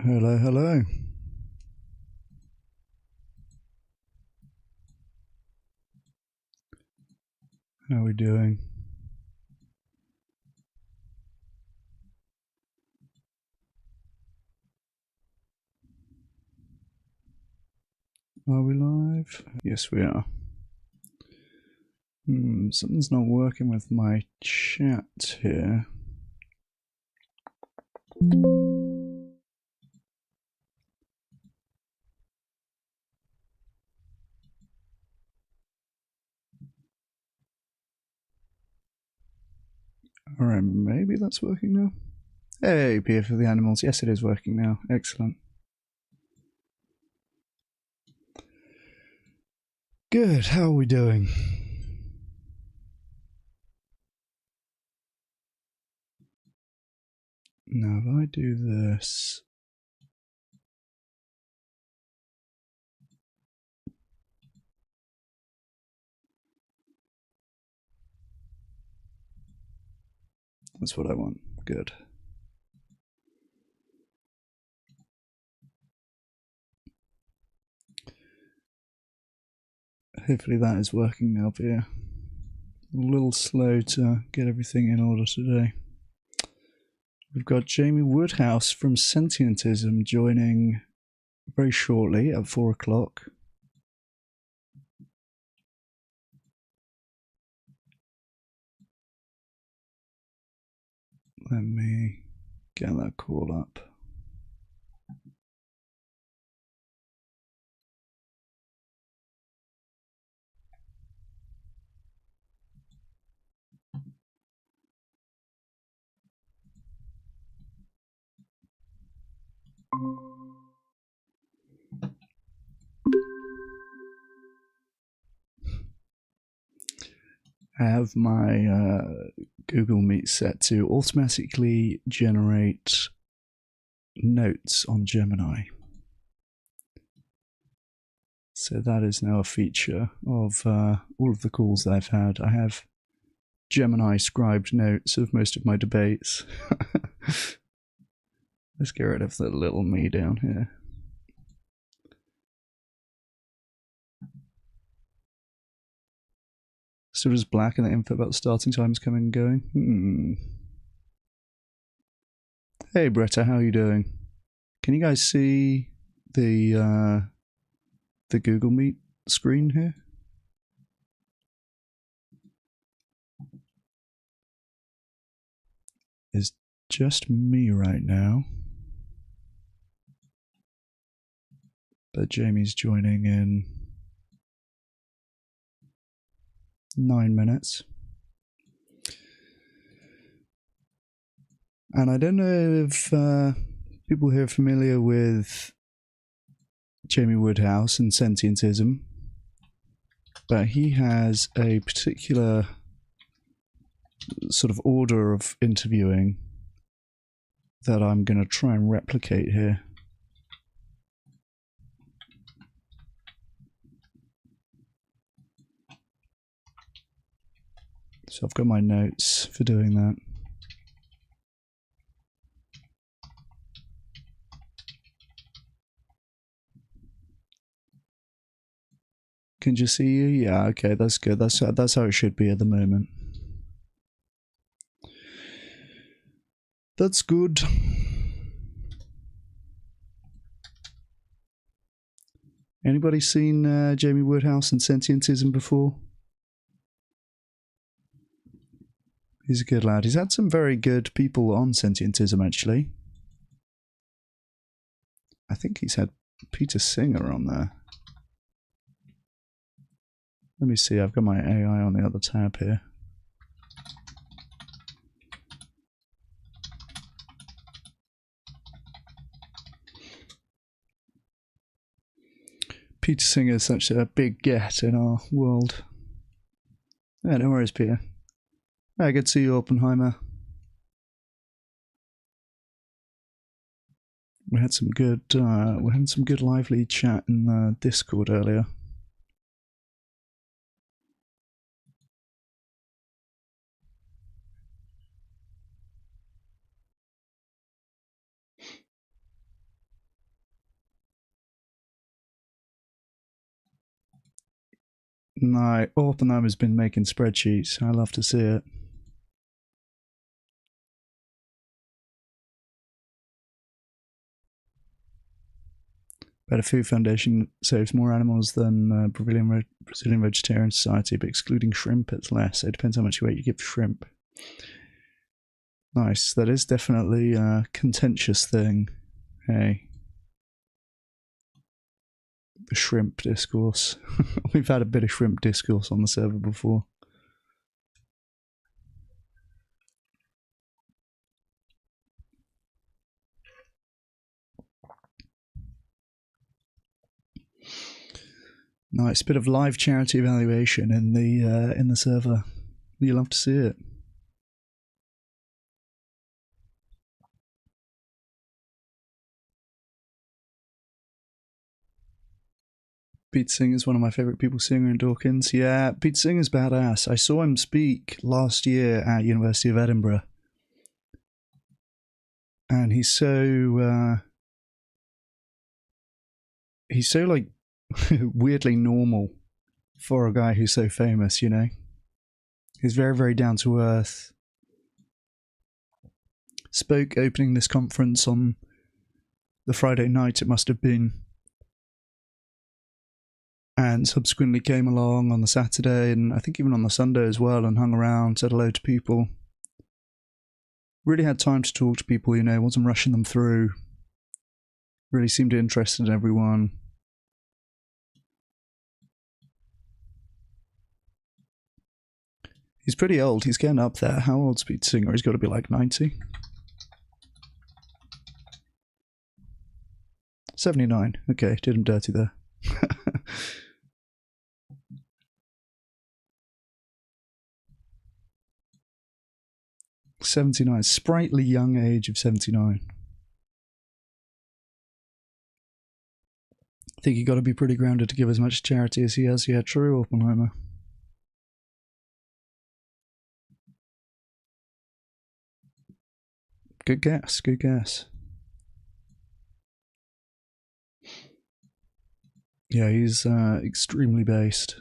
Hello, hello. How are we doing? Are we live? Yes, we are. Something's not working with my chat here. Alright, maybe that's working now. Hey, Peer for the animals. Yes, it is working now. Excellent. Good, how are we doing? Now, if I do this... That's what I want. Good. Hopefully that is working now, Peer. A little slow to get everything in order today. We've got Jamie Woodhouse from Sentientism joining very shortly at 4 o'clock. Let me get that call up. I have my Google Meet set to automatically generate notes on Gemini. So that is now a feature of all of the calls that I've had. I have Gemini scribed notes of most of my debates. Let's get rid of the little me down here. Still just black and the info about the starting times coming and going. Hey Bretta, how are you doing? Can you guys see the Google Meet screen here? It's just me right now. But Jamie's joining in 9 minutes. And I don't know if people here are familiar with Jamie Woodhouse and Sentientism, but he has a particular sort of order of interviewing that I'm going to try and replicate here. So I've got my notes for doing that. Can you see you? Yeah, okay, that's good. That's how it should be at the moment. That's good. Anybody seen Jamie Woodhouse and Sentientism before? He's a good lad. He's had some very good people on Sentientism, actually. I think he's had Peter Singer on there. Let me see, I've got my AI on the other tab here. Peter Singer is such a big get in our world. Yeah, no worries, Peter. Yeah, good to see you, Oppenheimer. We had some good, lively chat in Discord earlier. No, Oppenheimer's been making spreadsheets. I love to see it. Better Food Foundation saves more animals than Brazilian Vegetarian Society, but excluding shrimp, it's less. It depends how much weight you give shrimp. Nice. That is definitely a contentious thing. Hey. The shrimp discourse. We've had a bit of shrimp discourse on the server before. Nice bit of live charity evaluation in the server. You love to see it. Pete Singer's one of my favourite people, Singer and Dawkins. Yeah, Pete Singer's badass. I saw him speak last year at University of Edinburgh. And he's so like weirdly normal for a guy who's so famous, you know. He's very, very down to earth. Spoke opening this conference on the Friday night, it must have been. And subsequently came along on the Saturday and I think even on the Sunday as well, and hung around, said hello to people. Really had time to talk to people, you know, wasn't rushing them through. Really seemed interested in everyone. He's pretty old, he's getting up there. How old's Pete Singer? He's got to be like 90. 79. Okay, did him dirty there. 79, sprightly young age of 79. I think you got to be pretty grounded to give as much charity as he has. Yeah, true, Oppenheimer. Good guess, good guess. Yeah, he's extremely based.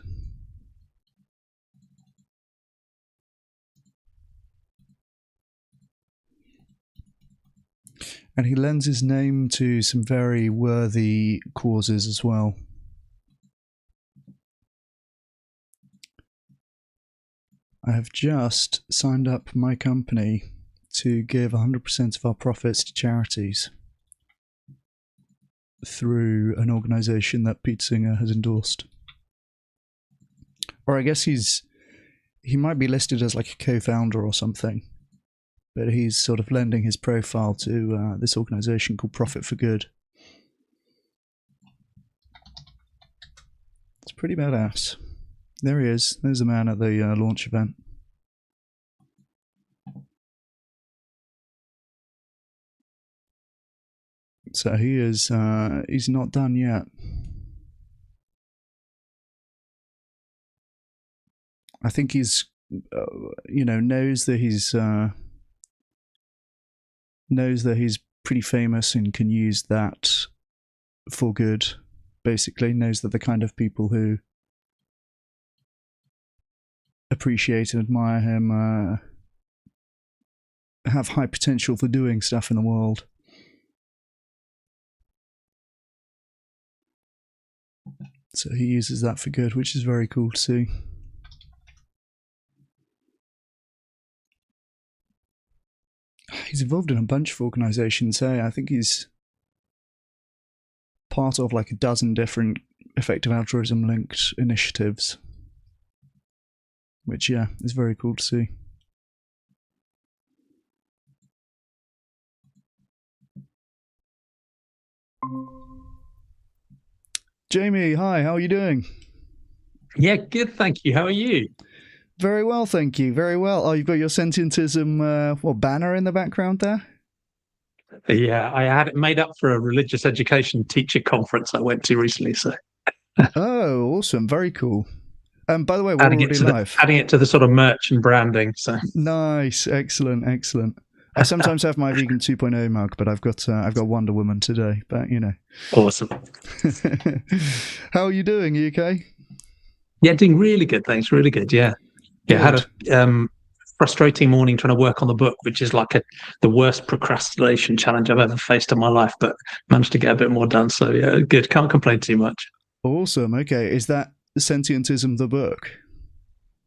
And he lends his name to some very worthy causes as well. I have just signed up my company to give 100% of our profits to charities through an organisation that Pete Singer has endorsed. Or I guess he might be listed as like a co-founder or something. But he's sort of lending his profile to this organisation called Profit for Good. It's pretty badass. There he is. There's a man at the launch event. So he is, he's not done yet. I think he's, you know, knows that he's pretty famous and can use that for good, basically. Knows that the kind of people who appreciate and admire him have high potential for doing stuff in the world. So he uses that for good, which is very cool to see. He's involved in a bunch of organisations. I think he's part of like a dozen different effective altruism linked initiatives, which, yeah, is very cool to see. Jamie, hi, how are you doing? Yeah, good, thank you. How are you? Very well, thank you. Very well. Oh, you've got your Sentientism banner in the background there? Yeah, I had it made up for a religious education teacher conference I went to recently. So, oh, awesome. Very cool. By the way, we're already live. Adding it to the sort of merch and branding. So nice, excellent, excellent. I sometimes have my vegan 2.0 mug, but I've got Wonder Woman today. But you know, awesome. How are you doing? Are you okay? Yeah, doing really good. Thanks. Really good. Yeah. Yeah. Good. Had a frustrating morning trying to work on the book, which is like the worst procrastination challenge I've ever faced in my life, but managed to get a bit more done. So yeah, good. Can't complain too much. Awesome. Okay. Is that Sentientism the book?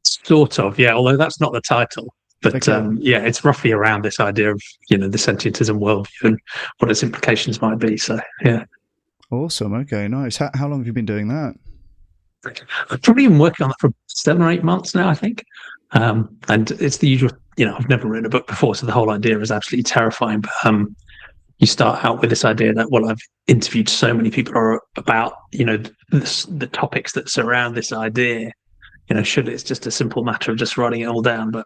Sort of, yeah. Although that's not the title, but Okay. yeah, it's roughly around this idea of the sentientism worldview and what its implications might be. So yeah, Awesome. Okay. Nice. How long have you been doing that? I've probably been working on that for 7 or 8 months now, I think. And it's the usual. I've never written a book before, so the whole idea is absolutely terrifying. But you start out with this idea that, well, I've interviewed so many people about the topics that surround this idea. Should it's just a simple matter of just writing it all down, but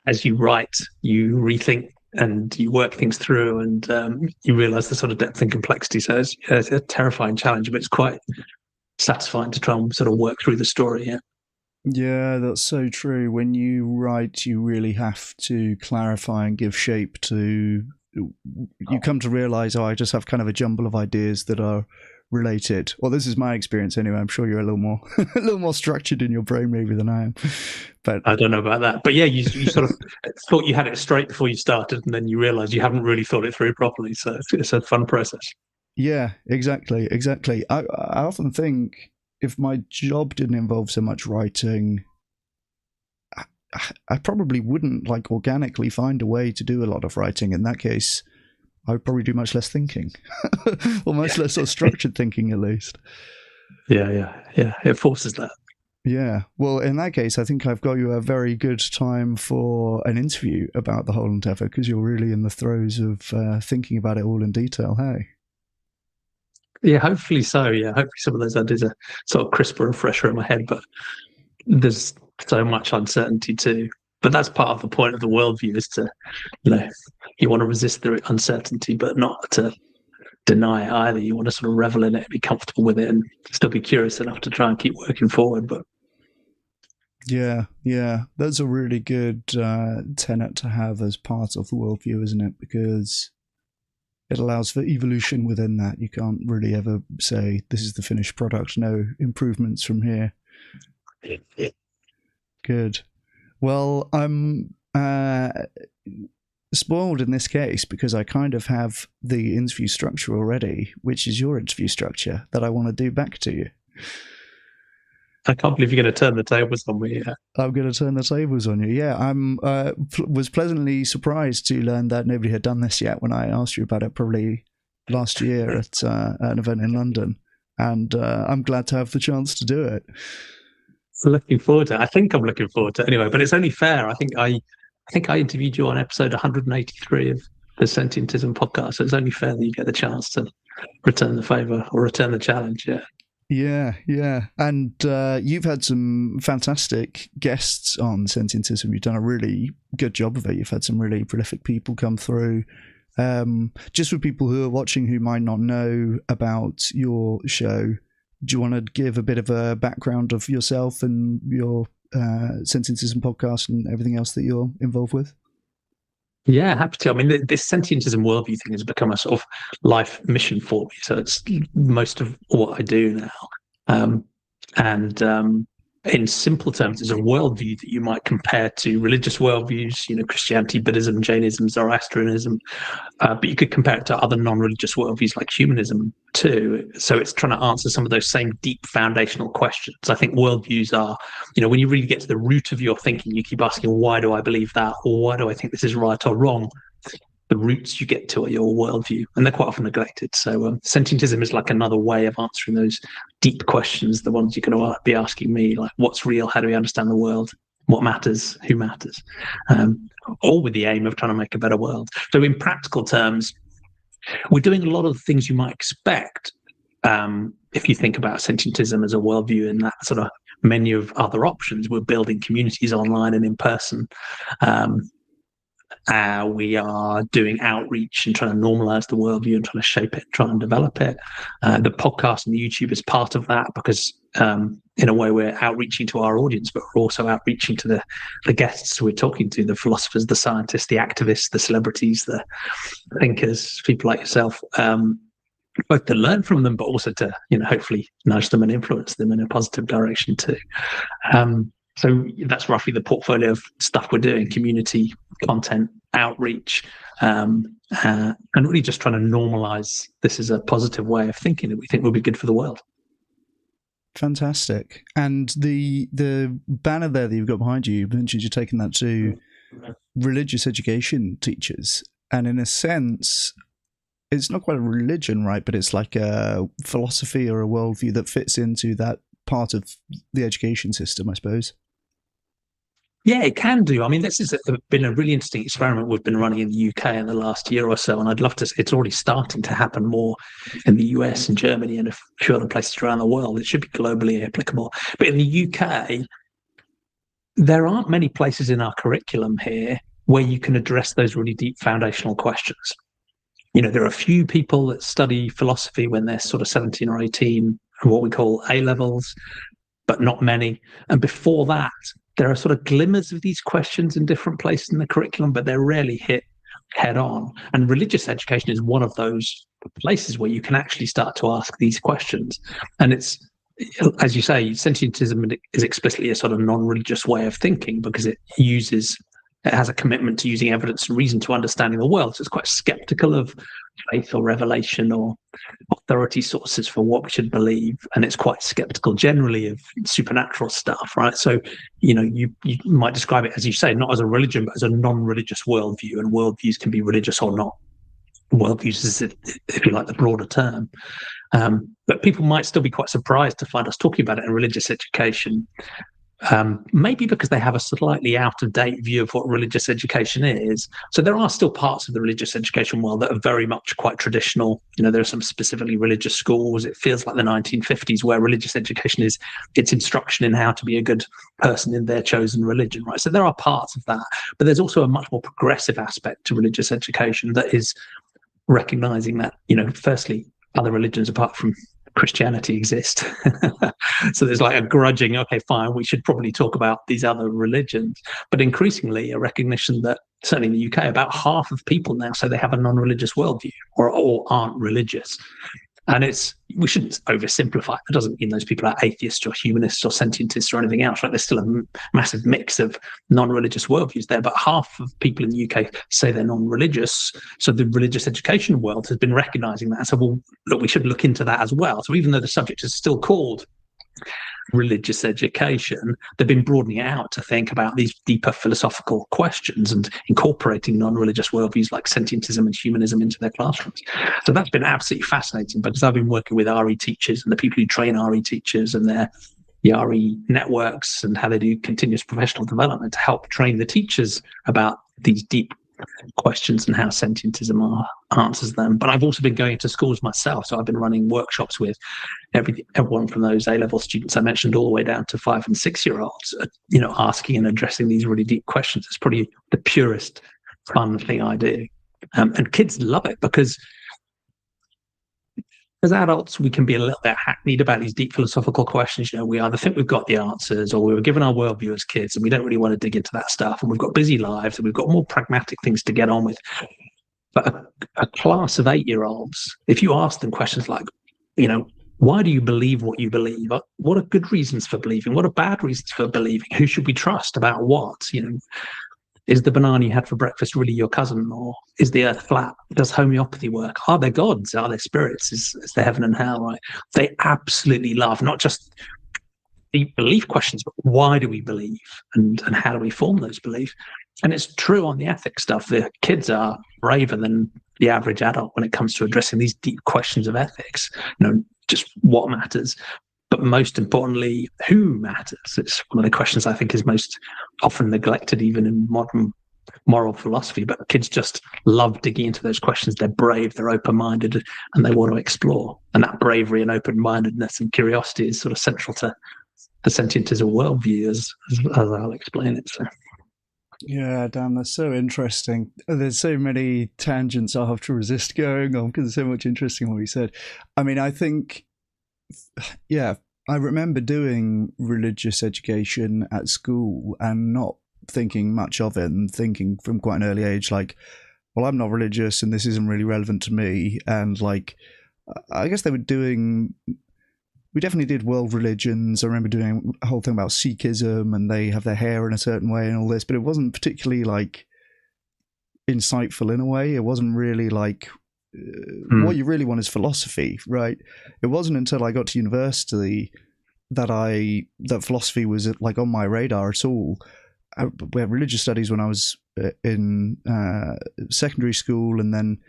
as you write, you rethink and you work things through, and you realize the sort of depth and complexity. So it's a terrifying challenge, but it's quite satisfying to try and sort of work through the story. Yeah. Yeah, that's so true. When you write, you really have to clarify and give shape to. You come to realize, I just have kind of a jumble of ideas that are related. Well, this is my experience anyway. I'm sure you're a little more structured in your brain maybe than I am. But I don't know about that. But yeah, you sort of thought you had it straight before you started, and then you realize you haven't really thought it through properly. So it's a fun process. yeah, exactly. I often think if my job didn't involve so much writing, I probably wouldn't organically find a way to do a lot of writing. In that case, I would probably do much less thinking, or much less sort of structured thinking, at least. Yeah. It forces that. Yeah. Well, in that case, I think I've got you a very good time for an interview about the whole endeavour, because you're really in the throes of thinking about it all in detail. Hey. Yeah, hopefully so. Yeah, hopefully some of those ideas are sort of crisper and fresher in my head. But there's so much uncertainty too. But that's part of the point of the worldview, is to, you want to resist the uncertainty, but not to deny it either. You want to sort of revel in it, be comfortable with it, and still be curious enough to try and keep working forward. But yeah, that's a really good tenet to have as part of the worldview, isn't it? Because it allows for evolution within that. You can't really ever say this is the finished product. No improvements from here. Good. Well, I'm spoiled in this case because I kind of have the interview structure already, which is your interview structure that I want to do back to you. I can't believe you're going to turn the tables on me. Yeah. I'm going to turn the tables on you. Yeah, I'm was pleasantly surprised to learn that nobody had done this yet when I asked you about it probably last year at an event in London, and I'm glad to have the chance to do it. Looking forward to it. I think I'm looking forward to it anyway, but it's only fair. I think I interviewed you on episode 183 of the Sentientism podcast, so it's only fair that you get the chance to return the favour or return the challenge. Yeah. And you've had some fantastic guests on Sentientism. You've done a really good job of it. You've had some really prolific people come through. Just for people who are watching who might not know about your show, do you want to give a bit of a background of yourself and your Sentientism podcast and everything else that you're involved with? Yeah, happy to. I mean, this Sentientism worldview thing has become a sort of life mission for me. So it's most of what I do now. And in simple terms, it's a worldview that you might compare to religious worldviews, Christianity, Buddhism, Jainism, Zoroastrianism. But you could compare it to other non-religious worldviews like humanism too. So it's trying to answer some of those same deep foundational questions. I think worldviews are, when you really get to the root of your thinking, you keep asking, why do I believe that? Or why do I think this is right or wrong? The roots you get to are your worldview, and they're quite often neglected. So Sentientism is like another way of answering those deep questions, the ones you're going to be asking me, like what's real, how do we understand the world, what matters, who matters, all with the aim of trying to make a better world. So in practical terms, we're doing a lot of the things you might expect if you think about Sentientism as a worldview in that sort of menu of other options. We're building communities online and in person. We are doing outreach and trying to normalize the worldview and trying to shape it, trying to develop it. The podcast and the YouTube is part of that because, in a way, we're outreaching to our audience, but we're also outreaching to the guests we're talking to, the philosophers, the scientists, the activists, the celebrities, the thinkers, people like yourself. both to learn from them, but also to, hopefully nudge them and influence them in a positive direction too. So that's roughly the portfolio of stuff we're doing: community, content, outreach, and really just trying to normalize this as a positive way of thinking that we think will be good for the world. Fantastic. And the banner there that you've got behind you, you mentioned you're taking that to religious education teachers. And in a sense, it's not quite a religion, right? But it's like a philosophy or a worldview that fits into that part of the education system, I suppose. Yeah, it can do. I mean, this has been a really interesting experiment we've been running in the UK in the last year or so, and I'd love to. It's already starting to happen more in the US and Germany and a few other places around the world. It should be globally applicable. But in the UK, there aren't many places in our curriculum here where you can address those really deep foundational questions. There are a few people that study philosophy when they're sort of 17 or 18, what we call A levels, but not many. And before that, there are sort of glimmers of these questions in different places in the curriculum, but they're rarely hit head on. And religious education is one of those places where you can actually start to ask these questions. And it's, as you say, sentientism is explicitly a sort of non-religious way of thinking because it has a commitment to using evidence and reason to understanding the world. So it's quite skeptical of faith or revelation or authority sources for what we should believe. And it's quite skeptical generally of supernatural stuff, right? So, you might describe it, as you say, not as a religion, but as a non-religious worldview. And worldviews can be religious or not. Worldviews is, if you like, the broader term. But people might still be quite surprised to find us talking about it in religious education. Maybe because they have a slightly out-of-date view of what religious education is. So there are still parts of the religious education world that are very much quite traditional. There are some specifically religious schools. It feels like the 1950s where religious education is its instruction in how to be a good person in their chosen religion, right? So there are parts of that. But there's also a much more progressive aspect to religious education that is recognizing that, firstly, other religions apart from Christianity exist. So there's like a grudging, okay, fine, we should probably talk about these other religions. But increasingly a recognition that certainly in the UK, about half of people now say they have a non-religious worldview or aren't religious. And we shouldn't oversimplify. It doesn't mean those people are atheists or humanists or sentientists or anything else, right? There's still a massive mix of non-religious worldviews there, but half of people in the UK say they're non-religious. So the religious education world has been recognizing that. So, well, look, we should look into that as well. So even though the subject is still called religious education, they've been broadening it out to think about these deeper philosophical questions and incorporating non-religious worldviews like sentientism and humanism into their classrooms. So that's been absolutely fascinating because I've been working with RE teachers and the people who train RE teachers and their RE networks and how they do continuous professional development to help train the teachers about these deep questions and how sentientism answers them. But I've also been going to schools myself. So I've been running workshops with everyone from those A-level students I mentioned all the way down to 5 and 6 year olds, asking and addressing these really deep questions. It's probably the purest fun thing I do. And kids love it because as adults, we can be a little bit hackneyed about these deep philosophical questions. We either think we've got the answers or we were given our worldview as kids and we don't really want to dig into that stuff. And we've got busy lives and we've got more pragmatic things to get on with. But a class of 8-year-olds, if you ask them questions like, why do you believe what you believe? What are good reasons for believing? What are bad reasons for believing? Who should we trust about what? Is the banana you had for breakfast really your cousin? Or is the earth flat? Does homeopathy work? Are there gods? Are there spirits? Is there heaven and hell, right? They absolutely love not just deep belief questions, but why do we believe? And how do we form those beliefs? And it's true on the ethics stuff. The kids are braver than the average adult when it comes to addressing these deep questions of ethics. Just what matters. But most importantly, who matters? It's one of the questions I think is most often neglected, even in modern moral philosophy. But kids just love digging into those questions. They're brave, they're open-minded, and they want to explore. And that bravery and open-mindedness and curiosity is sort of central to the sentientism worldview, as I'll explain it. So. Yeah, damn, that's so interesting. There's so many tangents I have to resist going on because there's so much interesting what you said. I mean, I think, yeah, I remember doing religious education at school and not thinking much of it and thinking from quite an early age, like, well, I'm not religious and this isn't really relevant to me. And like, I guess they were doing. We definitely did world religions. I remember doing a whole thing about Sikhism, and they have their hair in a certain way and all this, but it wasn't particularly like insightful in a way. It wasn't really like what you really want is philosophy, right? It wasn't until I got to university that philosophy was like on my radar at all. We had religious studies when I was in secondary school, and then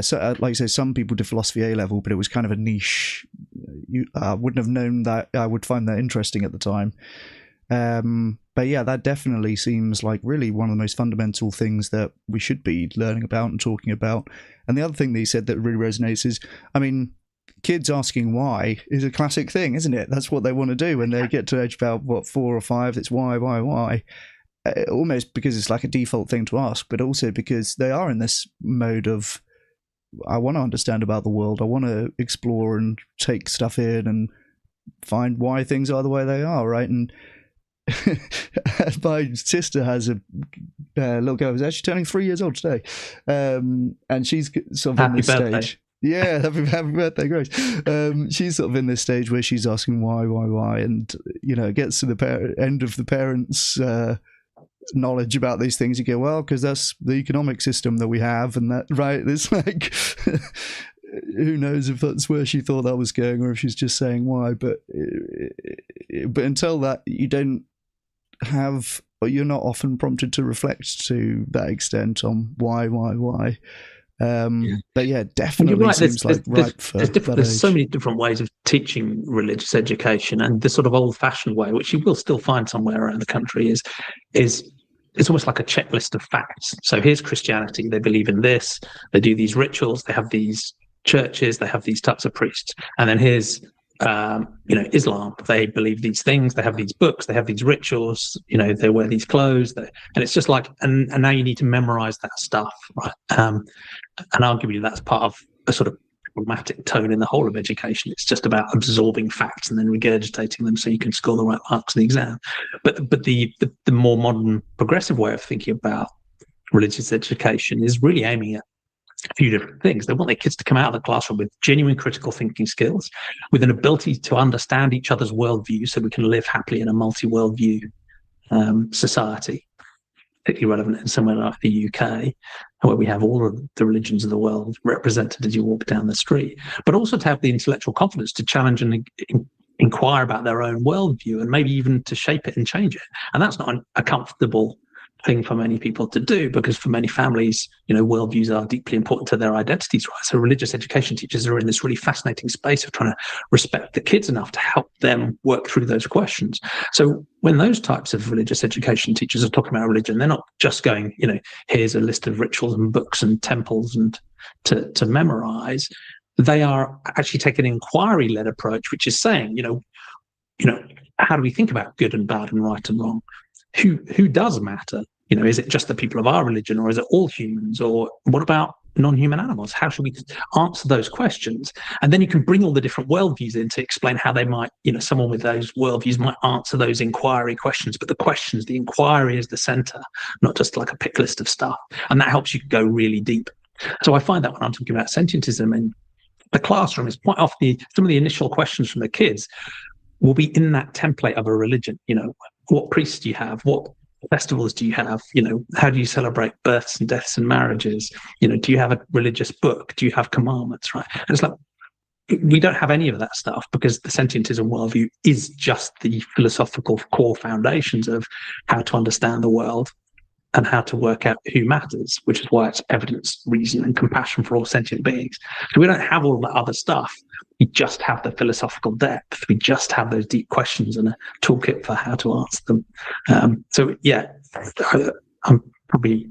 so like I say, some people did philosophy A level, but it was kind of a niche. I wouldn't have known that I would find that interesting at the time. But yeah, that definitely seems like really one of the most fundamental things that we should be learning about and talking about. And the other thing that he said that really resonates is, I mean, kids asking why is a classic thing, isn't it? That's what they want to do when they get to age about 4 or 5. It's why. Almost because it's like a default thing to ask, but also because they are in this mode of, I want to understand about the world. I want to explore and take stuff in and find why things are the way they are, right? And my sister has a little girl who's actually turning 3 years old today, and she's sort of happy in this birthday. stage. Yeah, happy birthday, Grace. She's sort of in this stage where she's asking why, and it gets to the end of the parents' knowledge about these things. You go, well, because that's the economic system that we have, and that, right? It's like, who knows if that's where she thought that was going, or if she's just saying why. But until that, you don't have, or you're not often prompted to reflect to that extent on why. But yeah, definitely right, seems like ripe for that age. There's so many different ways of teaching religious education, and the sort of old-fashioned way, which you will still find somewhere around the country, is it's almost like a checklist of facts. So here's Christianity. They believe in this. They do these rituals. They have these churches. They have these types of priests. And then here's Islam. They believe these things. They have these books. They have these rituals. They wear these clothes. And it's just like, and now you need to memorize that stuff, right? And arguably that's part of a sort of pragmatic tone in the whole of education. It's just about absorbing facts and then regurgitating them so you can score the right marks in the exam. But the more modern progressive way of thinking about religious education is really aiming at a few different things. They want their kids to come out of the classroom with genuine critical thinking skills, with an ability to understand each other's worldview so we can live happily in a multi-worldview society, particularly relevant in somewhere like the UK, where we have all of the religions of the world represented as you walk down the street, but also to have the intellectual confidence to challenge and inquire about their own worldview and maybe even to shape it and change it. And that's not a comfortable thing for many people to do, because for many families, worldviews are deeply important to their identities, right? So religious education teachers are in this really fascinating space of trying to respect the kids enough to help them work through those questions. So when those types of religious education teachers are talking about religion, they're not just going, here's a list of rituals and books and temples and to memorize. They are actually taking an inquiry-led approach, which is saying, how do we think about good and bad and right and wrong? Who does matter? Is it just the people of our religion, or is it all humans? Or what about non-human animals? How should we answer those questions? And then you can bring all the different worldviews in to explain how they might, someone with those worldviews might answer those inquiry questions. But the inquiry is the center, not just like a pick list of stuff. And that helps you go really deep. So I find that when I'm talking about sentientism in the classroom, is quite often some of the initial questions from the kids will be in that template of a religion. What priests do you have? What festivals do you have? How do you celebrate births and deaths and marriages? Do you have a religious book? Do you have commandments? Right? And it's like, we don't have any of that stuff, because the sentientism worldview is just the philosophical core foundations of how to understand the world and how to work out who matters, which is why it's evidence, reason, and compassion for all sentient beings. So we don't have all that other stuff. We just have the philosophical depth. We just have those deep questions and a toolkit for how to answer them. So yeah, I'm probably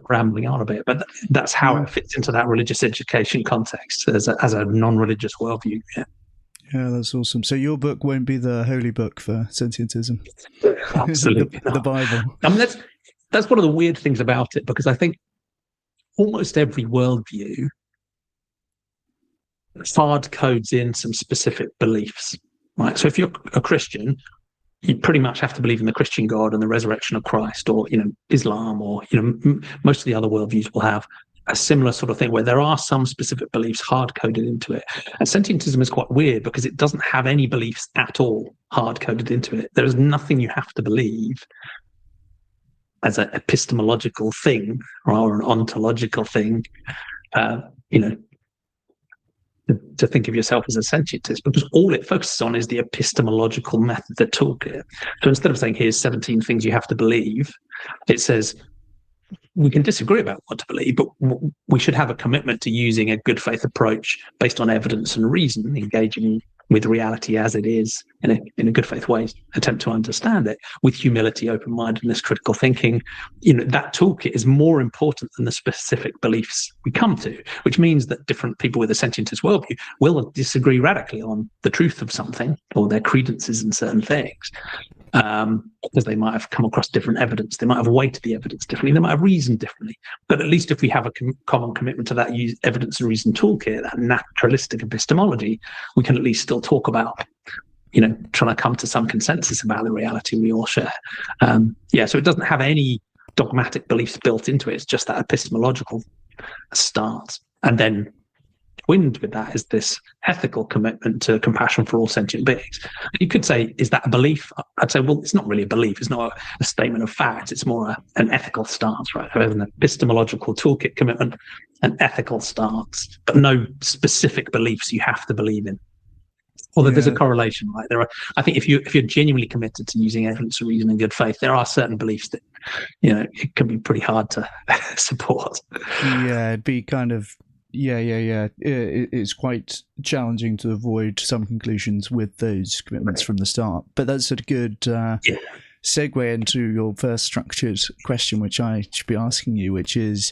rambling on a bit, but that's how it fits into that religious education context as a non-religious worldview. Yeah, that's awesome. So your book won't be the holy book for sentientism. Absolutely, the Bible. I mean, that's one of the weird things about it, because I think almost every worldview hard codes in some specific beliefs, right? So if you're a Christian, you pretty much have to believe in the Christian God and the resurrection of Christ, or Islam, or most of the other worldviews will have a similar sort of thing where there are some specific beliefs hard-coded into it. And sentientism is quite weird because it doesn't have any beliefs at all hard-coded into it. There is nothing you have to believe as an epistemological thing or an ontological thing, to think of yourself as a sentientist, because all it focuses on is the epistemological method, the toolkit. So instead of saying, here's 17 things you have to believe, it says, we can disagree about what to believe, but we should have a commitment to using a good faith approach based on evidence and reason, engaging with reality as it is in a good faith way, attempt to understand it with humility, open-mindedness, critical thinking. That toolkit is more important than the specific beliefs we come to, which means that different people with a sentientist worldview will disagree radically on the truth of something or their credences in certain things. Because they might have come across different evidence, they might have weighted the evidence differently, they might have reasoned differently. But at least if we have a common commitment to that evidence and reason toolkit, that naturalistic epistemology, we can at least still talk about, trying to come to some consensus about the reality we all share. So it doesn't have any dogmatic beliefs built into it. It's just that epistemological start. And then twinned with that is this ethical commitment to compassion for all sentient beings. You could say, is that a belief? I'd say, well, it's not really a belief. It's not a statement of fact. It's more an ethical stance, right? There's an epistemological toolkit commitment, an ethical stance, but no specific beliefs you have to believe in. Although there's a correlation, right? I think if you're genuinely committed to using evidence and reason in good faith, there are certain beliefs that, it can be pretty hard to support. Yeah, it'd be kind of, it's quite challenging to avoid some conclusions with those commitments from the start. But that's a good segue into your first structured question, which I should be asking you, which is,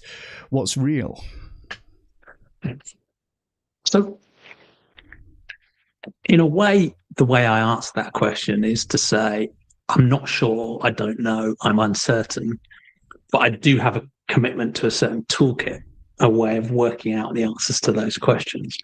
what's real? So, in a way, the way I answer that question is to say, I'm not sure, I don't know, I'm uncertain, but I do have a commitment to a certain toolkit, a way of working out the answers to those questions.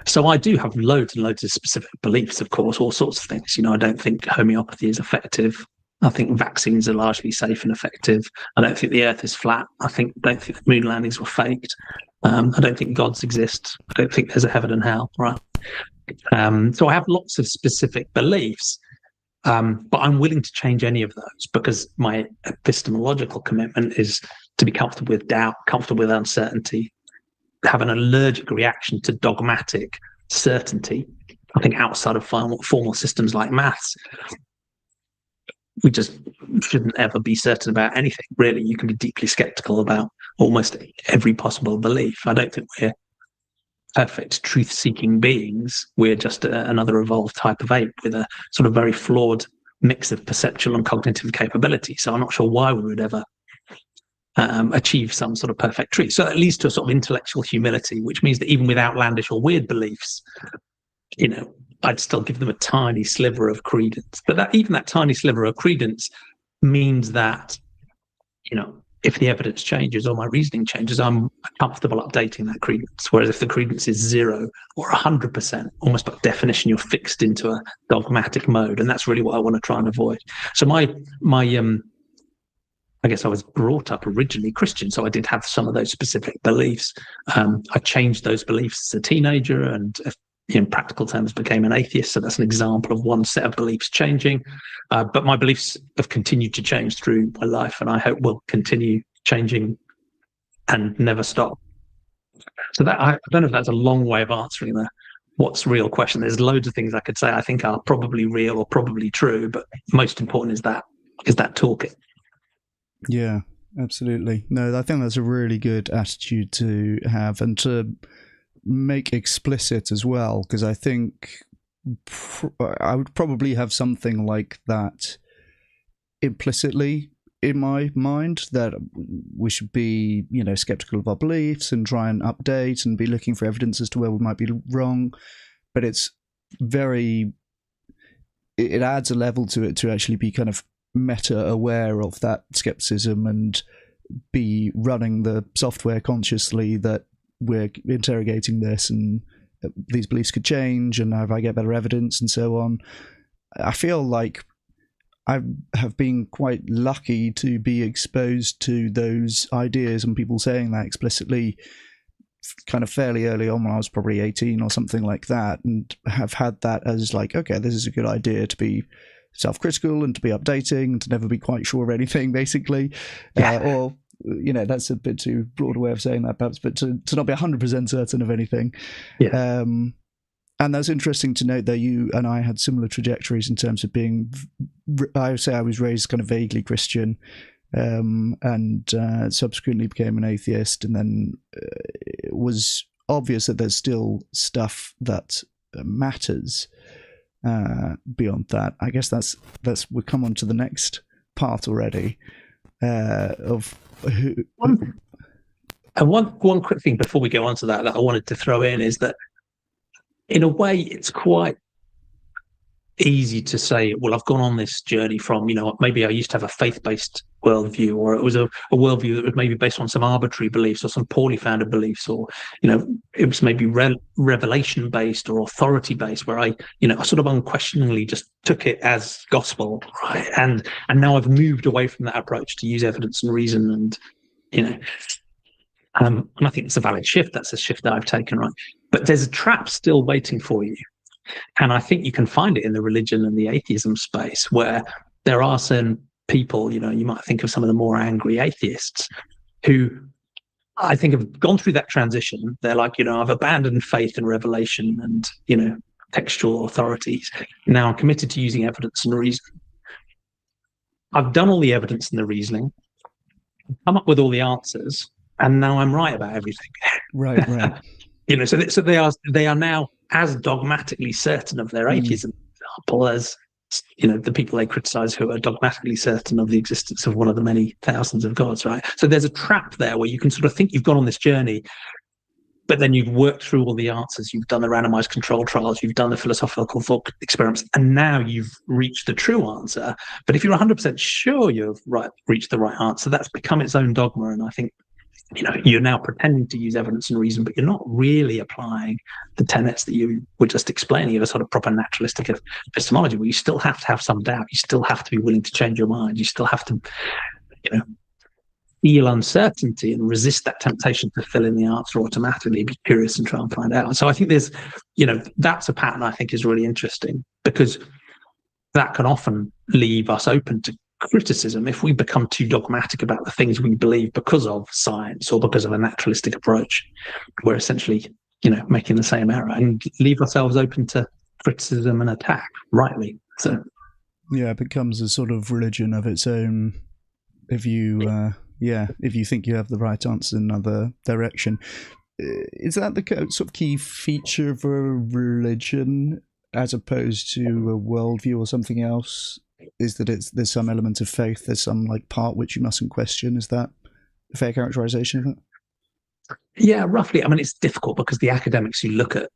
So I do have loads and loads of specific beliefs, of course, all sorts of things. I don't think homeopathy is effective. I think vaccines are largely safe and effective. I don't think the earth is flat. I don't think the moon landings were faked. I don't think gods exist. I don't think there's a heaven and hell, right? So I have lots of specific beliefs, but I'm willing to change any of those because my epistemological commitment is to be comfortable with doubt, comfortable with uncertainty, have an allergic reaction to dogmatic certainty. I think outside of formal systems like maths, we just shouldn't ever be certain about anything, really. You can be deeply skeptical about almost every possible belief. I don't think we're perfect truth-seeking beings. We're just another evolved type of ape with a sort of very flawed mix of perceptual and cognitive capability. So I'm not sure why we would ever achieve some sort of perfect truth. So that leads to a sort of intellectual humility, which means that even with outlandish or weird beliefs, I'd still give them a tiny sliver of credence. But even that tiny sliver of credence means that, if the evidence changes or my reasoning changes, I'm comfortable updating that credence. Whereas if the credence is 0 or 100%, almost by definition, you're fixed into a dogmatic mode. And that's really what I want to try and avoid. So my I guess I was brought up originally Christian, so I did have some of those specific beliefs. I changed those beliefs as a teenager and in practical terms became an atheist. So that's an example of one set of beliefs changing. But my beliefs have continued to change through my life, and I hope will continue changing and never stop. So that I don't know if that's a long way of answering the what's real question. There's loads of things I could say I think are probably real or probably true, but most important is that toolkit. Yeah, absolutely. No, I think that's a really good attitude to have and to make explicit as well, because I think I would probably have something like that implicitly in my mind, that we should be, skeptical of our beliefs and try and update and be looking for evidence as to where we might be wrong. But it adds a level to it to actually be kind of meta aware of that skepticism and be running the software consciously that we're interrogating this and these beliefs could change and if I get better evidence and so on. I feel like I have been quite lucky to be exposed to those ideas and people saying that explicitly kind of fairly early on, when I was probably 18 or something like that, and have had that as like, okay, this is a good idea to be self-critical and to be updating and to never be quite sure of anything, basically. Or, you know, that's a bit too broad a way of saying that, perhaps, but to not be 100% certain of anything. Yeah. And that's interesting to note that you and I had similar trajectories in terms of being, I would say I was raised kind of vaguely Christian, and subsequently became an atheist, and then it was obvious that there's still stuff that matters beyond that. I guess that's we'll come on to the next part already of who. One quick thing before we go on to that I wanted to throw in is that, in a way, it's quite easy to say, well, I've gone on this journey from, you know, maybe I used to have a faith-based worldview, or it was a worldview that was maybe based on some arbitrary beliefs or some poorly founded beliefs, or, you know, it was maybe revelation-based or authority-based, where I sort of unquestioningly just took it as gospel, right? And now I've moved away from that approach to use evidence and reason, and, you know, and I think it's a valid shift. That's a shift that I've taken, right? But there's a trap still waiting for you. And I think you can find it in the religion and the atheism space, where there are certain people, you know, you might think of some of the more angry atheists who I think have gone through that transition. They're like, you know, I've abandoned faith and revelation and, you know, textual authorities. Now I'm committed to using evidence and reason. I've done all the evidence and the reasoning, come up with all the answers, and now I'm right about everything. Right. You know, so they are now as dogmatically certain of their atheism, for example, as, you know, the people they criticize who are dogmatically certain of the existence of one of the many thousands of gods, right? So there's a trap there where you can sort of think you've gone on this journey, but then you've worked through all the answers, you've done the randomized control trials, you've done the philosophical thought experiments, and now you've reached the true answer. But if you're 100% sure you've reached the right answer, that's become its own dogma. And I think, you know, you're now pretending to use evidence and reason, but you're not really applying the tenets that you were just explaining of a sort of proper naturalistic epistemology, where you still have to have some doubt. You still have to be willing to change your mind. You still have to, you know, feel uncertainty and resist that temptation to fill in the answer automatically, be curious and try and find out. And so I think there's, you know, that's a pattern I think is really interesting, because that can often leave us open to criticism if we become too dogmatic about the things we believe because of science or because of a naturalistic approach. We're essentially, you know, making the same error, and leave ourselves open to criticism and attack, rightly. So yeah, it becomes a sort of religion of its own if you if you think you have the right answer in another direction. Is that the sort of key feature of a religion as opposed to a worldview or something else? Is that there's some element of faith, there's some like part which you mustn't question? Is that a fair characterization of it? Yeah, roughly. I mean, it's difficult because the academics who look at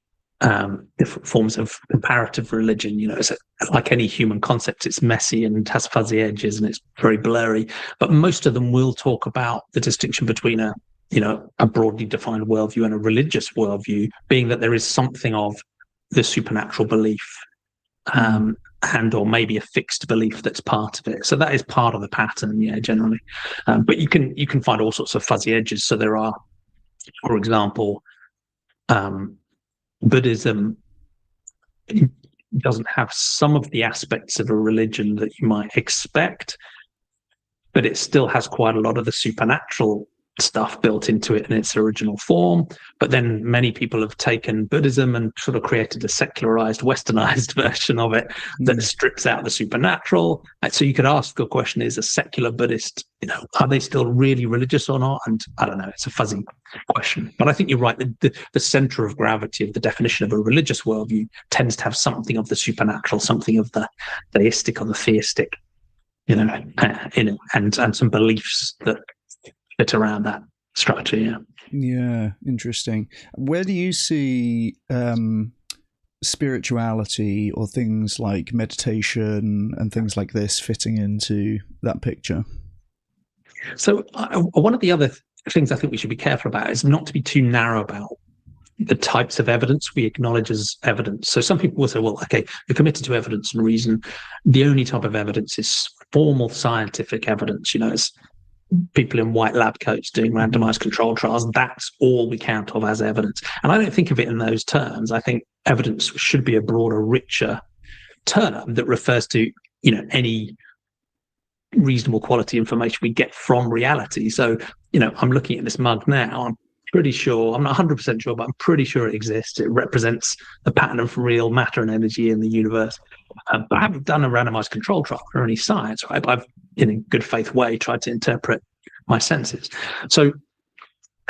different forms of comparative religion, you know, it's like any human concept, it's messy and has fuzzy edges and it's very blurry. But most of them will talk about the distinction between a broadly defined worldview and a religious worldview, being that there is something of the supernatural belief, and or maybe a fixed belief that's part of it. So that is part of the pattern, yeah, generally. But you can find all sorts of fuzzy edges. So there are, for example, Buddhism doesn't have some of the aspects of a religion that you might expect, but it still has quite a lot of the supernatural stuff built into it in its original form. But then many people have taken Buddhism and sort of created a secularized, westernized version of it that strips out the supernatural. And so you could ask the question, is a secular Buddhist, you know, are they still really religious or not? And I don't know, it's a fuzzy question. But I think you're right. The center of gravity of the definition of a religious worldview tends to have something of the supernatural, something of the theistic or the theistic, you know, in it, and some beliefs that fit around that structure. Yeah, interesting. Where do you see spirituality or things like meditation and things like this fitting into that picture? So one of the other things I think we should be careful about is not to be too narrow about the types of evidence we acknowledge as evidence. So some people will say, well, okay, you're committed to evidence and reason. The only type of evidence is formal scientific evidence. It's people in white lab coats doing randomized control trials. That's all we count of as evidence. And I don't think of it in those terms. I think evidence should be a broader, richer term that refers to, any reasonable quality information we get from reality. So, I'm looking at this mug now. I'm pretty sure, I'm not 100% sure, but I'm pretty sure it exists. It represents the pattern of real matter and energy in the universe. But I haven't done a randomized control trial or any science, right? But I've, in a good faith way, tried to interpret my senses. So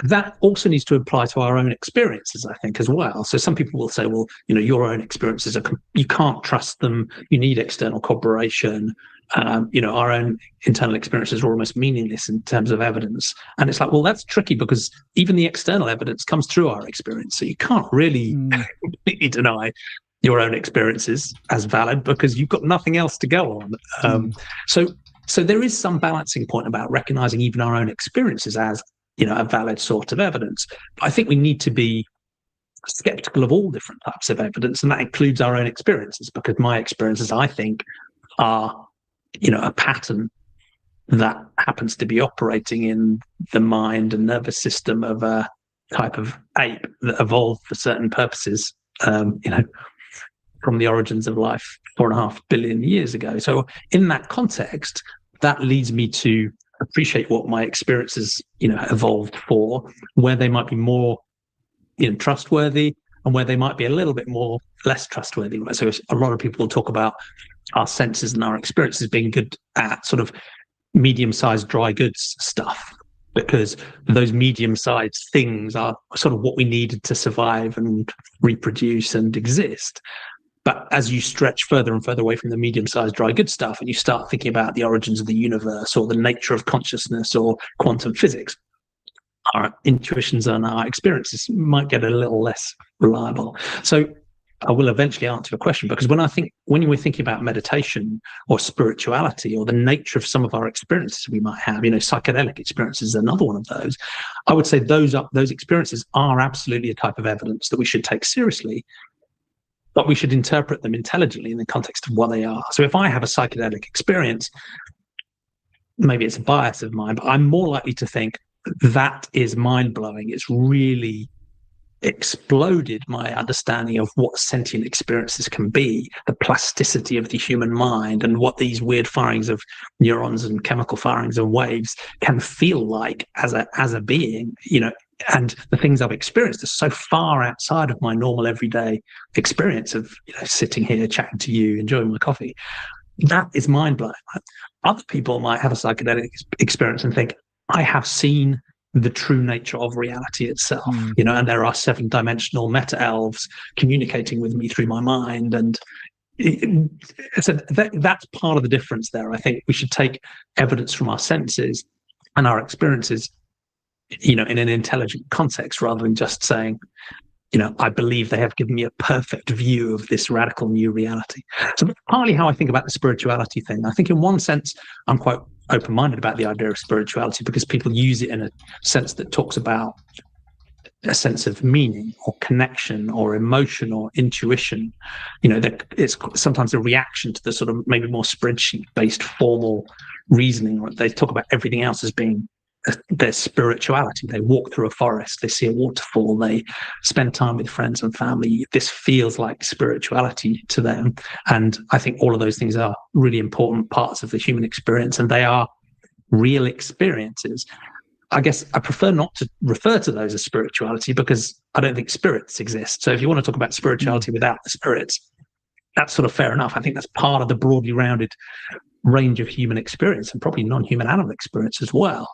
that also needs to apply to our own experiences, I think, as well. So some people will say, well, your own experiences you can't trust them. You need external corroboration. Our own internal experiences are almost meaningless in terms of evidence. And it's like, well, that's tricky because even the external evidence comes through our experience. So you can't really completely deny your own experiences as valid because you've got nothing else to go on. So there is some balancing point about recognizing even our own experiences as, a valid sort of evidence. But I think we need to be skeptical of all different types of evidence, and that includes our own experiences, because my experiences, I think, are, a pattern that happens to be operating in the mind and nervous system of a type of ape that evolved for certain purposes, from the origins of life 4.5 billion years ago. So in that context, that leads me to appreciate what my experiences, evolved for, where they might be more, trustworthy, and where they might be a little bit more less trustworthy. So a lot of people will talk about our senses and our experiences being good at sort of medium-sized dry goods stuff, because those medium-sized things are sort of what we needed to survive and reproduce and exist. But as you stretch further and further away from the medium-sized dry goods stuff, and you start thinking about the origins of the universe or the nature of consciousness or quantum physics, our intuitions and our experiences might get a little less reliable. So I will eventually answer your question, because when we're thinking about meditation or spirituality or the nature of some of our experiences we might have, psychedelic experiences is another one of those. I would say those experiences are absolutely a type of evidence that we should take seriously, but we should interpret them intelligently in the context of what they are. So if I have a psychedelic experience, maybe it's a bias of mine, but I'm more likely to think that is mind-blowing. It's really exploded my understanding of what sentient experiences can be, the plasticity of the human mind, and what these weird firings of neurons and chemical firings and waves can feel like as a being, and the things I've experienced are so far outside of my normal everyday experience of sitting here chatting to you, enjoying my coffee. That is mind-blowing. Other people might have a psychedelic experience and think, I have seen the true nature of reality itself, and there are 7-dimensional meta-elves communicating with me through my mind. And so that's part of the difference there. I think we should take evidence from our senses and our experiences, in an intelligent context, rather than just saying, I believe they have given me a perfect view of this radical new reality. So that's partly how I think about the spirituality thing. I think in one sense, I'm quite open-minded about the idea of spirituality, because people use it in a sense that talks about a sense of meaning or connection or emotion or intuition. It's sometimes a reaction to the sort of maybe more spreadsheet-based formal reasoning. They talk about everything else as being their spirituality. They walk through a forest, they see a waterfall, they spend time with friends and family. This feels like spirituality to them. And I think all of those things are really important parts of the human experience, and they are real experiences. I guess I prefer not to refer to those as spirituality, because I don't think spirits exist. So if you want to talk about spirituality without the spirits, that's sort of fair enough. I think that's part of the broadly rounded range of human experience, and probably non-human animal experience as well.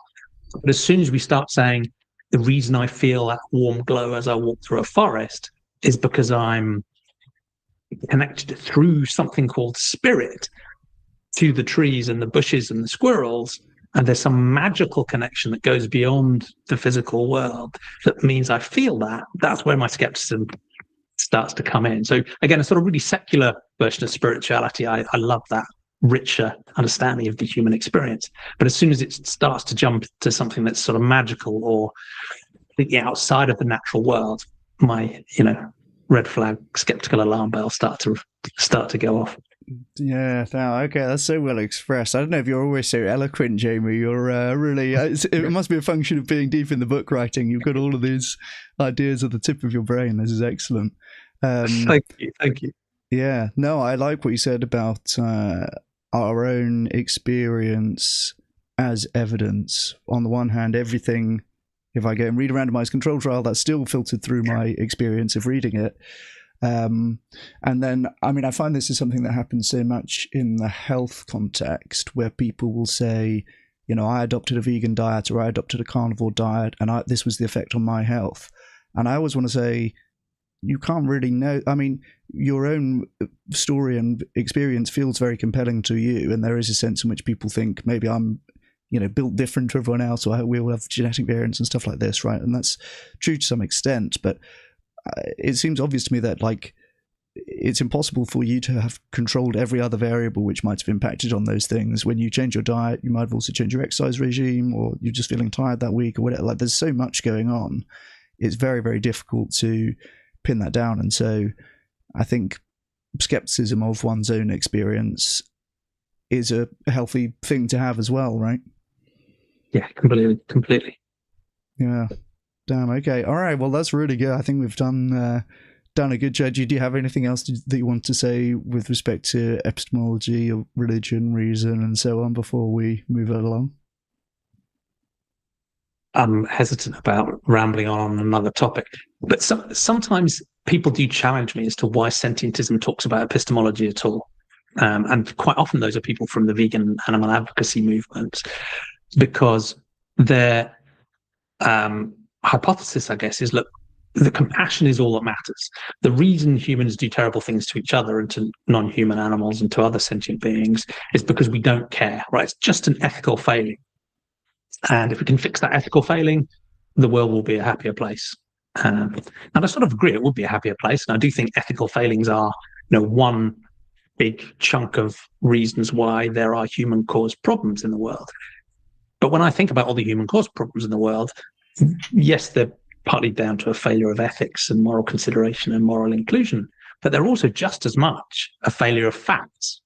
But as soon as we start saying the reason I feel that warm glow as I walk through a forest is because I'm connected through something called spirit to the trees and the bushes and the squirrels, and there's some magical connection that goes beyond the physical world that means I feel that, that's where my skepticism starts to come in. So again, a sort of really secular version of spirituality. I love that richer understanding of the human experience. But as soon as it starts to jump to something that's sort of magical or completely outside of the natural world, my red flag, skeptical alarm bell start to go off. Yeah, okay, that's so well expressed. I don't know if you're always so eloquent, Jamie. You're really. It must be a function of being deep in the book writing. You've got all of these ideas at the tip of your brain. This is excellent. Thank you. Yeah, no, I like what you said about our own experience as evidence. On the one hand, everything, if I go and read a randomized control trial, that's still filtered through my experience of reading it. And then, I mean, I find this is something that happens so much in the health context, where people will say, I adopted a vegan diet or I adopted a carnivore diet, and this was the effect on my health. And I always want to say, you can't really know. I mean, your own story and experience feels very compelling to you, and there is a sense in which people think maybe I'm, built different to everyone else, or we all have genetic variants and stuff like this, right? And that's true to some extent, but it seems obvious to me that it's impossible for you to have controlled every other variable which might have impacted on those things. When you change your diet, you might have also changed your exercise regime, or you're just feeling tired that week or whatever. There's so much going on. It's very, very difficult to pin that down. And so I think skepticism of one's own experience is a healthy thing to have as well, right? Yeah, completely. Yeah. Damn. Okay. All right. Well, that's really good. I think we've done a good job. Do you have anything else that you want to say with respect to epistemology or religion, reason, and so on before we move it along? I'm hesitant about rambling on another topic, but sometimes people do challenge me as to why sentientism talks about epistemology at all. And quite often those are people from the vegan animal advocacy movement, because their hypothesis, I guess, is, look, the compassion is all that matters. The reason humans do terrible things to each other and to non-human animals and to other sentient beings is because we don't care, right? It's just an ethical failing. And if we can fix that ethical failing, the world will be a happier place. And I sort of agree, it would be a happier place. And I do think ethical failings are, one big chunk of reasons why there are human-caused problems in the world. But when I think about all the human-caused problems in the world, yes, they're partly down to a failure of ethics and moral consideration and moral inclusion, but they're also just as much a failure of facts.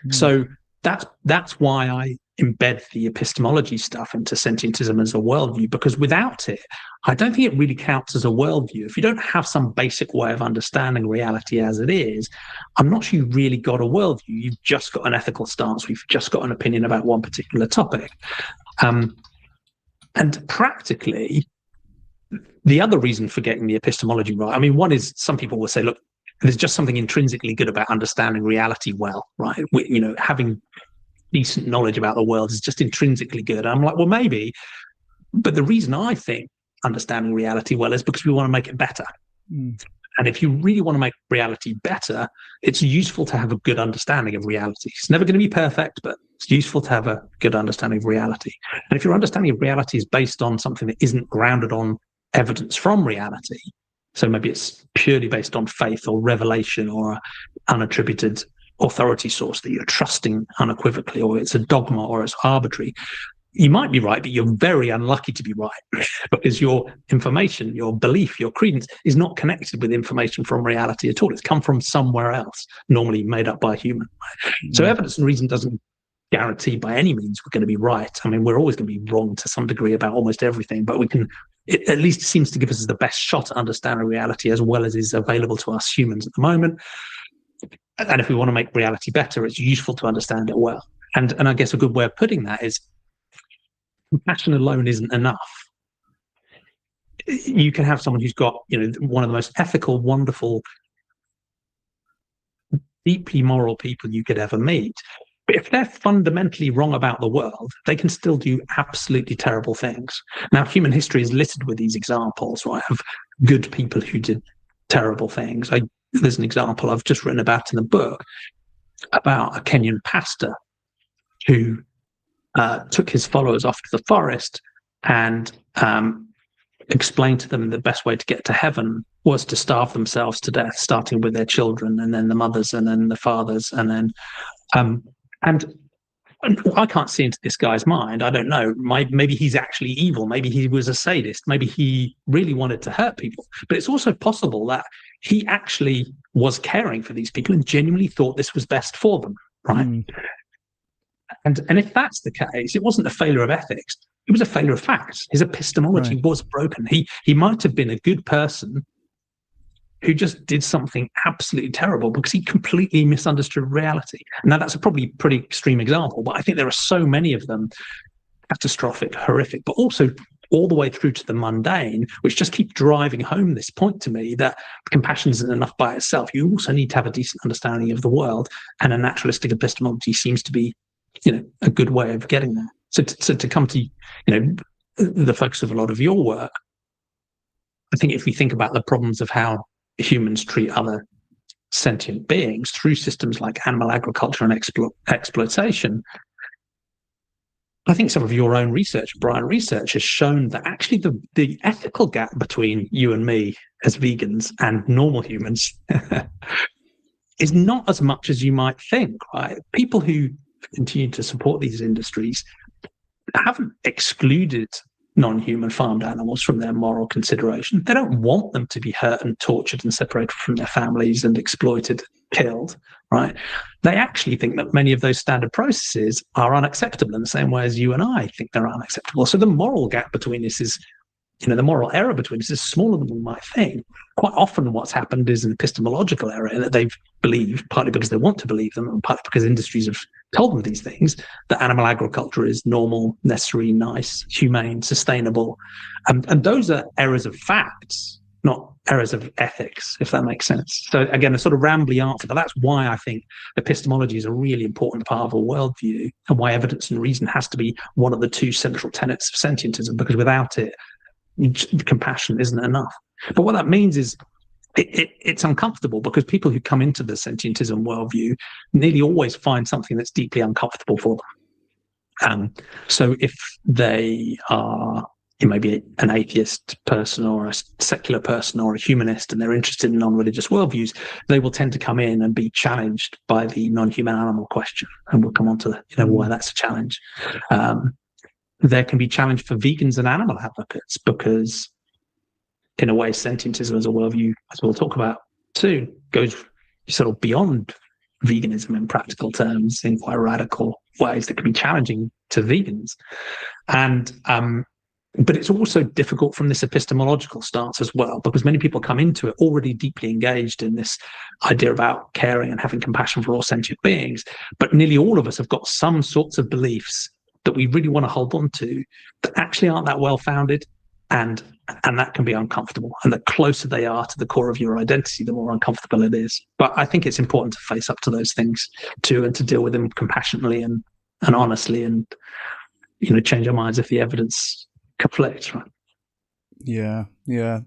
So that's why I embed the epistemology stuff into sentientism as a worldview, because without it, I don't think it really counts as a worldview. If you don't have some basic way of understanding reality as it is, I'm not sure you've really got a worldview. You've just got an ethical stance. We've just got an opinion about one particular topic. And practically, the other reason for getting the epistemology right, I mean, one is some people will say, look, there's just something intrinsically good about understanding reality well, right? Having decent knowledge about the world is just intrinsically good. And I'm like, well, maybe, but the reason I think understanding reality well is because we want to make it better. And if you really want to make reality better, it's useful to have a good understanding of reality. It's never going to be perfect, but it's useful to have a good understanding of reality. And if your understanding of reality is based on something that isn't grounded on evidence from reality, so maybe it's purely based on faith or revelation or an unattributed authority source that you're trusting unequivocally, or it's a dogma or it's arbitrary, you might be right, but you're very unlucky to be right, because your information, your belief, your credence is not connected with information from reality at all. It's come from somewhere else, normally made up by a human. So evidence and reason doesn't guarantee by any means we're going to be right. I mean, we're always going to be wrong to some degree about almost everything, but it at least seems to give us the best shot at understanding reality as well as is available to us humans at the moment. And if we want to make reality better, it's useful to understand it well. And I guess a good way of putting that is compassion alone isn't enough. You can have someone who's got, one of the most ethical, wonderful, deeply moral people you could ever meet. But if they're fundamentally wrong about the world, they can still do absolutely terrible things. Now, human history is littered with these examples, right, of good people who did terrible things. There's an example I've just written about in the book about a Kenyan pastor who took his followers off to the forest and explained to them the best way to get to heaven was to starve themselves to death, starting with their children and then the mothers and then the fathers. And then, and I can't see into this guy's mind. I don't know. Maybe he's actually evil. Maybe he was a sadist. Maybe he really wanted to hurt people. But it's also possible that he actually was caring for these people and genuinely thought this was best for them, right? And if that's the case, it wasn't a failure of ethics. It was a failure of facts. His epistemology was broken. He might have been a good person who just did something absolutely terrible because he completely misunderstood reality. Now, that's a probably pretty extreme example, but I think there are so many of them, catastrophic, horrific, but also all the way through to the mundane, which just keep driving home this point to me that compassion isn't enough by itself. You also need to have a decent understanding of the world, and a naturalistic epistemology seems to be, a good way of getting there. So to come to, the focus of a lot of your work, I think if we think about the problems of how humans treat other sentient beings through systems like animal agriculture and exploitation, I think some of your own research, Brian, research has shown that actually the ethical gap between you and me as vegans and normal humans is not as much as you might think, right? People who continue to support these industries haven't excluded non-human farmed animals from their moral consideration. They don't want them to be hurt and tortured and separated from their families and exploited, killed, right? They actually think that many of those standard processes are unacceptable in the same way as you and I think they're unacceptable. So the moral gap between this is, the moral error between us is smaller than we might think. Quite often what's happened is an epistemological error in that they've believed, partly because they want to believe them and partly because industries have told them these things, that animal agriculture is normal, necessary, nice, humane, sustainable. And those are errors of facts, not errors of ethics, if that makes sense. So again, a sort of rambly answer, but that's why I think epistemology is a really important part of a worldview, and why evidence and reason has to be one of the two central tenets of sentientism, because without it, compassion isn't enough. But what that means is it's uncomfortable, because people who come into the sentientism worldview nearly always find something that's deeply uncomfortable for them. So if they are maybe an atheist person or a secular person or a humanist, and they're interested in non-religious worldviews, they will tend to come in and be challenged by the non-human animal question. And we'll come on to why that's a challenge. There can be challenge for vegans and animal advocates, because in a way, sentientism as a worldview, as we'll talk about soon, goes sort of beyond veganism in practical terms in quite radical ways that can be challenging to vegans. And but it's also difficult from this epistemological stance as well, because many people come into it already deeply engaged in this idea about caring and having compassion for all sentient beings. But nearly all of us have got some sorts of beliefs that we really want to hold on to that actually aren't that well founded, and that can be uncomfortable. And the closer they are to the core of your identity, the more uncomfortable it is. But I think it's important to face up to those things too, and to deal with them compassionately and honestly, and change our minds if the evidence conflicts, right? Yeah,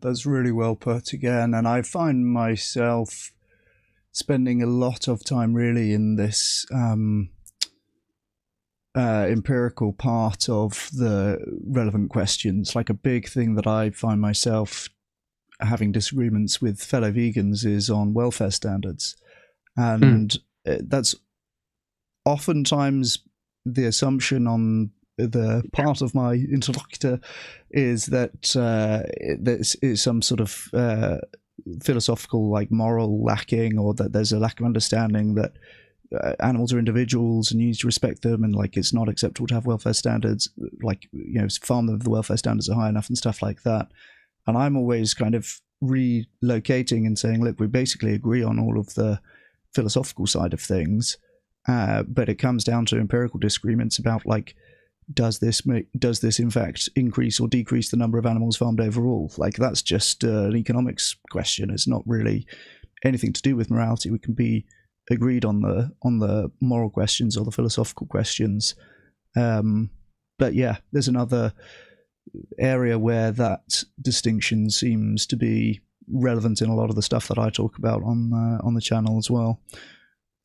that's really well put again. And I find myself spending a lot of time really in this empirical part of the relevant questions. Like, a big thing that I find myself having disagreements with fellow vegans is on welfare standards. And that's oftentimes the assumption on the part of my interlocutor is that this is some sort of philosophical, like, moral lacking, or that there's a lack of understanding that animals are individuals and you need to respect them, and like it's not acceptable to have welfare standards, like, farm them if the welfare standards are high enough and stuff like that. And I'm always kind of relocating and saying, look, we basically agree on all of the philosophical side of things, but it comes down to empirical disagreements about, like, does this in fact increase or decrease the number of animals farmed overall? Like, that's just an economics question. It's not really anything to do with morality. We can be agreed on the moral questions or the philosophical questions, but yeah, there's another area where that distinction seems to be relevant in a lot of the stuff that I talk about on the channel as well.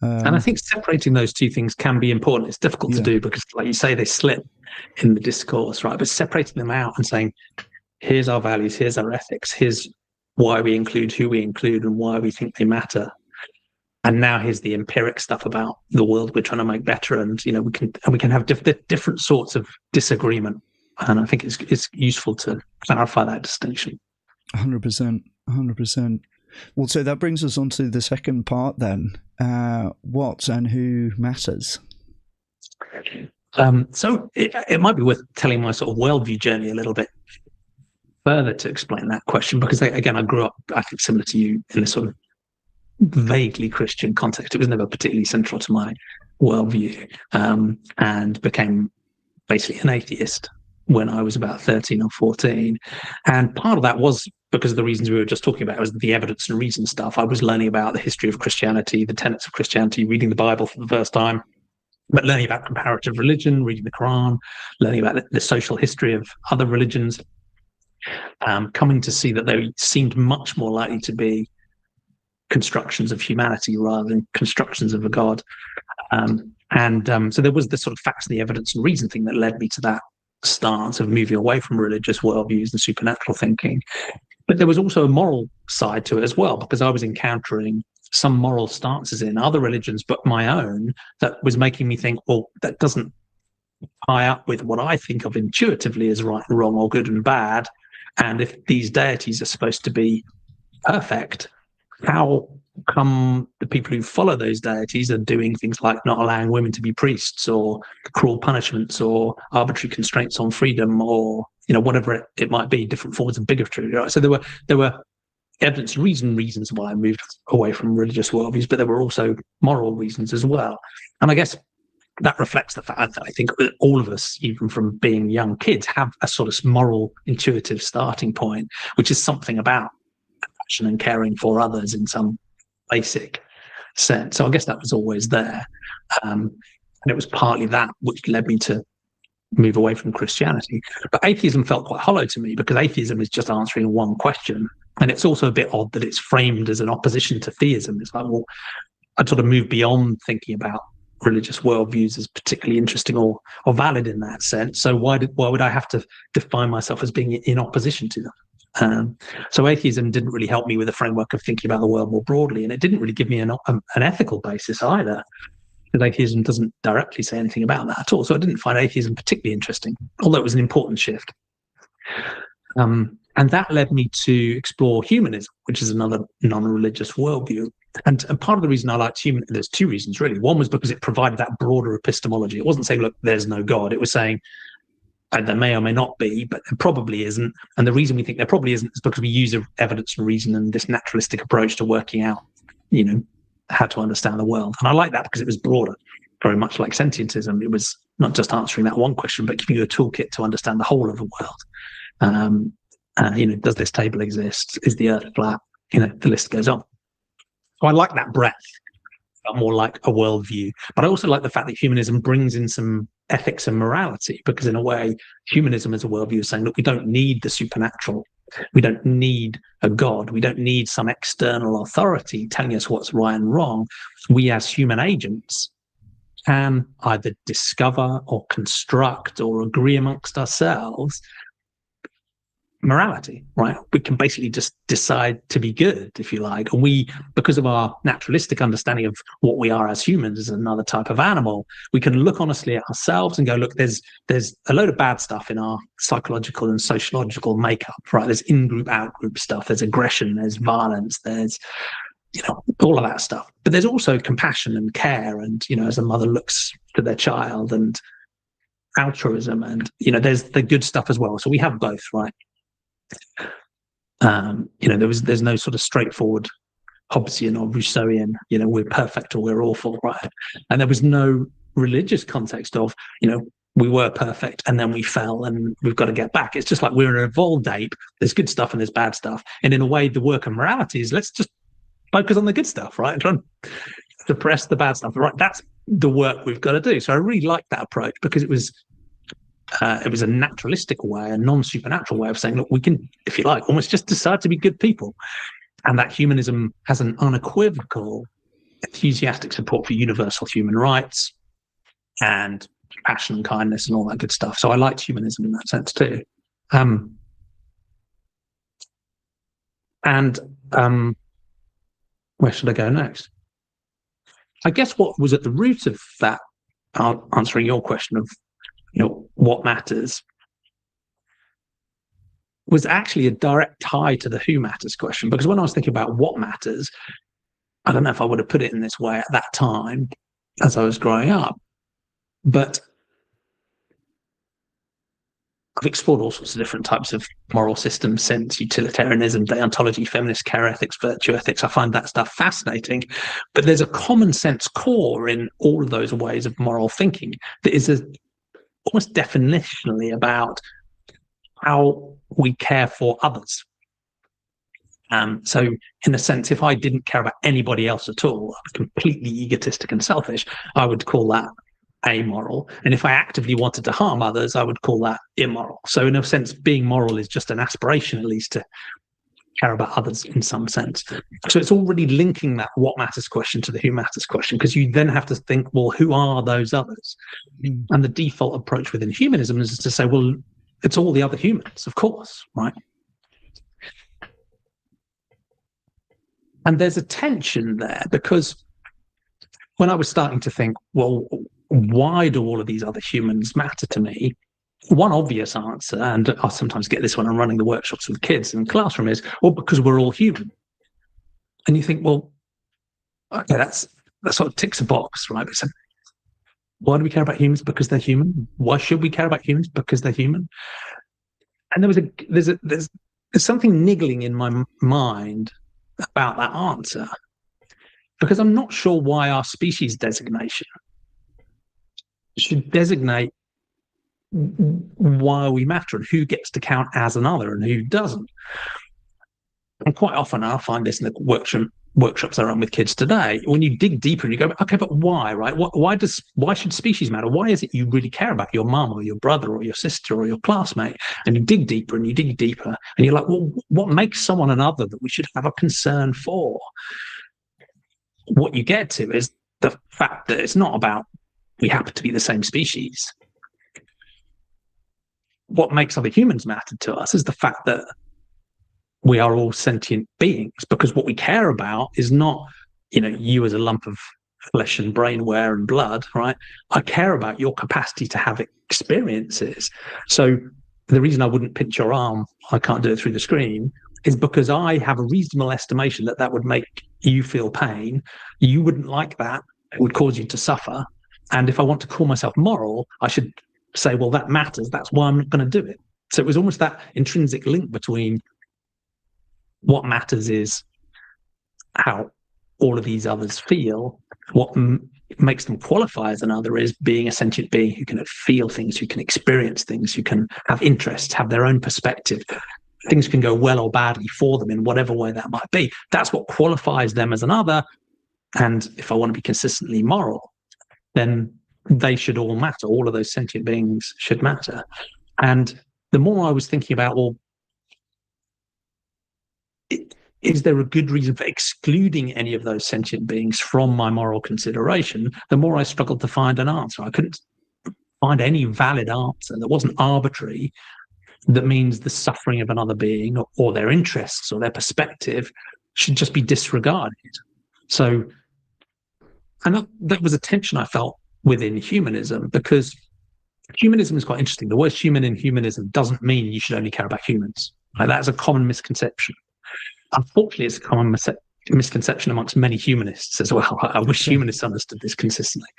And I think separating those two things can be important. It's difficult to do because, like you say, they slip in the discourse, right? But separating them out and saying, here's our values, here's our ethics, here's why we include who we include and why we think they matter. And now here's the empiric stuff about the world we're trying to make better, and we can have different sorts of disagreement. And I think it's useful to clarify that distinction. 100%, 100%. Well, so that brings us on to the second part then. What and who matters? So it might be worth telling my sort of worldview journey a little bit further to explain that question, because again, I grew up, I think, similar to you, in this sort of vaguely Christian context. It was never particularly central to my worldview, and became basically an atheist when I was about 13 or 14. And part of that was because of the reasons we were just talking about. Was the evidence and reason stuff. I was learning about the history of Christianity, the tenets of Christianity, reading the Bible for the first time, but learning about comparative religion, reading the Quran, learning about the social history of other religions, coming to see that they seemed much more likely to be constructions of humanity rather than constructions of a god. So there was the sort of facts and the evidence and reason thing that led me to that stance of moving away from religious worldviews and supernatural thinking. But there was also a moral side to it as well, because I was encountering some moral stances in other religions but my own that was making me think, well, that doesn't tie up with what I think of intuitively as right and wrong or good and bad. And if these deities are supposed to be perfect, how come the people who follow those deities are doing things like not allowing women to be priests, or cruel punishments, or arbitrary constraints on freedom, or whatever it might be, different forms of bigotry, right? So there were evidence reasons why I moved away from religious worldviews, but there were also moral reasons as well. And I guess that reflects the fact that I think all of us, even from being young kids, have a sort of moral, intuitive starting point, which is something about compassion and caring for others in some basic sense. So I guess that was always there. And it was partly that which led me to move away from Christianity. But atheism felt quite hollow to me, because atheism is just answering one question. And it's also a bit odd that it's framed as an opposition to theism. It's like, well, I'd sort of move beyond thinking about religious worldviews as particularly interesting or valid in that sense. So why would I have to define myself as being in opposition to them? So atheism didn't really help me with a framework of thinking about the world more broadly, and it didn't really give me an ethical basis either, because atheism doesn't directly say anything about that at all. So I didn't find atheism particularly interesting, although it was an important shift. And that led me to explore humanism, which is another non-religious worldview. And part of the reason I liked humanism, there's two reasons really. One was because it provided that broader epistemology. It wasn't saying, look, there's no God. It was saying, there may or may not be, but there probably isn't. And the reason we think there probably isn't is because we use evidence and reason and this naturalistic approach to working out, how to understand the world. And I like that because it was broader, very much like sentientism. It was not just answering that one question, but giving you a toolkit to understand the whole of the world. Does this table exist? Is the earth flat? The list goes on. So I like that breadth, more like a worldview. But I also like the fact that humanism brings in some ethics and morality, because in a way, humanism as a worldview is saying, look, we don't need the supernatural. We don't need a God. We don't need some external authority telling us what's right and wrong. We as human agents can either discover or construct or agree amongst ourselves morality, right? We can basically just decide to be good, if you like. And we, because of our naturalistic understanding of what we are as humans, as another type of animal, we can look honestly at ourselves and go, look, there's a load of bad stuff in our psychological and sociological makeup, right? There's in-group, out-group stuff. There's aggression, there's violence, there's, all of that stuff. But there's also compassion and care, and, as a mother looks to their child, and altruism, and, there's the good stuff as well. So we have both, right? There's no sort of straightforward Hobbesian or Rousseauian, we're perfect or we're awful, right? And there was no religious context of, we were perfect and then we fell and we've got to get back. It's just like we're an evolved ape. There's good stuff and there's bad stuff. And in a way, the work of morality is let's just focus on the good stuff, right? And try and suppress the bad stuff, right? That's the work we've got to do. So I really liked that approach, because it was a naturalistic way, a non-supernatural way of saying, look, we can, if you like, almost just decide to be good people. And that humanism has an unequivocal, enthusiastic support for universal human rights and compassion and kindness and all that good stuff. So I liked humanism in that sense too. Where should I go next? I guess what was at the root of that, answering your question of, what matters, was actually a direct tie to the who matters question. Because when I was thinking about what matters, I don't know if I would have put it in this way at that time as I was growing up, but I've explored all sorts of different types of moral systems since: utilitarianism, deontology, feminist care ethics, virtue ethics. I find that stuff fascinating. But there's a common sense core in all of those ways of moral thinking that is almost definitionally about how we care for others. So in a sense, if I didn't care about anybody else at all, I was completely egotistic and selfish, I would call that amoral. And if I actively wanted to harm others, I would call that immoral. So in a sense, being moral is just an aspiration, at least, to care about others in some sense. So it's already linking that what matters question to the who matters question, because you then have to think, well, who are those others? And the default approach within humanism is to say, well, it's all the other humans, of course, right? And there's a tension there, because when I was starting to think, well, why do all of these other humans matter to me? One obvious answer, and I sometimes get this when I'm running the workshops with kids in the classroom, is, well, because we're all human. And you think, well, okay, that sort of ticks a box, right? So why do we care about humans? Because they're human. Why should we care about humans? Because they're human. And there's something niggling in my mind about that answer, because I'm not sure why our species designation should designate why we matter and who gets to count as another and who doesn't. And quite often I find this in the workshops I run with kids today, when you dig deeper and you go, okay, but why, right? Why should species matter? Why is it you really care about your mum or your brother or your sister or your classmate? And you dig deeper and you dig deeper and you're like, well, what makes someone another that we should have a concern for? What you get to is the fact that it's not about we happen to be the same species. What makes other humans matter to us is the fact that we are all sentient beings, because what we care about is not, you as a lump of flesh and brainware and blood, right? I care about your capacity to have experiences. So the reason I wouldn't pinch your arm, I can't do it through the screen, is because I have a reasonable estimation that would make you feel pain. You wouldn't like that. It would cause you to suffer. And if I want to call myself moral, I should say, well, that matters. That's why I'm not going to do it. So it was almost that intrinsic link between what matters is how all of these others feel. What makes them qualify as another is being a sentient being who can feel things, who can experience things, who can have interests, have their own perspective. Things can go well or badly for them in whatever way that might be. That's what qualifies them as another. And if I want to be consistently moral, then they should all matter. All of those sentient beings should matter. And the more I was thinking about, well, is there a good reason for excluding any of those sentient beings from my moral consideration, the more I struggled to find an answer. I couldn't find any valid answer that wasn't arbitrary, that means the suffering of another being or their interests or their perspective should just be disregarded. So, and that was a tension I felt within humanism, because humanism is quite interesting. The word human in humanism doesn't mean you should only care about humans. Like, that's a common misconception. Unfortunately, it's a common misconception amongst many humanists as well. I wish humanists understood this consistently.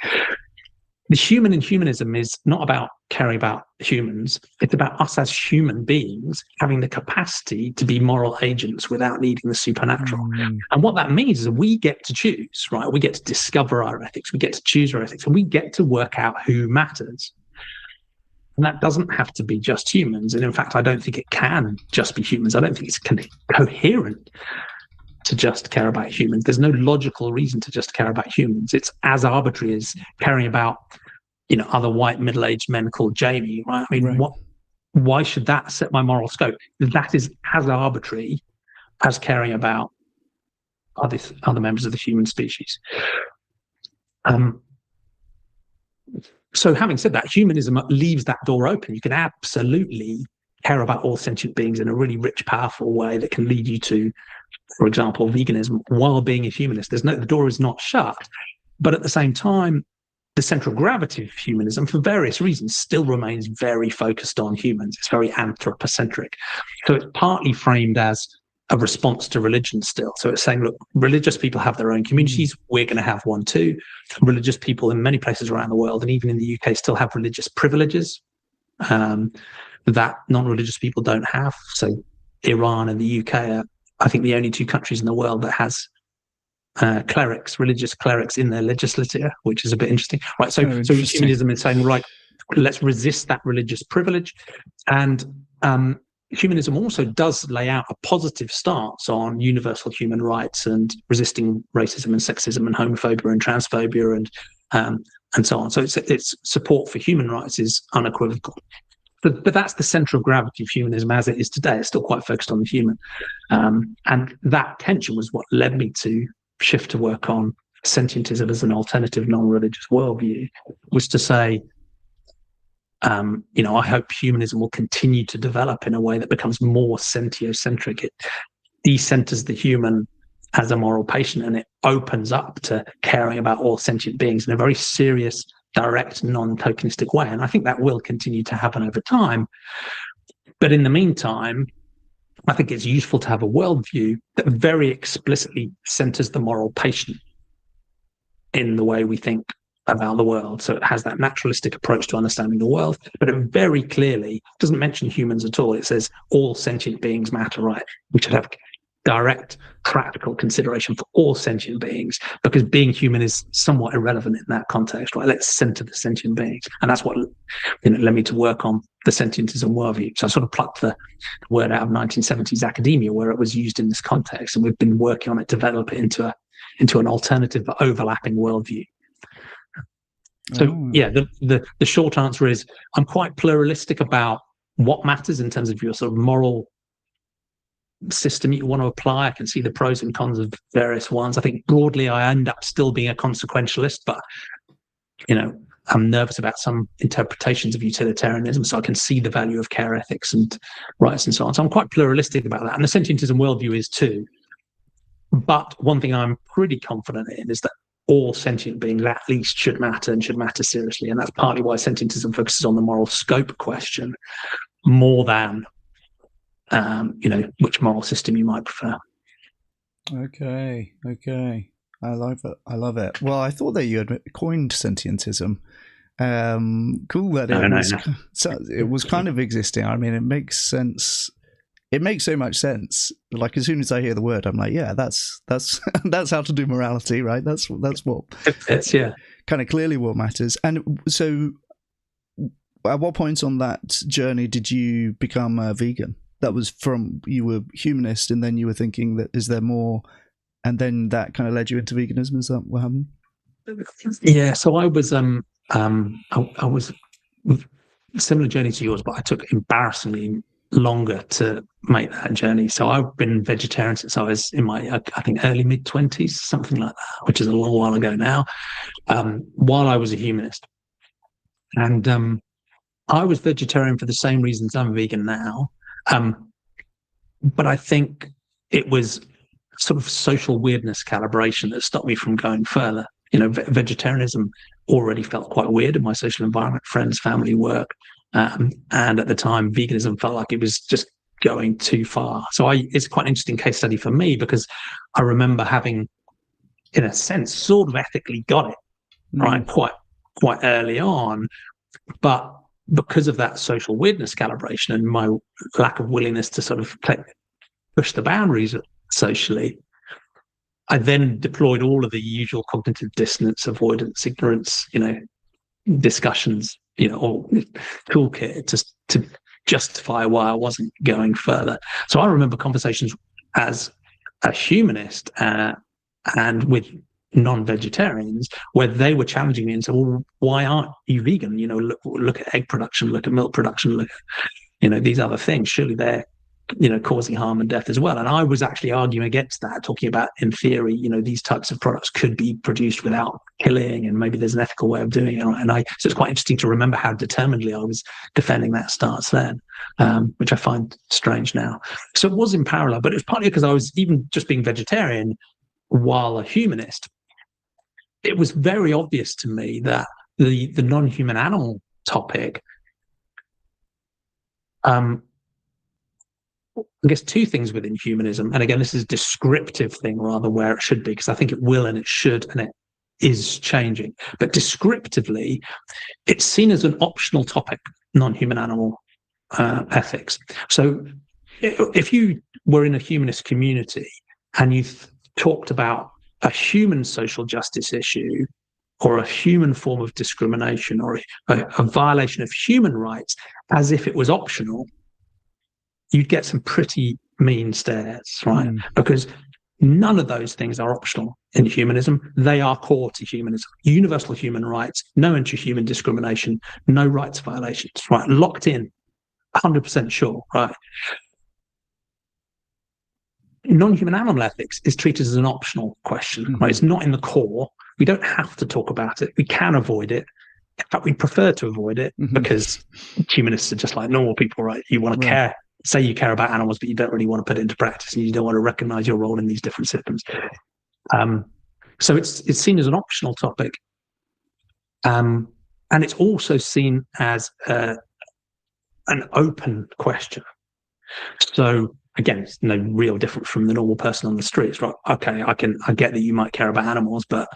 The human in humanism is not about caring about humans. It's about us as human beings having the capacity to be moral agents without needing the supernatural. And what that means is that we get to choose, right? We get to discover our ethics. We get to choose our ethics, and we get to work out who matters. And that doesn't have to be just humans. And in fact, I don't think it can just be humans. I don't think it's coherent to just care about humans. There's no logical reason to just care about humans. It's as arbitrary as caring about, other white middle-aged men called Jamie, right? I mean, right. Why should that set my moral scope? That is as arbitrary as caring about other members of the human species. So having said that, humanism leaves that door open. You can absolutely care about all sentient beings in a really rich, powerful way that can lead you to, for example, veganism while being a humanist. The door is not shut. But at the same time, the central gravity of humanism, for various reasons, still remains very focused on humans. It's very anthropocentric. So it's partly framed as a response to religion still. So it's saying, look, religious people have their own communities. We're going to have one too. Religious people in many places around the world, and even in the UK, still have religious privileges that non-religious people don't have. So Iran and the UK are, I think, the only two countries in the world that has religious clerics in their legislature, which is a bit interesting. Right. So humanism is saying, right, let's resist that religious privilege. And humanism also does lay out a positive stance on universal human rights and resisting racism and sexism and homophobia and transphobia and so on. So its support for human rights is unequivocal. But that's the central gravity of humanism as it is today. It's still quite focused on the human. And that tension was what led me to shift to work on sentientism as an alternative non-religious worldview, was to say, I hope humanism will continue to develop in a way that becomes more sentiocentric. It decenters the human as a moral patient, and it opens up to caring about all sentient beings in a very serious, direct, non-tokenistic way. And I think that will continue to happen over time. But in the meantime, I think it's useful to have a worldview that very explicitly centers the moral patient in the way we think about the world. So it has that naturalistic approach to understanding the world, but it very clearly doesn't mention humans at all. It says all sentient beings matter, right? We should have direct, practical consideration for all sentient beings, because being human is somewhat irrelevant in that context, right? Let's center the sentient beings. And that's what led me to work on the sentientism worldview. So I sort of plucked the word out of 1970s academia where it was used in this context, and we've been working on it, develop it into an alternative but overlapping worldview. So the short answer is I'm quite pluralistic about what matters in terms of your sort of moral system you want to apply. I can see the pros and cons of various ones. I think broadly I end up still being a consequentialist, but I'm nervous about some interpretations of utilitarianism, so I can see the value of care ethics and rights and so on. So I'm quite pluralistic about that, and the sentientism worldview is too. But one thing I'm pretty confident in is that all sentient beings at least should matter, and should matter seriously, and that's partly why sentientism focuses on the moral scope question more than which moral system you might prefer. Okay. I love it. Well, I thought that you had coined sentientism. Cool that it was kind of existing. I mean, it makes sense. It makes so much sense. Like, as soon as I hear the word, I'm like, yeah, that's that's how to do morality, right? That's what. It's kind of clearly what matters. And so, at what point on that journey did you become a vegan? That was from, you were humanist, and then you were thinking that is there more, and then that kind of led you into veganism. Is that what happened? Yeah. So I was I was similar journey to yours, but I took embarrassingly longer to make that journey. So I've been vegetarian since I was in my, I think, early mid-20s, something like that, which is a long while ago now, while I was a humanist. And I was vegetarian for the same reasons I'm vegan now. But I think it was sort of social weirdness calibration that stopped me from going further. Vegetarianism already felt quite weird in my social environment, friends, family, work. And at the time, veganism felt like it was just going too far. So it's quite an interesting case study for me, because I remember having, in a sense, sort of ethically got it, right, quite early on. But because of that social weirdness calibration and my lack of willingness to sort of push the boundaries socially, I then deployed all of the usual cognitive dissonance, avoidance, ignorance, discussions, or toolkit to justify why I wasn't going further. So I remember conversations as a humanist and with non-vegetarians where they were challenging me and said, well, why aren't you vegan? Look at egg production, look at milk production, look at, these other things. Surely they're, causing harm and death as well. And I was actually arguing against that, talking about, in theory, these types of products could be produced without killing, and maybe there's an ethical way of doing it. So it's quite interesting to remember how determinedly I was defending that stance then, which I find strange now. So it was in parallel, but it was partly because I was, even just being vegetarian while a humanist, it was very obvious to me that the non-human animal topic, I guess two things within humanism, and again, this is a descriptive thing rather where it should be, because I think it will and it should and it is changing. But descriptively, it's seen as an optional topic, non-human animal ethics. So if you were in a humanist community and you talked about a human social justice issue or a human form of discrimination or a violation of human rights as if it was optional, you'd get some pretty mean stares, right? Because none of those things are optional in humanism. They are core to humanism. Universal human rights, no intra-human discrimination, no rights violations, right? Locked in, 100% sure, right? Non-human animal ethics is treated as an optional question, right? It's not in the core. We don't have to talk about it. We can avoid it. In fact, we prefer to avoid it because humanists are just like normal people, right? You want to care, say you care about animals, but you don't really want to put it into practice and you don't want to recognize your role in these different systems. So it's seen as an optional topic. And it's also seen as an open question. So again, it's no real different from the normal person on the streets, right? Okay, I get that you might care about animals, but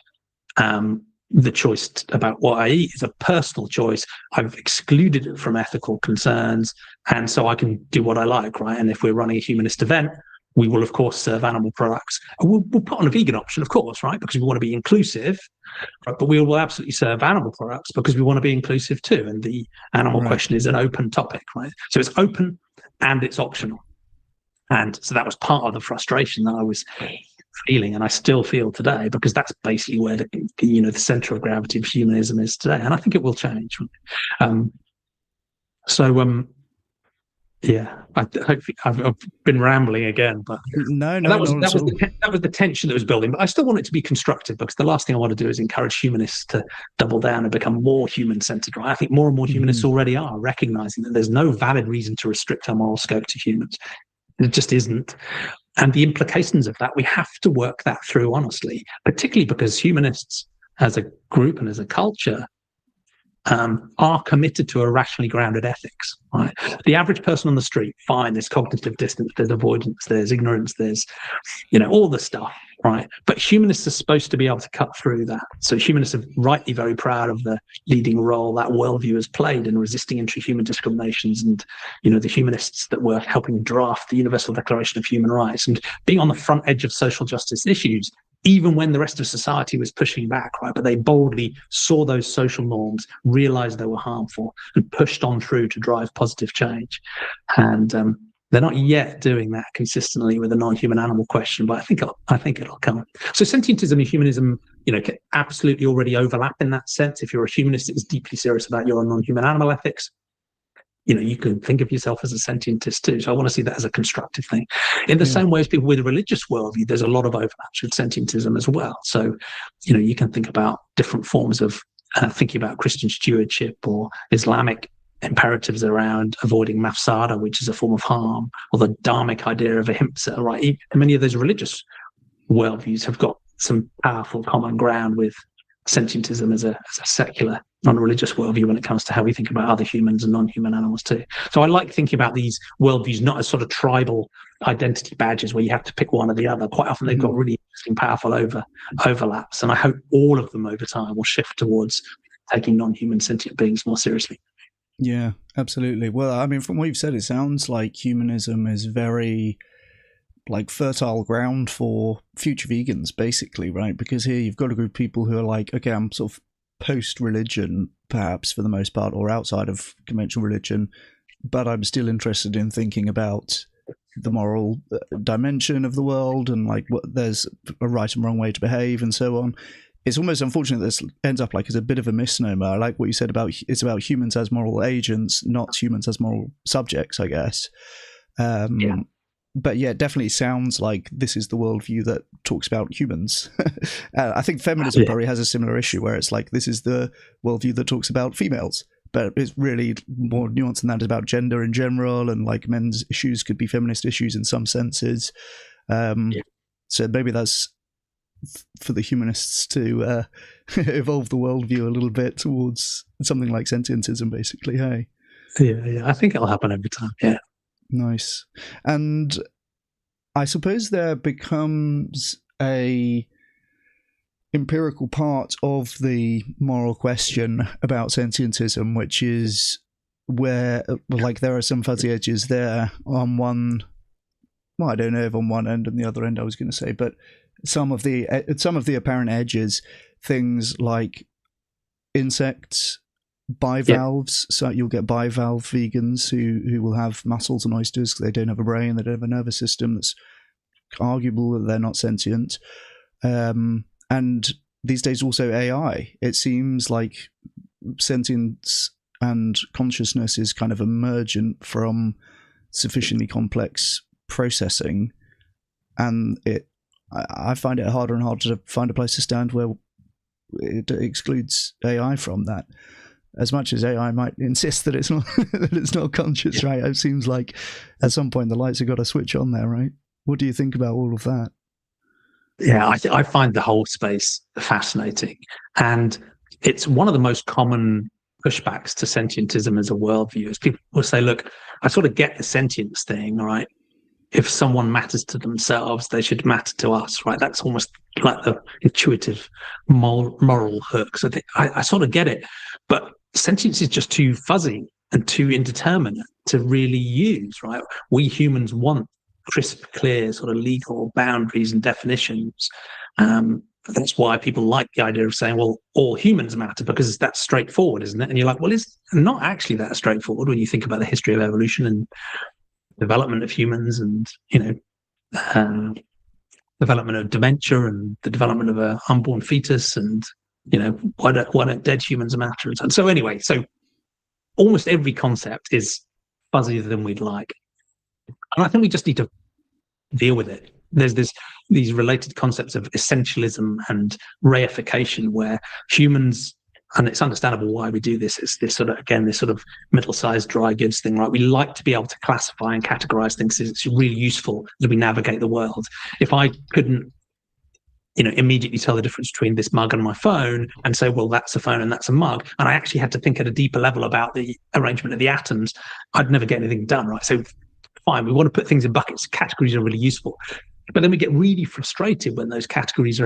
the choice about what I eat is a personal choice. I've excluded it from ethical concerns, and so I can do what I like, right? And if we're running a humanist event, we will, of course, serve animal products. We'll put on a vegan option, of course, right? Because we want to be inclusive, right? But we will absolutely serve animal products because we want to be inclusive too. And the animal question is an open topic, right? So it's open and it's optional. And so that was part of the frustration that I was feeling, and I still feel today, because that's basically where the center of gravity of humanism is today, and I think it will change. Yeah, I've been rambling again, but that was the tension that was building. But I still want it to be constructive, because the last thing I want to do is encourage humanists to double down and become more human-centered. Right? I think more and more humanists already are recognizing that there's no valid reason to restrict our moral scope to humans. It just isn't. And the implications of that, we have to work that through honestly, particularly because humanists as a group and as a culture are committed to a rationally grounded ethics. Right? The average person on the street, fine, there's cognitive dissonance, there's avoidance, there's ignorance, there's, all the stuff, right? But humanists are supposed to be able to cut through that. So humanists are rightly very proud of the leading role that worldview has played in resisting intra-human discriminations, and, the humanists that were helping draft the Universal Declaration of Human Rights and being on the front edge of social justice issues, even when the rest of society was pushing back, right? But they boldly saw those social norms, realized they were harmful, and pushed on through to drive positive change. And they're not yet doing that consistently with the non-human animal question, but I think it'll come. So sentientism and humanism, can absolutely already overlap in that sense. If you're a humanist that is deeply serious about your non-human animal ethics, you can think of yourself as a sentientist too. So I want to see that as a constructive thing. In the same way as people with a religious worldview, there's a lot of overlaps with sentientism as well. So, you can think about different forms of thinking about Christian stewardship or Islamic imperatives around avoiding mafsada, which is a form of harm, or the dharmic idea of ahimsa, right? Many of those religious worldviews have got some powerful common ground with sentientism as a secular, non-religious worldview when it comes to how we think about other humans and non-human animals too. So I like thinking about these worldviews not as sort of tribal identity badges where you have to pick one or the other. Quite often they've got really interesting, powerful overlaps, and I hope all of them over time will shift towards taking non-human sentient beings more seriously. Yeah, absolutely. Well, I mean, from what you've said, it sounds like humanism is very fertile ground for future vegans, basically, right? Because here you've got a group of people who are like, okay, I'm sort of post-religion, perhaps, for the most part, or outside of conventional religion, but I'm still interested in thinking about the moral dimension of the world and there's a right and wrong way to behave and so on. It's almost unfortunate that this ends up as a bit of a misnomer. I like what you said about it's about humans as moral agents, not humans as moral subjects, I guess. But yeah, it definitely sounds like this is the worldview that talks about humans. I think feminism probably has a similar issue where it's this is the worldview that talks about females. But it's really more nuanced than that. It's about gender in general, and men's issues could be feminist issues in some senses. So maybe that's for the humanists to evolve the worldview a little bit towards something like sentientism, basically. Hey, yeah, I think it'll happen over time. Yeah, nice. And I suppose there becomes a empirical part of the moral question about sentientism, which is where, like, there are some fuzzy edges there on one. Well, I don't know if on one end and the other end I was going to say, but some of the apparent edges, things like insects, bivalves. So you'll get bivalve vegans who will have mussels and oysters because they don't have a brain, they don't have a nervous system. That's arguable that they're not sentient. And these days also AI. It seems like sentience and consciousness is kind of emergent from sufficiently complex processing, and I find it harder and harder to find a place to stand where it excludes AI from that. As much as AI might insist that it's not that it's not conscious, right? It seems like at some point the lights have got to switch on there, right? What do you think about all of that? Yeah, I find the whole space fascinating, and it's one of the most common pushbacks to sentientism as a worldview. Is people will say, "Look, I sort of get the sentience thing, right? If someone matters to themselves, they should matter to us, right? That's almost like the intuitive moral hook. So I sort of get it, but sentience is just too fuzzy and too indeterminate to really use, right? We humans want crisp, clear sort of legal boundaries and definitions. That's why people like the idea of saying, well, all humans matter, because that's straightforward, isn't it? And you're like, well, it's not actually that straightforward when you think about the history of evolution and development of humans, and development of dementia and the development of an unborn fetus, and why don't dead humans matter, and so anyway, so almost every concept is fuzzier than we'd like. And I think we just need to deal with it. There's these related concepts of essentialism and reification, where humans, and it's understandable why we do this, it's this sort of middle-sized dry goods thing, right? We like to be able to classify and categorize things. It's really useful as we navigate the world. If I couldn't immediately tell the difference between this mug and my phone and say, well, that's a phone and that's a mug, and I actually had to think at a deeper level about the arrangement of the atoms, I'd never get anything done, right? So fine, we want to put things in buckets. Categories are really useful, but then we get really frustrated when those categories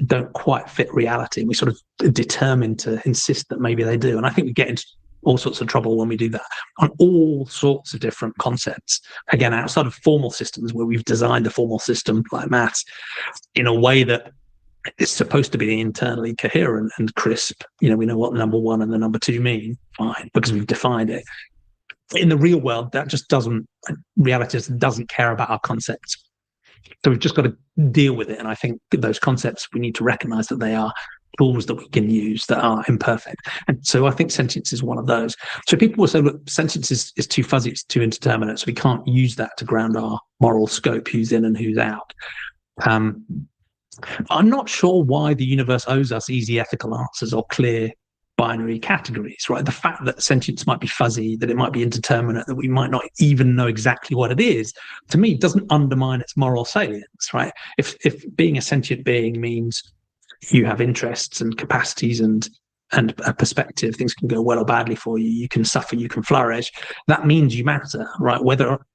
don't quite fit reality, and we sort of determine to insist that maybe they do. And I think we get into all sorts of trouble when we do that on all sorts of different concepts. Again, outside of formal systems, where we've designed a formal system like maths in a way that it's supposed to be internally coherent and crisp. We know what the number one and the number two mean, fine, because we've defined it. In the real world, reality just doesn't care about our concepts. So we've just got to deal with it. And I think those concepts, we need to recognize that they are tools that we can use that are imperfect. And so I think sentience is one of those. So people will say, look, sentience is too fuzzy, it's too indeterminate, so we can't use that to ground our moral scope, who's in and who's out. I'm not sure why the universe owes us easy ethical answers or clear binary categories, right? The fact that sentience might be fuzzy, that it might be indeterminate, that we might not even know exactly what it is, to me, doesn't undermine its moral salience, right? If being a sentient being means you have interests and capacities and a perspective, things can go well or badly for you, you can suffer, you can flourish, that means you matter, right?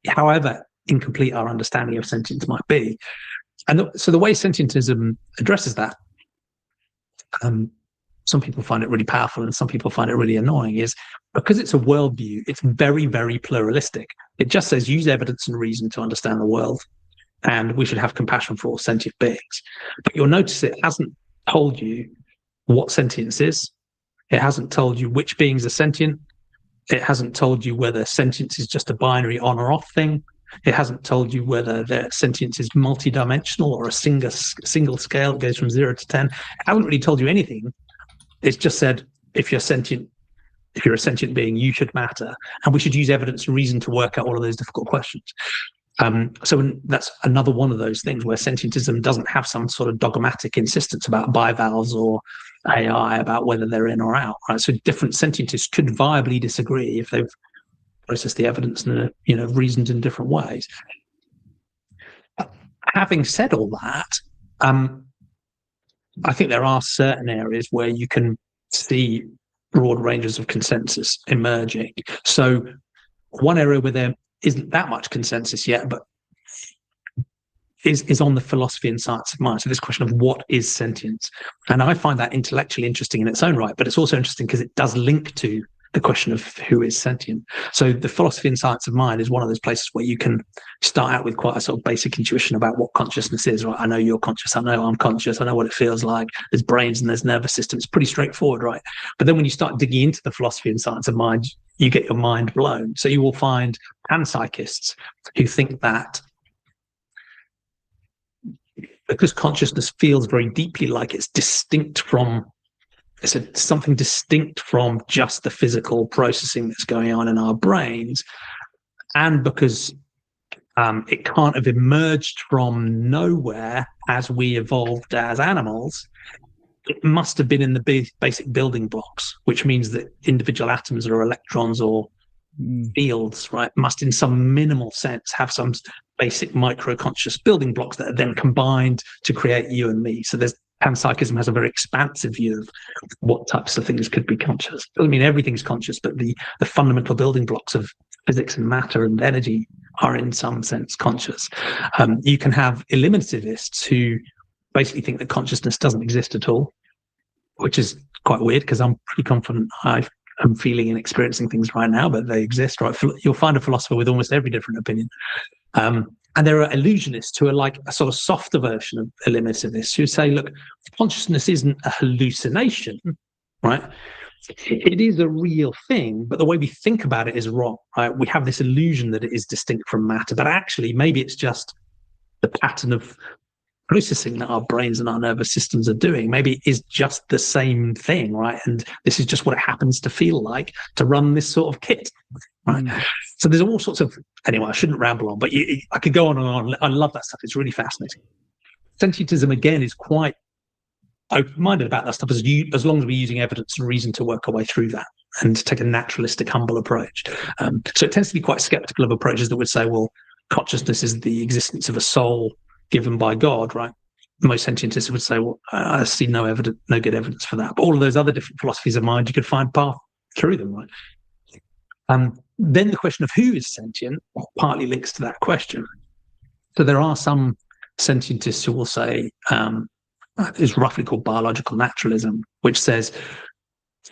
However incomplete our understanding of sentience might be. And so the way sentientism addresses that, some people find it really powerful and some people find it really annoying, is because it's a worldview, it's very, very pluralistic. It just says use evidence and reason to understand the world, and we should have compassion for all sentient beings. But you'll notice it hasn't told you what sentience is. It hasn't told you which beings are sentient. It hasn't told you whether sentience is just a binary on or off thing. It hasn't told you whether their sentience is multidimensional or a single scale that goes from 0 to 10. It hasn't really told you anything. It's just said, if you're a sentient being, you should matter. And we should use evidence and reason to work out all of those difficult questions. So that's another one of those things where sentientism doesn't have some sort of dogmatic insistence about bivalves or AI about whether they're in or out, right? So different sentientists could viably disagree if they've processed the evidence and reasoned in different ways. Having said all that, I think there are certain areas where you can see broad ranges of consensus emerging. So one area where there isn't that much consensus yet, but is on the philosophy and science of mind. So this question of what is sentience? And I find that intellectually interesting in its own right, but it's also interesting because it does link to the question of who is sentient. So the philosophy and science of mind is one of those places where you can start out with quite a sort of basic intuition about what consciousness is, right? I know you're conscious. I know I'm conscious. I know what it feels like. There's brains and there's nervous system. It's pretty straightforward, right? But then when you start digging into the philosophy and science of mind, you get your mind blown. So you will find panpsychists who think that because consciousness feels very deeply like it's something distinct from just the physical processing that's going on in our brains, and because it can't have emerged from nowhere as we evolved as animals, it must have been in the basic building blocks, which means that individual atoms or electrons or fields, right, must in some minimal sense have some basic micro-conscious building blocks that are then combined to create you and me. So panpsychism has a very expansive view of what types of things could be conscious. It doesn't mean everything's conscious, but the fundamental building blocks of physics and matter and energy are in some sense conscious. You can have eliminativists who basically think that consciousness doesn't exist at all, which is quite weird because I'm pretty confident I'm feeling and experiencing things right now, but they exist, right? You'll find a philosopher with almost every different opinion. And there are illusionists who are like a sort of softer version of eliminativists who say, look, consciousness isn't a hallucination, right? It is a real thing, but the way we think about it is wrong, right? We have this illusion that it is distinct from matter, but actually maybe it's just the pattern of processing that our brains and our nervous systems are doing. Maybe it is just the same thing, right? And this is just what it happens to feel like to run this sort of kit, right? So there's all sorts of, anyway, I shouldn't ramble on, but I could go on and on. I love that stuff. It's really fascinating. Sentientism, again, is quite open-minded about that stuff as long as we're using evidence and reason to work our way through that and to take a naturalistic, humble approach. So it tends to be quite skeptical of approaches that would say, well, consciousness is the existence of a soul given by God, right? Most sentientists would say, well, I see no good evidence for that. But all of those other different philosophies of mind, you could find path through them, right? Then the question of who is sentient partly links to that question. So there are some sentientists who will say, is roughly called biological naturalism, which says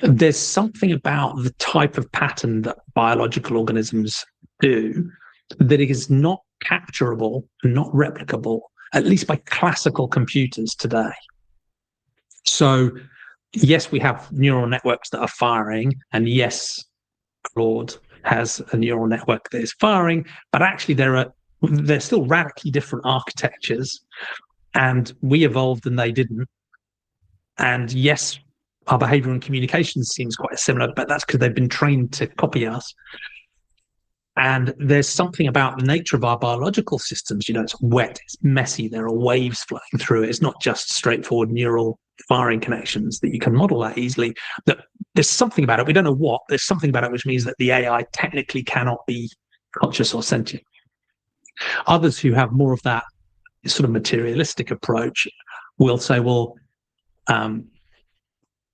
there's something about the type of pattern that biological organisms do that is not capturable and not replicable, at least by classical computers today. So, yes, we have neural networks that are firing, and yes, Claude has a neural network that is firing, but actually they're still radically different architectures, and we evolved and they didn't. And yes, our behavior and communication seems quite similar, but that's because they've been trained to copy us. And there's something about the nature of our biological systems, it's wet, it's messy, there are waves flowing through it. It's not just straightforward neural firing connections that you can model that easily. That there's something about it, we don't know what, there's something about it which means that the AI technically cannot be conscious or sentient. Others who have more of that sort of materialistic approach will say, well,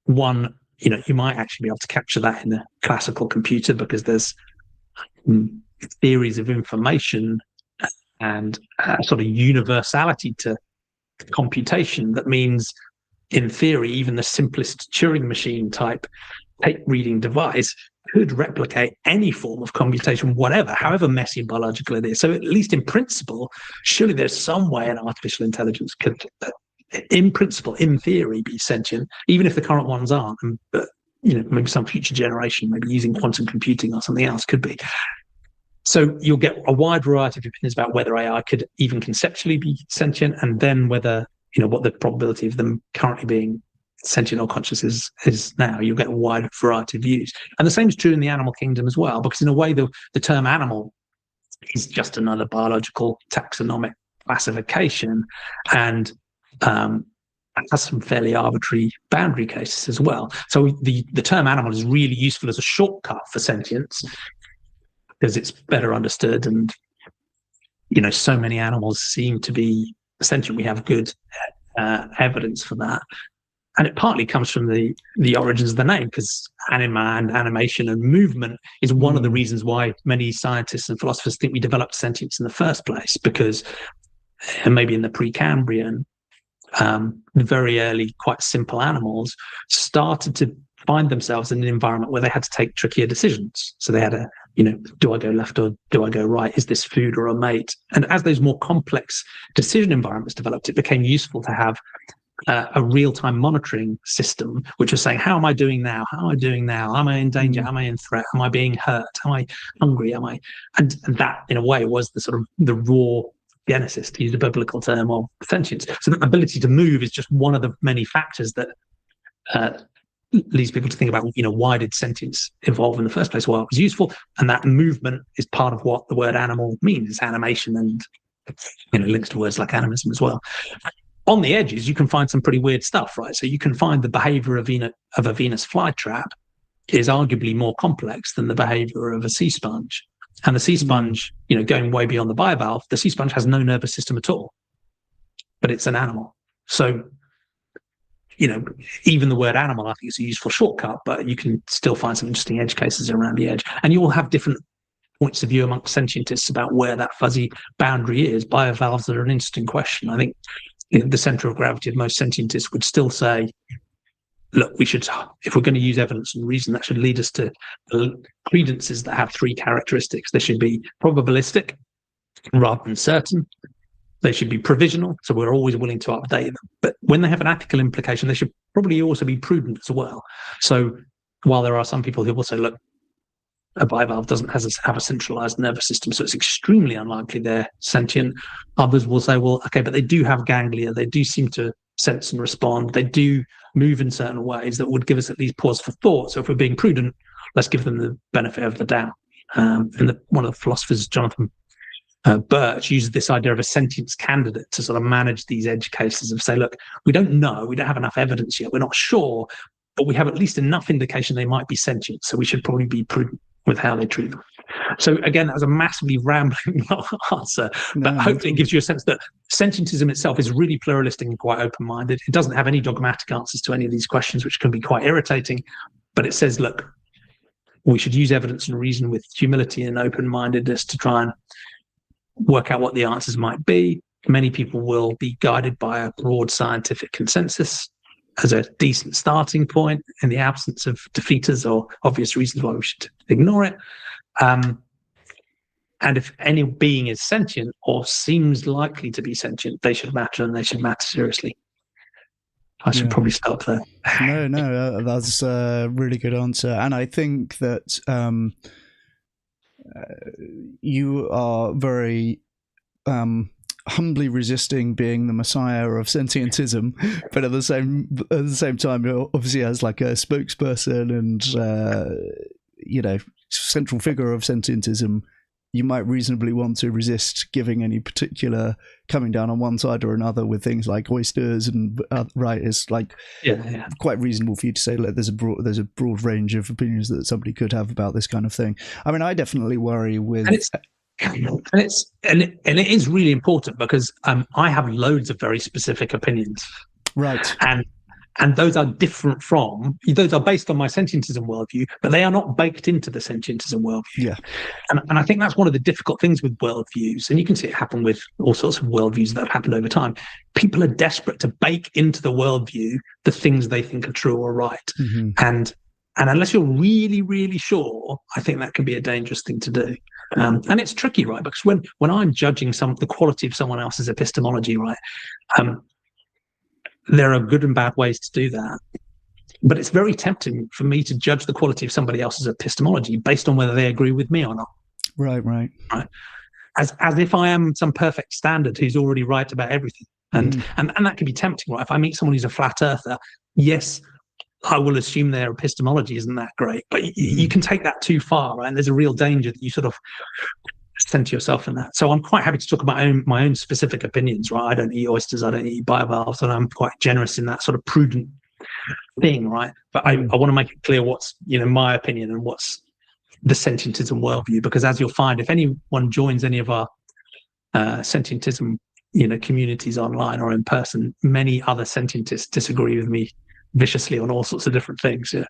one, you might actually be able to capture that in a classical computer because there's theories of information and sort of universality to computation that means, in theory, even the simplest Turing machine type tape reading device could replicate any form of computation, however messy and biological it is. So at least in principle, surely there's some way an artificial intelligence could, in principle, in theory, be sentient, even if the current ones aren't. But maybe some future generation, maybe using quantum computing or something else, could be. So you'll get a wide variety of opinions about whether AI could even conceptually be sentient, and then whether, what the probability of them currently being sentient or conscious is now. You'll get a wide variety of views. And the same is true in the animal kingdom as well, because in a way, the term animal is just another biological taxonomic classification, and has some fairly arbitrary boundary cases as well. So the term animal is really useful as a shortcut for sentience because it's better understood, and so many animals seem to be sentient. We have good evidence for that. And it partly comes from the origins of the name, because anima and animation and movement is one of the reasons why many scientists and philosophers think we developed sentience in the first place, because maybe in the Precambrian, very early, quite simple animals started to find themselves in an environment where they had to take trickier decisions. So they had a, do I go left or do I go right? Is this food or a mate? And as those more complex decision environments developed, it became useful to have a real-time monitoring system, which was saying, how am I doing now? How am I doing now? Am I in danger? Am I in threat? Am I being hurt? Am I hungry? And that, in a way, was the sort of the raw genesis, to use a biblical term, of sentience. So the ability to move is just one of the many factors that leads people to think about, why did sentience evolve in the first place? Well, it was useful, and that movement is part of what the word animal means, animation, and links to words like animism as well. On the edges, you can find some pretty weird stuff, right? So you can find the behavior of a Venus flytrap is arguably more complex than the behavior of a sea sponge. And the sea sponge, going way beyond the bivalve, the sea sponge has no nervous system at all, but it's an animal. So, even the word animal, I think, is a useful shortcut, but you can still find some interesting edge cases around the edge. And you will have different points of view amongst sentientists about where that fuzzy boundary is. Bivalves are an interesting question. I think the center of gravity of most sentientists would still say, look, we should, if we're going to use evidence and reason, that should lead us to credences that have three characteristics. They should be probabilistic rather than certain. They should be provisional, so we're always willing to update them. But when they have an ethical implication, they should probably also be prudent as well. So while there are some people who will say, look, a bivalve doesn't have a centralized nervous system, so it's extremely unlikely they're sentient. Others will say, well, okay, but they do have ganglia. They do seem to sense and respond. They do move in certain ways that would give us at least pause for thought. So if we're being prudent, let's give them the benefit of the doubt. And one of the philosophers, Jonathan Birch, uses this idea of a sentience candidate to sort of manage these edge cases of say, look, we don't know, we don't have enough evidence yet, we're not sure, but we have at least enough indication they might be sentient. So we should probably be prudent with how they treat them. So again, that was a massively rambling answer, but hopefully it gives you a sense that sentientism itself is really pluralistic and quite open-minded. It doesn't have any dogmatic answers to any of these questions, which can be quite irritating, but it says, look, we should use evidence and reason with humility and open-mindedness to try and work out what the answers might be. Many people will be guided by a broad scientific consensus as a decent starting point in the absence of defeaters or obvious reasons why we should ignore it. And if any being is sentient or seems likely to be sentient, they should matter, and they should matter seriously. I should probably stop there. No, that's a really good answer. And I think that you are very humbly resisting being the messiah of sentientism, but at the same time, obviously as like a spokesperson and central figure of sentientism, you might reasonably want to resist giving any particular coming down on one side or another with things like oysters and right. It's like quite reasonable for you to say, look, there's a broad range of opinions that somebody could have about this kind of thing. I mean, I definitely worry with. And it is really important because I have loads of very specific opinions, right? And those are different from those are based on my sentientism worldview, but they are not baked into the sentientism worldview. Yeah, and I think that's one of the difficult things with worldviews, and you can see it happen with all sorts of worldviews that have happened over time. People are desperate to bake into the worldview the things they think are true or right, and unless you're really, really sure, I think that can be a dangerous thing to do. And it's tricky, right? Because when I'm judging the quality of someone else's epistemology, right, there are good and bad ways to do that. But it's very tempting for me to judge the quality of somebody else's epistemology based on whether they agree with me or not. Right. As if I am some perfect standard who's already right about everything. And that can be tempting, right? If I meet someone who's a flat earther, yes, I will assume their epistemology isn't that great, but you can take that too far, right? And there's a real danger that you sort of center yourself in that. So I'm quite happy to talk about my own specific opinions, right? I don't eat oysters, I don't eat bivalves, and I'm quite generous in that sort of prudent thing, right? But I want to make it clear what's my opinion and what's the sentientism worldview, because as you'll find, if anyone joins any of our sentientism communities online or in person, many other sentientists disagree with me viciously on all sorts of different things. Yeah.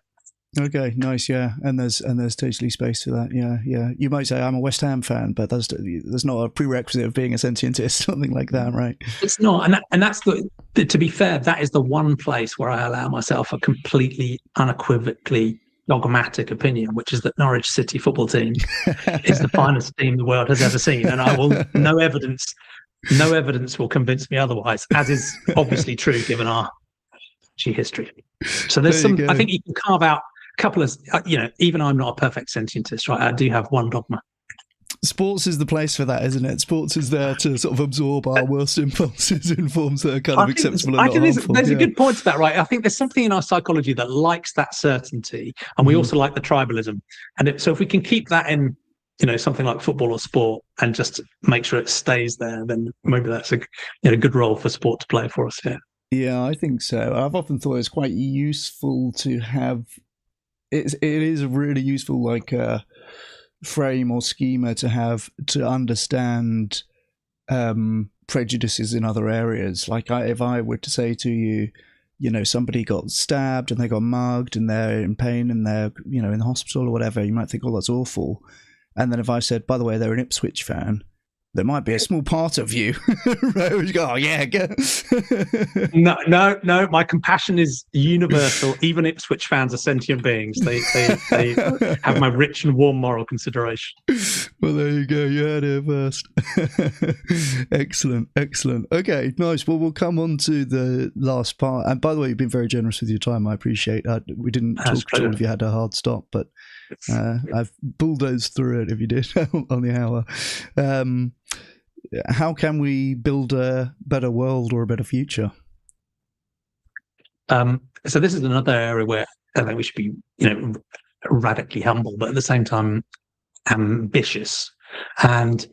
Okay, nice, yeah, and there's totally space for that. Yeah. You might say I'm a West Ham fan, but there's not a prerequisite of being a sentientist, something like that, right? It's not, and that's to be fair, that is the one place where I allow myself a completely unequivocally dogmatic opinion, which is that Norwich City football team is the finest team the world has ever seen, and no evidence will convince me otherwise, as is obviously true given our history. So there's I think you can carve out a couple of, even I'm not a perfect sentientist, right? I do have one dogma. Sports is the place for that, isn't it? Sports is there to sort of absorb our worst impulses in forms that are kind of acceptable and not harmful. There's a good point to that, right? I think there's something in our psychology that likes that certainty, and we also like the tribalism. And so if we can keep that in, something like football or sport, and just make sure it stays there, then maybe that's a good role for sport to play for us. Yeah. Yeah, I think so. I've often thought it's quite useful to have. It is a really useful frame or schema to have to understand prejudices in other areas. Like if I were to say to you, somebody got stabbed and they got mugged and they're in pain and they're in the hospital or whatever, you might think, oh, that's awful. And then if I said, by the way, they're an Ipswich fan, there might be a small part of you, right? Which go, oh yeah, no. My compassion is universal. Even Ipswich fans are sentient beings. They have my rich and warm moral consideration. Well, there you go. You heard it first. Excellent. Okay, nice. Well, we'll come on to the last part. And by the way, you've been very generous with your time. I appreciate that. We didn't talk at all if you had a hard stop, but I've bulldozed through it if you did on the hour. How can we build a better world or a better future? So this is another area where I think we should be, radically humble, but at the same time ambitious. And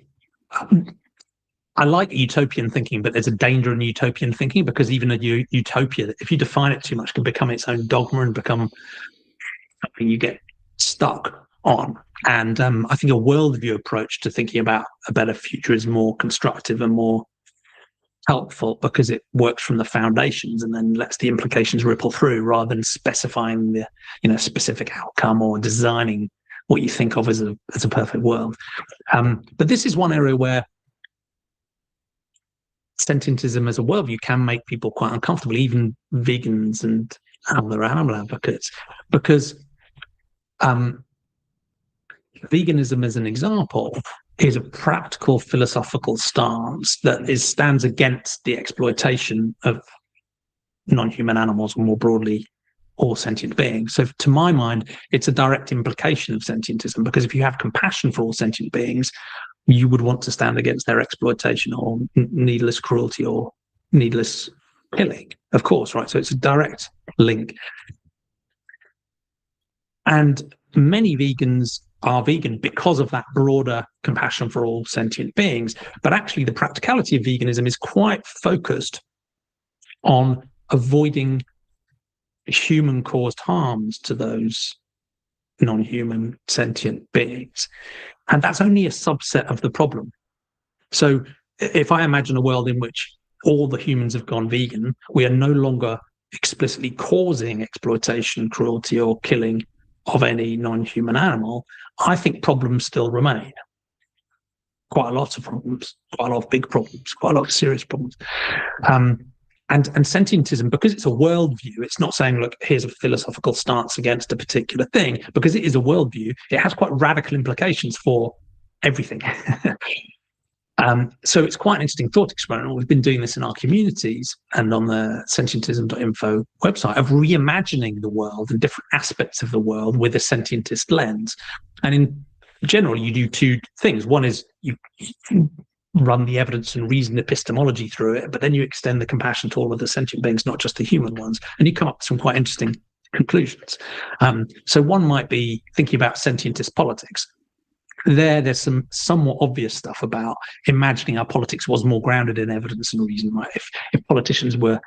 I like utopian thinking, but there's a danger in utopian thinking, because even a utopia, if you define it too much, can become its own dogma and become something you get stuck on. And I think a worldview approach to thinking about a better future is more constructive and more helpful, because it works from the foundations and then lets the implications ripple through, rather than specifying the specific outcome or designing what you think of as a perfect world. But this is one area where sentientism as a worldview can make people quite uncomfortable, even vegans and other animal advocates, because veganism, as an example, is a practical philosophical stance that stands against the exploitation of non-human animals, or more broadly, all sentient beings. So to my mind, it's a direct implication of sentientism, because if you have compassion for all sentient beings, you would want to stand against their exploitation or needless cruelty or needless killing, of course, right? So it's a direct link. And many vegans are vegan because of that broader compassion for all sentient beings. But actually, the practicality of veganism is quite focused on avoiding human-caused harms to those non-human sentient beings. And that's only a subset of the problem. So if I imagine a world in which all the humans have gone vegan, we are no longer explicitly causing exploitation, cruelty, or killing of any non-human animal, I think problems still remain. Quite a lot of problems, quite a lot of big problems, quite a lot of serious problems. And sentientism, because it's a worldview, it's not saying, look, here's a philosophical stance against a particular thing. Because it is a worldview, it has quite radical implications for everything. So it's quite an interesting thought experiment. We've been doing this in our communities and on the sentientism.info website, of reimagining the world and different aspects of the world with a sentientist lens. And in general, you do two things. One is you run the evidence and reason epistemology through it, but then you extend the compassion to all of the sentient beings, not just the human ones, and you come up with some quite interesting conclusions. So one might be thinking about sentientist politics. There's some somewhat obvious stuff about imagining our politics was more grounded in evidence and reason. Right? If politicians were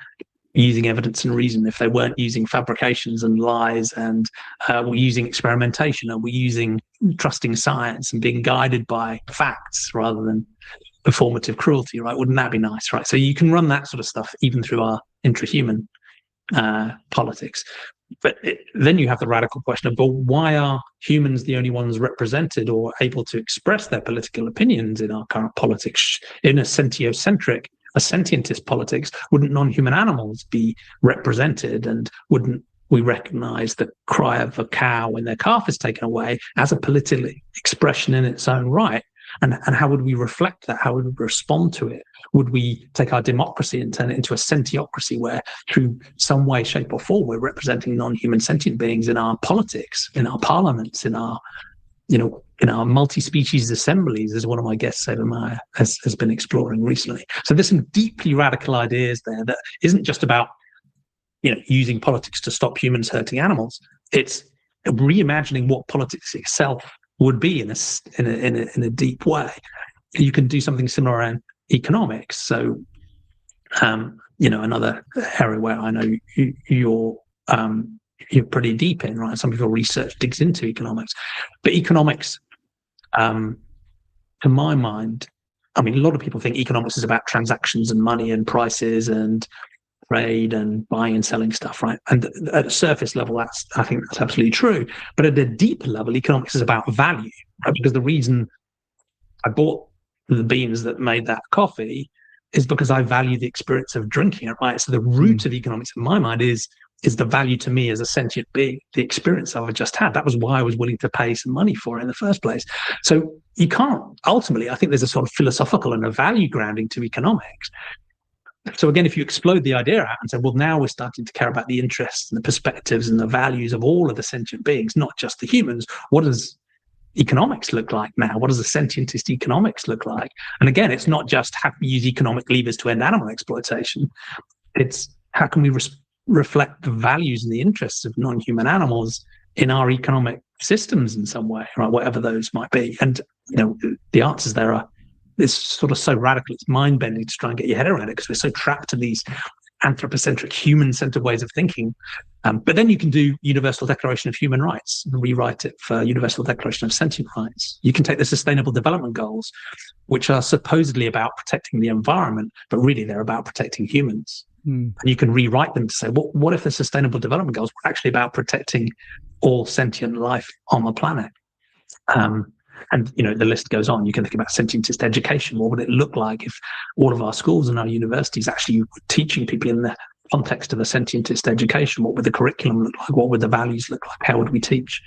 using evidence and reason, if they weren't using fabrications and lies, and were using experimentation, and we're using trusting science and being guided by facts rather than performative cruelty, right? Wouldn't that be nice, right? So you can run that sort of stuff even through our intrahuman politics. But then you have the radical question of, but why are humans the only ones represented or able to express their political opinions in our current politics? In a sentiocentric, a sentientist politics, wouldn't non-human animals be represented, and wouldn't we recognize the cry of a cow when their calf is taken away as a political expression in its own right? And how would we reflect that? How would we respond to it? Would we take our democracy and turn it into a sentiocracy where through some way, shape or form, we're representing non-human sentient beings in our politics, in our parliaments, in our, in our multi-species assemblies, as one of my guests, Saber Meyer, has been exploring recently. So there's some deeply radical ideas there that isn't just about, using politics to stop humans hurting animals. It's reimagining what politics itself would be in a deep way. You can do something similar around economics. So, another area where I know you're pretty deep in, right? Some of your research digs into economics, but economics, to my mind, I mean, a lot of people think economics is about transactions and money and prices and trade and buying and selling stuff, right? And at a surface level, I think that's absolutely true. But at a deeper level, economics is about value, right? Because the reason I bought the beans that made that coffee is because I value the experience of drinking it, right? So the root of economics in my mind is the value to me as a sentient being, the experience I've just had. That was why I was willing to pay some money for it in the first place. So you can't, ultimately, I think there's a sort of philosophical and a value grounding to economics. So again, if you explode the idea out and say, well, now we're starting to care about the interests and the perspectives and the values of all of the sentient beings, not just the humans, what does economics look like now? What does a sentientist economics look like? And again, it's not just how can we use economic levers to end animal exploitation. It's how can we reflect the values and the interests of non-human animals in our economic systems in some way, right? Whatever those might be. And, the answers there are, it's sort of so radical, it's mind-bending to try and get your head around it because we're so trapped in these anthropocentric, human-centered ways of thinking. But then you can do Universal Declaration of Human Rights and rewrite it for Universal Declaration of Sentient Rights. You can take the Sustainable Development Goals, which are supposedly about protecting the environment, but really they're about protecting humans. And you can rewrite them to say, well, what if the Sustainable Development Goals were actually about protecting all sentient life on the planet? And, the list goes on. You can think about sentientist education. What would it look like if all of our schools and our universities actually were teaching people in the context of a sentientist education? What would the curriculum look like? What would the values look like? How would we teach?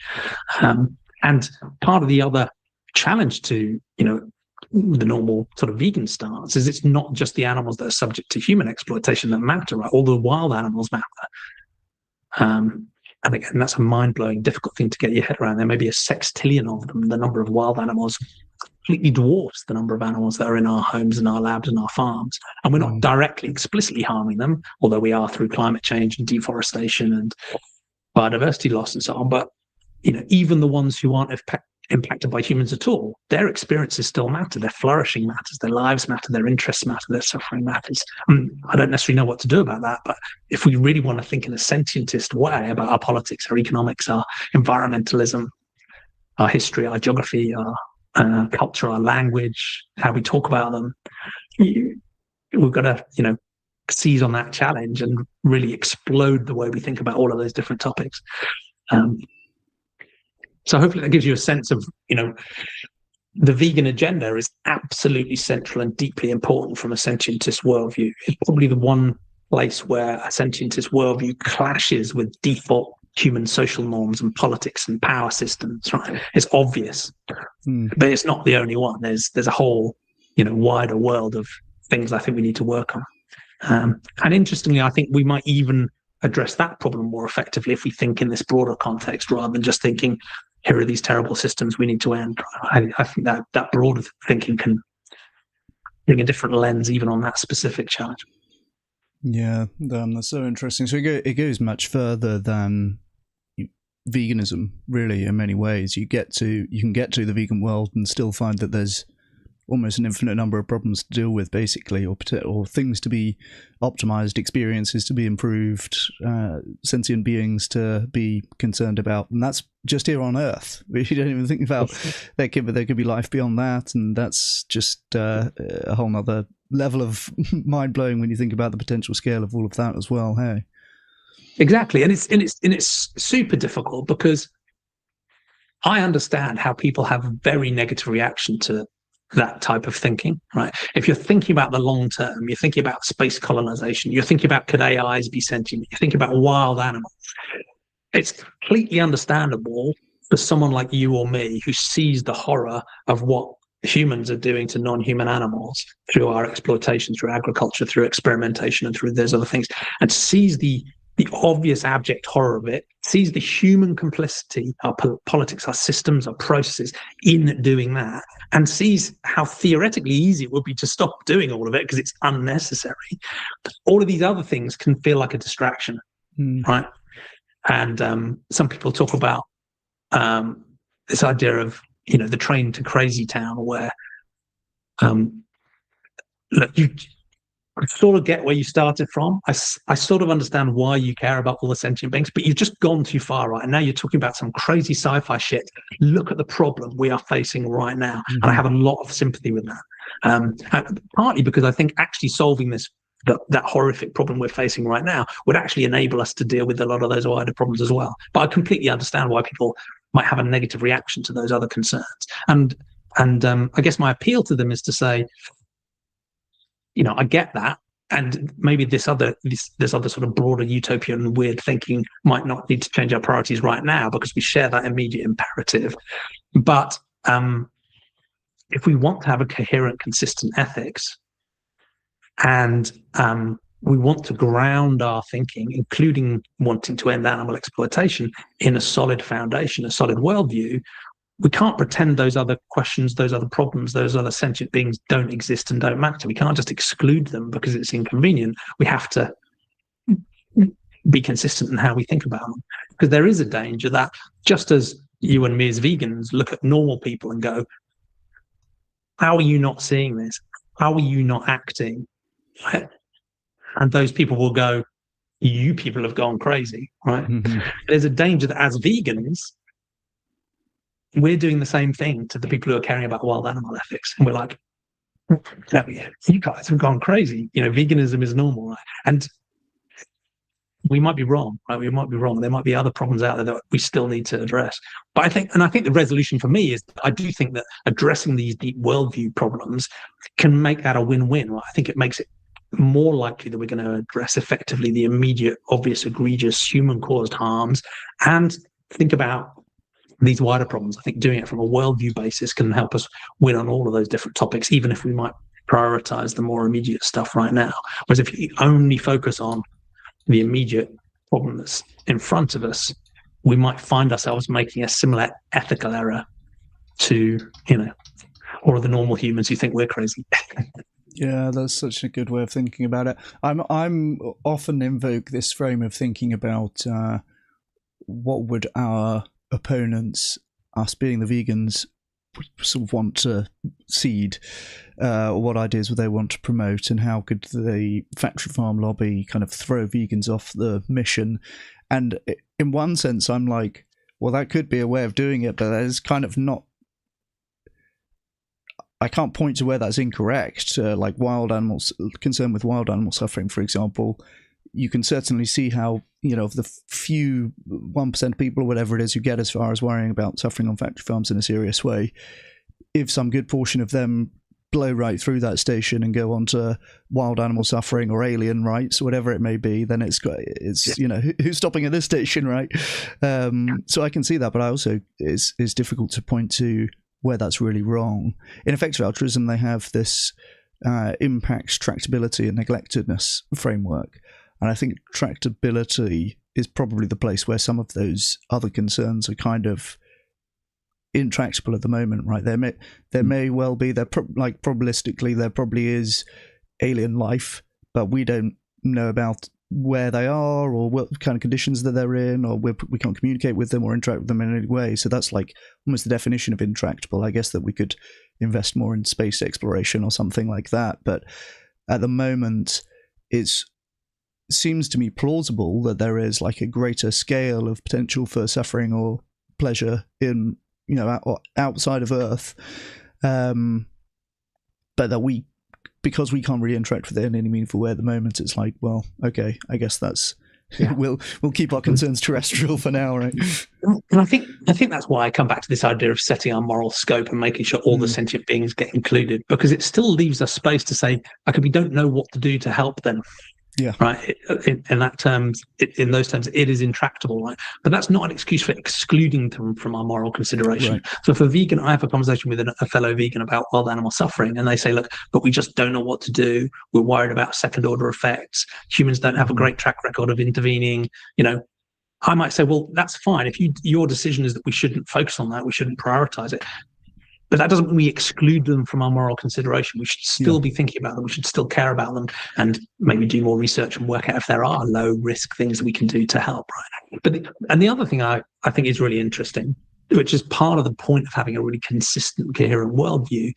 And part of the other challenge to, the normal sort of vegan stance is it's not just the animals that are subject to human exploitation that matter, right? All the wild animals matter. And again, that's a mind-blowing, difficult thing to get your head around. There may be a sextillion of them. The number of wild animals completely dwarfs the number of animals that are in our homes and our labs and our farms. And we're not directly, explicitly harming them, although we are through climate change and deforestation and biodiversity loss and so on. But, even the ones who aren't impacted by humans at all, their experiences still matter. Their flourishing matters. Their lives matter. Their interests matter. Their suffering matters. I don't necessarily know what to do about that, but if we really want to think in a sentientist way about our politics, our economics, our environmentalism, our history, our geography, our culture, our language, how we talk about them, we've got to, seize on that challenge and really explode the way we think about all of those different topics. So hopefully that gives you a sense of, the vegan agenda is absolutely central and deeply important from a sentientist worldview. It's probably the one place where a sentientist worldview clashes with default human social norms and politics and power systems, right? It's obvious, but it's not the only one. There's a whole, wider world of things I think we need to work on. And interestingly, I think we might even address that problem more effectively if we think in this broader context rather than just thinking, here are these terrible systems we need to end. I think that broader thinking can bring a different lens even on that specific challenge. Yeah, that's so interesting. So it goes much further than veganism, really, in many ways. You can get to the vegan world and still find that there's almost an infinite number of problems to deal with, basically, or things to be optimized, experiences to be improved, sentient beings to be concerned about, and that's just here on Earth. You don't even think about there could be life beyond that, and that's just a whole nother level of mind blowing when you think about the potential scale of all of that as well. Hey, exactly, and it's super difficult because I understand how people have a very negative reaction to that type of thinking, right? If you're thinking about the long term, you're thinking about space colonization, you're thinking about could AIs be sentient, you're thinking about wild animals. It's completely understandable for someone like you or me who sees the horror of what humans are doing to non-human animals through our exploitation, through agriculture, through experimentation, and through those other things, and sees the obvious abject horror of it, sees the human complicity, our politics, our systems, our processes in doing that, and sees how theoretically easy it would be to stop doing all of it because it's unnecessary. All of these other things can feel like a distraction, right? And some people talk about this idea of, the train to crazy town, where look, you sort of get where you started from. I sort of understand why you care about all the sentient beings, but you've just gone too far, right? And now you're talking about some crazy sci-fi shit. Look at the problem we are facing right now. And I have a lot of sympathy with that. Partly because I think actually solving that horrific problem we're facing right now would actually enable us to deal with a lot of those wider problems as well. But I completely understand why people might have a negative reaction to those other concerns. And I guess my appeal to them is to say, I get that, and maybe this other sort of broader utopian weird thinking might not need to change our priorities right now because we share that immediate imperative. But if we want to have a coherent, consistent ethics, and we want to ground our thinking, including wanting to end animal exploitation, in a solid foundation, a solid worldview, we can't pretend those other questions, those other problems, those other sentient beings don't exist and don't matter. We can't just exclude them because it's inconvenient. We have to be consistent in how we think about them. Because there is a danger that just as you and me as vegans look at normal people and go, how are you not seeing this? How are you not acting? And those people will go, you people have gone crazy, right? There's a danger that as vegans, we're doing the same thing to the people who are caring about wild animal ethics. And we're like, you guys have gone crazy. Veganism is normal, right? And we might be wrong, right? We might be wrong. There might be other problems out there that we still need to address. But I think the resolution for me is I do think that addressing these deep worldview problems can make that a win-win, right? I think it makes it more likely that we're going to address effectively the immediate, obvious, egregious human-caused harms and think about these wider problems. I think doing it from a worldview basis can help us win on all of those different topics, even if we might prioritize the more immediate stuff right now. Whereas if you only focus on the immediate problem that's in front of us, we might find ourselves making a similar ethical error to, all of the normal humans who think we're crazy. Yeah, that's such a good way of thinking about it. I'm often invoke this frame of thinking about what would our opponents, us being the vegans, sort of want to seed, what ideas would they want to promote, and how could the factory farm lobby kind of throw vegans off the mission. And in one sense I'm like, well, that could be a way of doing it, but that is kind of not, I can't point to where that's incorrect. Like wild animals, concern with wild animal suffering, for example, you can certainly see how, of the few 1% of people or whatever it is who get as far as worrying about suffering on factory farms in a serious way, if some good portion of them blow right through that station and go on to wild animal suffering or alien rights, whatever it may be, then it's who's stopping at this station, right? So I can see that, but I also it's difficult to point to where that's really wrong. In effective altruism, they have this impacts, tractability, and neglectedness framework. And I think tractability is probably the place where some of those other concerns are kind of intractable at the moment, right? There may well be, probabilistically, there probably is alien life, but we don't know about where they are or what kind of conditions that they're in, or we can't communicate with them or interact with them in any way. So that's like almost the definition of intractable. I guess that we could invest more in space exploration or something like that. But at the moment, it seems to me plausible that there is like a greater scale of potential for suffering or pleasure in, outside of Earth. But that because we can't really interact with it in any meaningful way at the moment, it's like, well, okay, I guess that's we'll keep our concerns terrestrial for now, right? And I think that's why I come back to this idea of setting our moral scope and making sure all the sentient beings get included, because it still leaves us space to say, okay, we don't know what to do to help them. Yeah. Right. In those terms, it is intractable. Right. But that's not an excuse for excluding them from our moral consideration. Right. So for vegan, I have a conversation with a fellow vegan about wild animal suffering, and they say, look, but we just don't know what to do. We're worried about second order effects. Humans don't have a great track record of intervening. I might say, well, that's fine. If your decision is that we shouldn't focus on that, we shouldn't prioritize it. But that doesn't mean we exclude them from our moral consideration. We should still be thinking about them. We should still care about them, and maybe do more research and work out if there are low risk things that we can do to help. Right. But the other thing I think is really interesting, which is part of the point of having a really consistent, coherent worldview,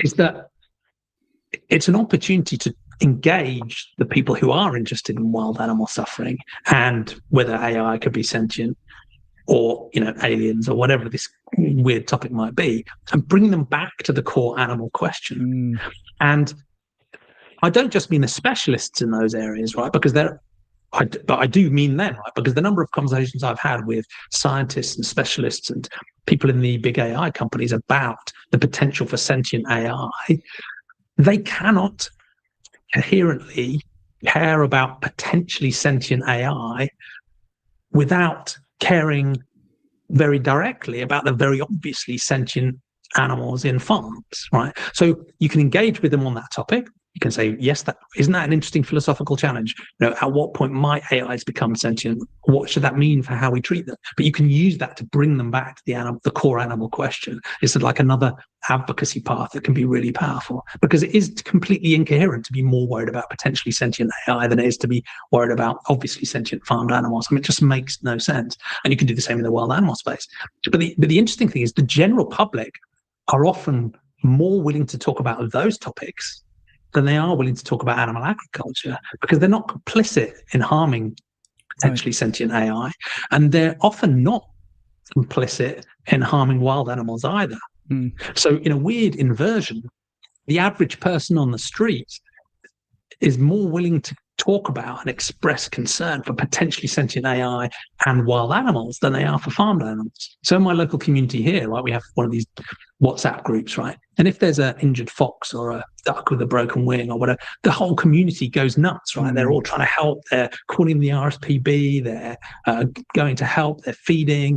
is that it's an opportunity to engage the people who are interested in wild animal suffering and whether AI could be sentient, or aliens, or whatever this weird topic might be, and bring them back to the core animal question. And I don't just mean the specialists in those areas, right? Because but I do mean them, right? Because the number of conversations I've had with scientists and specialists and people in the big AI companies about the potential for sentient AI, they cannot coherently care about potentially sentient AI without caring very directly about the very obviously sentient animals in farms, right? So you can engage with them on that topic. You can say, yes, isn't that an interesting philosophical challenge? At what point might AIs become sentient? What should that mean for how we treat them? But you can use that to bring them back to the core animal question. It's like another advocacy path that can be really powerful, because it is completely incoherent to be more worried about potentially sentient AI than it is to be worried about obviously sentient farmed animals. I mean, it just makes no sense. And you can do the same in the wild animal space. But the interesting thing is the general public are often more willing to talk about those topics than they are willing to talk about animal agriculture, because they're not complicit in harming potentially sentient AI, and they're often not complicit in harming wild animals either. So in a weird inversion, the average person on the street is more willing to talk about and express concern for potentially sentient AI and wild animals than they are for farmed animals. So in my local community here, right, we have one of these WhatsApp groups, right? And if there's an injured fox or a duck with a broken wing or whatever, the whole community goes nuts, right? They're all trying to help. They're calling the RSPB. They're going to help. They're feeding.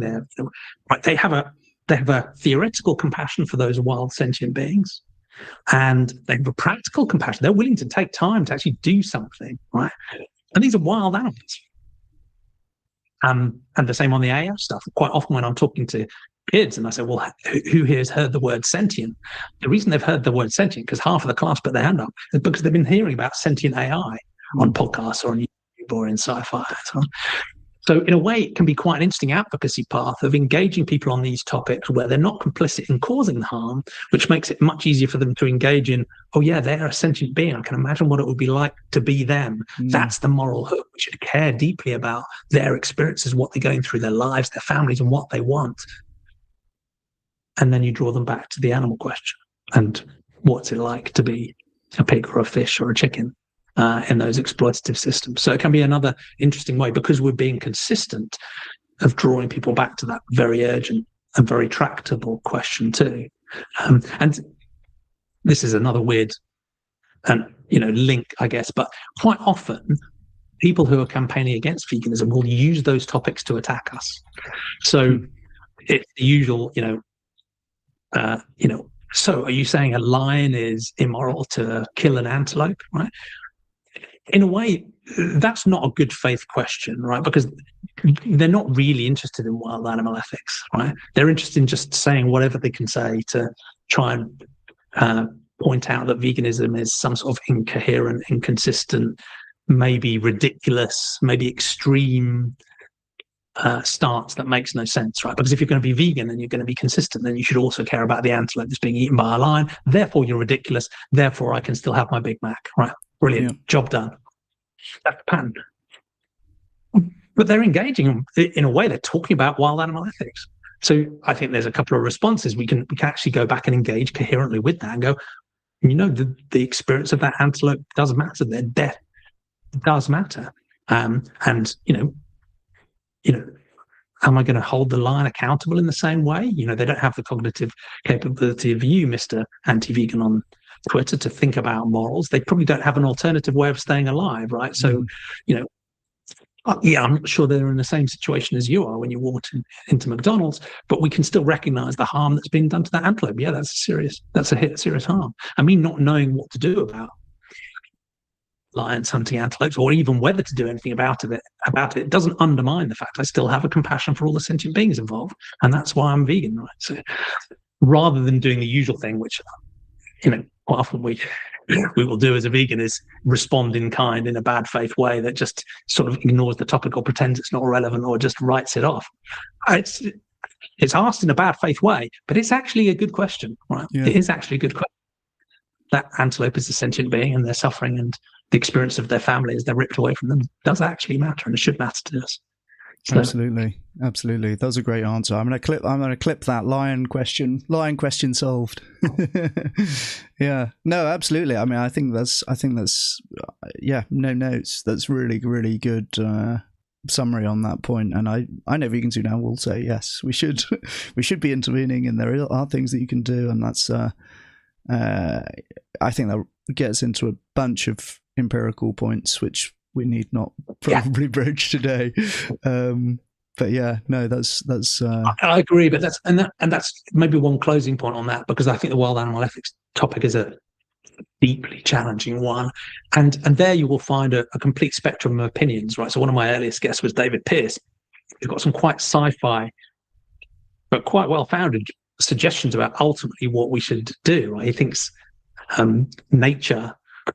Right? They have a theoretical compassion for those wild sentient beings, and they have a practical compassion. They're willing to take time to actually do something, right? And these are wild animals. And the same on the AI stuff. Quite often when I'm talking to kids and I say, well, who here has heard the word sentient? The reason they've heard the word sentient, because half of the class put their hand up, is because they've been hearing about sentient AI on podcasts or on YouTube or in sci-fi. So in a way, it can be quite an interesting advocacy path of engaging people on these topics where they're not complicit in causing the harm, which makes it much easier for them to engage in, oh yeah, they're a sentient being. I can imagine what it would be like to be them. That's the moral hook. We should care deeply about their experiences, what they're going through, their lives, their families, and what they want. And then you draw them back to the animal question. And what's it like to be a pig or a fish or a chicken? In those exploitative systems. So it can be another interesting way, because we're being consistent, of drawing people back to that very urgent and very tractable question too. And this is another weird link, I guess, but quite often people who are campaigning against veganism will use those topics to attack us. So it's the usual, so are you saying a lion is immoral to kill an antelope, right? In a way, that's not a good faith question, right? Because they're not really interested in wild animal ethics, right? They're interested in just saying whatever they can say to try and point out that veganism is some sort of incoherent, inconsistent, maybe ridiculous, maybe extreme stance that makes no sense, right? Because if you're going to be vegan and you're going to be consistent, then you should also care about the antelope that's being eaten by a lion. Therefore, you're ridiculous. Therefore, I can still have my Big Mac, right? Brilliant. Yeah. Job done. That's the pattern. But they're engaging in a way, they're talking about wild animal ethics. So I think there's a couple of responses. We can actually go back and engage coherently with that and go, the experience of that antelope does matter. Their death does matter. And, am I going to hold the lion accountable in the same way? They don't have the cognitive capability of you, Mr. Anti-Vegan on Twitter, to think about morals. They probably don't have an alternative way of staying alive, right? So, I'm not sure they're in the same situation as you are when you walk into McDonald's, but we can still recognize the harm that's being done to that antelope. Yeah, that's serious harm. I mean, not knowing what to do about lions hunting antelopes, or even whether to do anything about it doesn't undermine the fact I still have a compassion for all the sentient beings involved, and that's why I'm vegan, right? So rather than doing the usual thing, which quite often we will do as a vegan, is respond in kind in a bad faith way that just sort of ignores the topic or pretends it's not relevant or just writes it off. It's asked in a bad faith way, but it's actually a good question, right? Yeah. It is actually a good question. That antelope is a sentient being, and their suffering and the experience of their family as they're ripped away from them does actually matter, and it should matter to us. So, absolutely. That was a great answer. I'm going to clip that lion question. Lion question solved. Yeah. No, absolutely. I mean, I think that's no notes. That's really, really good summary on that point. And I know vegans who now will say, yes, we should be intervening, and there are things that you can do, and that's I think that gets into a bunch of empirical points which we need not probably broach today. But yeah, no, that's I agree, but that's maybe one closing point on that, because I think the wild animal ethics topic is a deeply challenging one, and there you will find a complete spectrum of opinions, right? So one of my earliest guests was David Pearce. He's got some quite sci-fi but quite well-founded suggestions about ultimately what we should do, right? He thinks nature,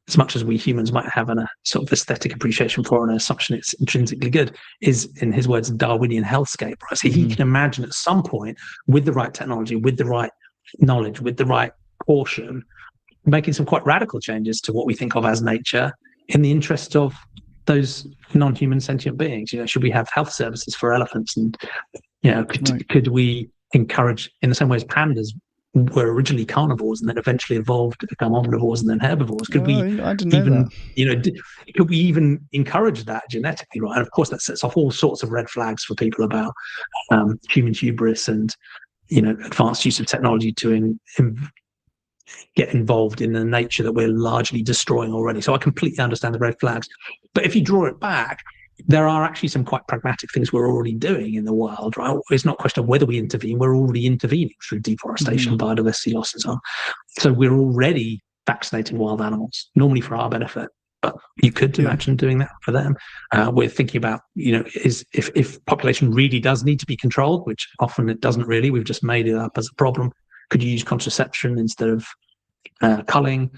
as much as we humans might have a sort of aesthetic appreciation for an assumption it's intrinsically good, is, in his words, a Darwinian hellscape, right? So he can imagine at some point, with the right technology, with the right knowledge, with the right caution, making some quite radical changes to what we think of as nature in the interest of those non-human sentient beings. Should we have health services for elephants? And could we encourage, in the same way as pandas were originally carnivores and then eventually evolved to become omnivores and then herbivores, could could we even encourage that genetically, right? And of course that sets off all sorts of red flags for people about human hubris and advanced use of technology to get involved in the nature that we're largely destroying already. So I completely understand the red flags, but if you draw it back, there are actually some quite pragmatic things we're already doing in the world, right? It's not a question of whether we intervene. We're already intervening through deforestation, biodiversity loss, and so on. So we're already vaccinating wild animals, normally for our benefit. But you could imagine doing that for them. We're thinking about, if population really does need to be controlled, which often it doesn't really, we've just made it up as a problem. Could you use contraception instead of culling?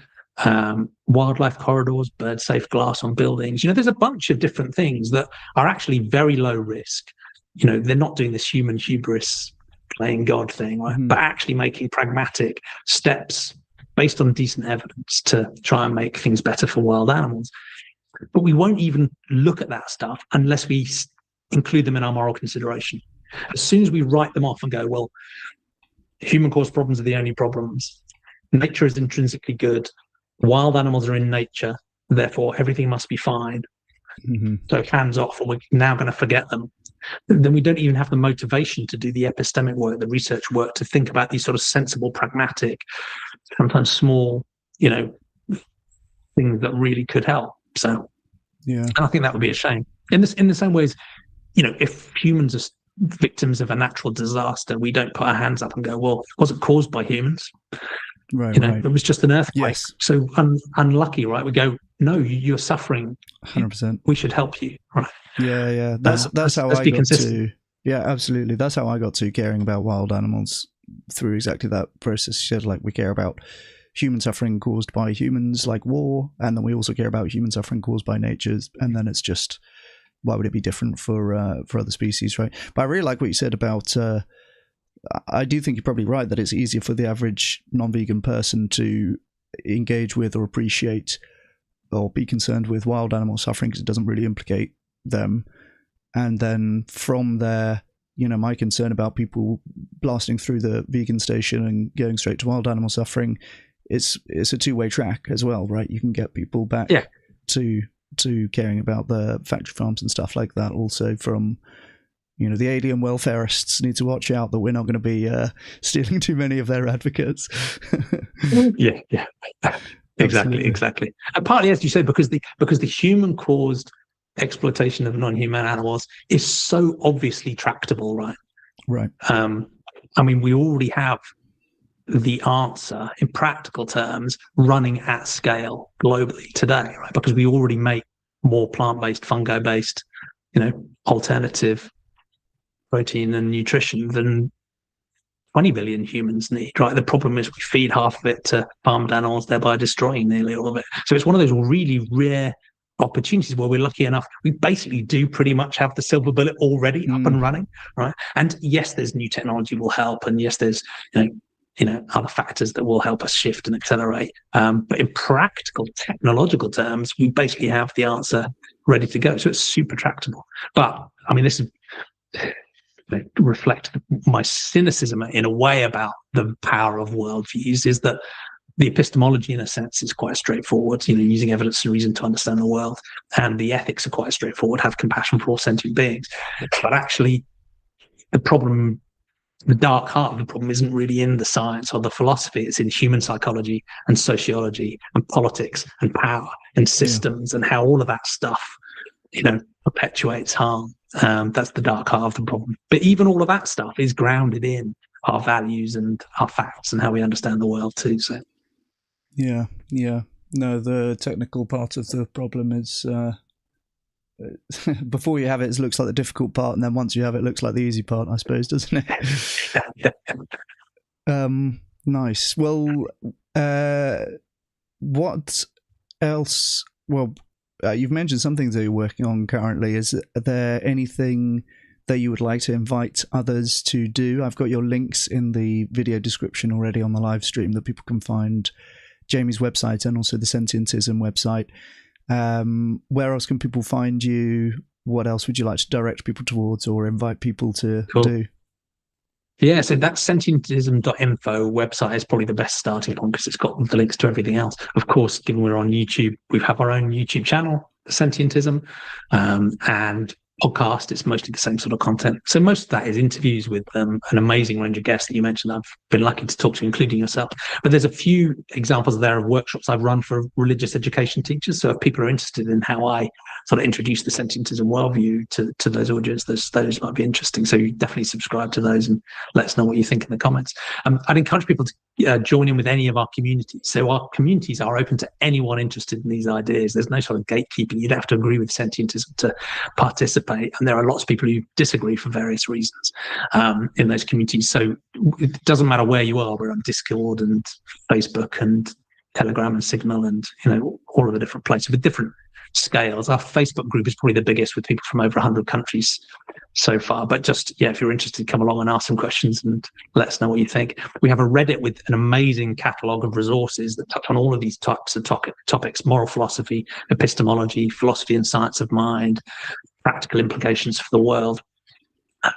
Wildlife corridors, bird safe glass on buildings. There's a bunch of different things that are actually very low risk. They're not doing this human hubris playing God thing, right? But actually making pragmatic steps based on decent evidence to try and make things better for wild animals. But we won't even look at that stuff unless we include them in our moral consideration. As soon as we write them off and go, well, human caused problems are the only problems, nature is intrinsically good, wild animals are in nature, therefore everything must be fine. So hands off, and we're now going to forget them. Then we don't even have the motivation to do the epistemic work, the research work, to think about these sort of sensible, pragmatic, sometimes small, things that really could help. So, and I think that would be a shame. In the same ways, if humans are victims of a natural disaster, we don't put our hands up and go, well, it wasn't caused by humans. Right, right. It was just an earthquake. Yes. So unlucky, right? We go, no, you're suffering. 100%. We should help you, right? Yeah. That's how I got to. Yeah, absolutely. That's how I got to caring about wild animals, through exactly that process. You said, like, we care about human suffering caused by humans, like war, and then we also care about human suffering caused by nature, and then it's just, why would it be different for other species, right? But I really like what you said about, I do think you're probably right that it's easier for the average non-vegan person to engage with or appreciate or be concerned with wild animal suffering because it doesn't really implicate them. And then from there, you know, my concern about people blasting through the vegan station and going straight to wild animal suffering, it's a two-way track as well, right? You can get people back to caring about the factory farms and stuff like that also from, you know, the alien welfareists need to watch out that we're not going to be stealing too many of their advocates. Yeah. Exactly. And partly, as you say, because the human-caused exploitation of non-human animals is so obviously tractable, right? Right. I mean, we already have the answer in practical terms running at scale globally today, right? Because we already make more plant-based, fungi-based, you know, alternative protein and nutrition than 20 billion humans need, right? The problem is we feed half of it to farmed animals, thereby destroying nearly all of it. So it's one of those really rare opportunities where we're lucky enough, we basically do pretty much have the silver bullet already up and running, right? And yes, there's new technology will help, and yes, there's you know other factors that will help us shift and accelerate. But in practical technological terms, we basically have the answer ready to go. So it's super tractable. But I mean, this is reflect my cynicism in a way about the power of worldviews, is that the epistemology, in a sense, is quite straightforward, you know, using evidence and reason to understand the world. And the ethics are quite straightforward, have compassion for all sentient beings. But actually, the problem, the dark heart of the problem isn't really in the science or the philosophy. It's in human psychology and sociology and politics and power and systems and how all of that stuff, you know, perpetuates harm. That's the dark heart of the problem. But even all of that stuff is grounded in our values and our facts and how we understand the world too. So. Yeah. No, the technical part of the problem is before you have it looks like the difficult part, and then once you have it looks like the easy part, I suppose, doesn't it? Nice. Well, what else? Well, you've mentioned some things that you're working on currently. Is there anything that you would like to invite others to do? I've got your links in the video description already on the live stream that people can find Jamie's website and also the Sentientism website. Where else can people find you? What else would you like to direct people towards or invite people to do? Yeah, so that sentientism.info website is probably the best starting point because it's got the links to everything else. Of course, given we're on YouTube, we have our own YouTube channel, Sentientism, and podcast. It's mostly the same sort of content. So most of that is interviews with an amazing range of guests that you mentioned I've been lucky to talk to, including yourself. But there's a few examples there of workshops I've run for religious education teachers. So if people are interested in how I sort of introduce the Sentientism worldview to those audiences, those might be interesting. So you definitely subscribe to those and let us know what you think in the comments. I'd encourage people to join in with any of our communities. So our communities are open to anyone interested in these ideas. There's no sort of gatekeeping. You don't have to agree with Sentientism to participate. And there are lots of people who disagree for various reasons in those communities. So it doesn't matter where you are. We're on Discord and Facebook and Telegram and Signal and, you know, all of the different places with different scales. Our Facebook group is probably the biggest with people from over 100 countries so far. But just, yeah, if you're interested, come along and ask some questions and let us know what you think. We have a Reddit with an amazing catalogue of resources that touch on all of these types of topics: moral philosophy, epistemology, philosophy and science of mind, practical implications for the world.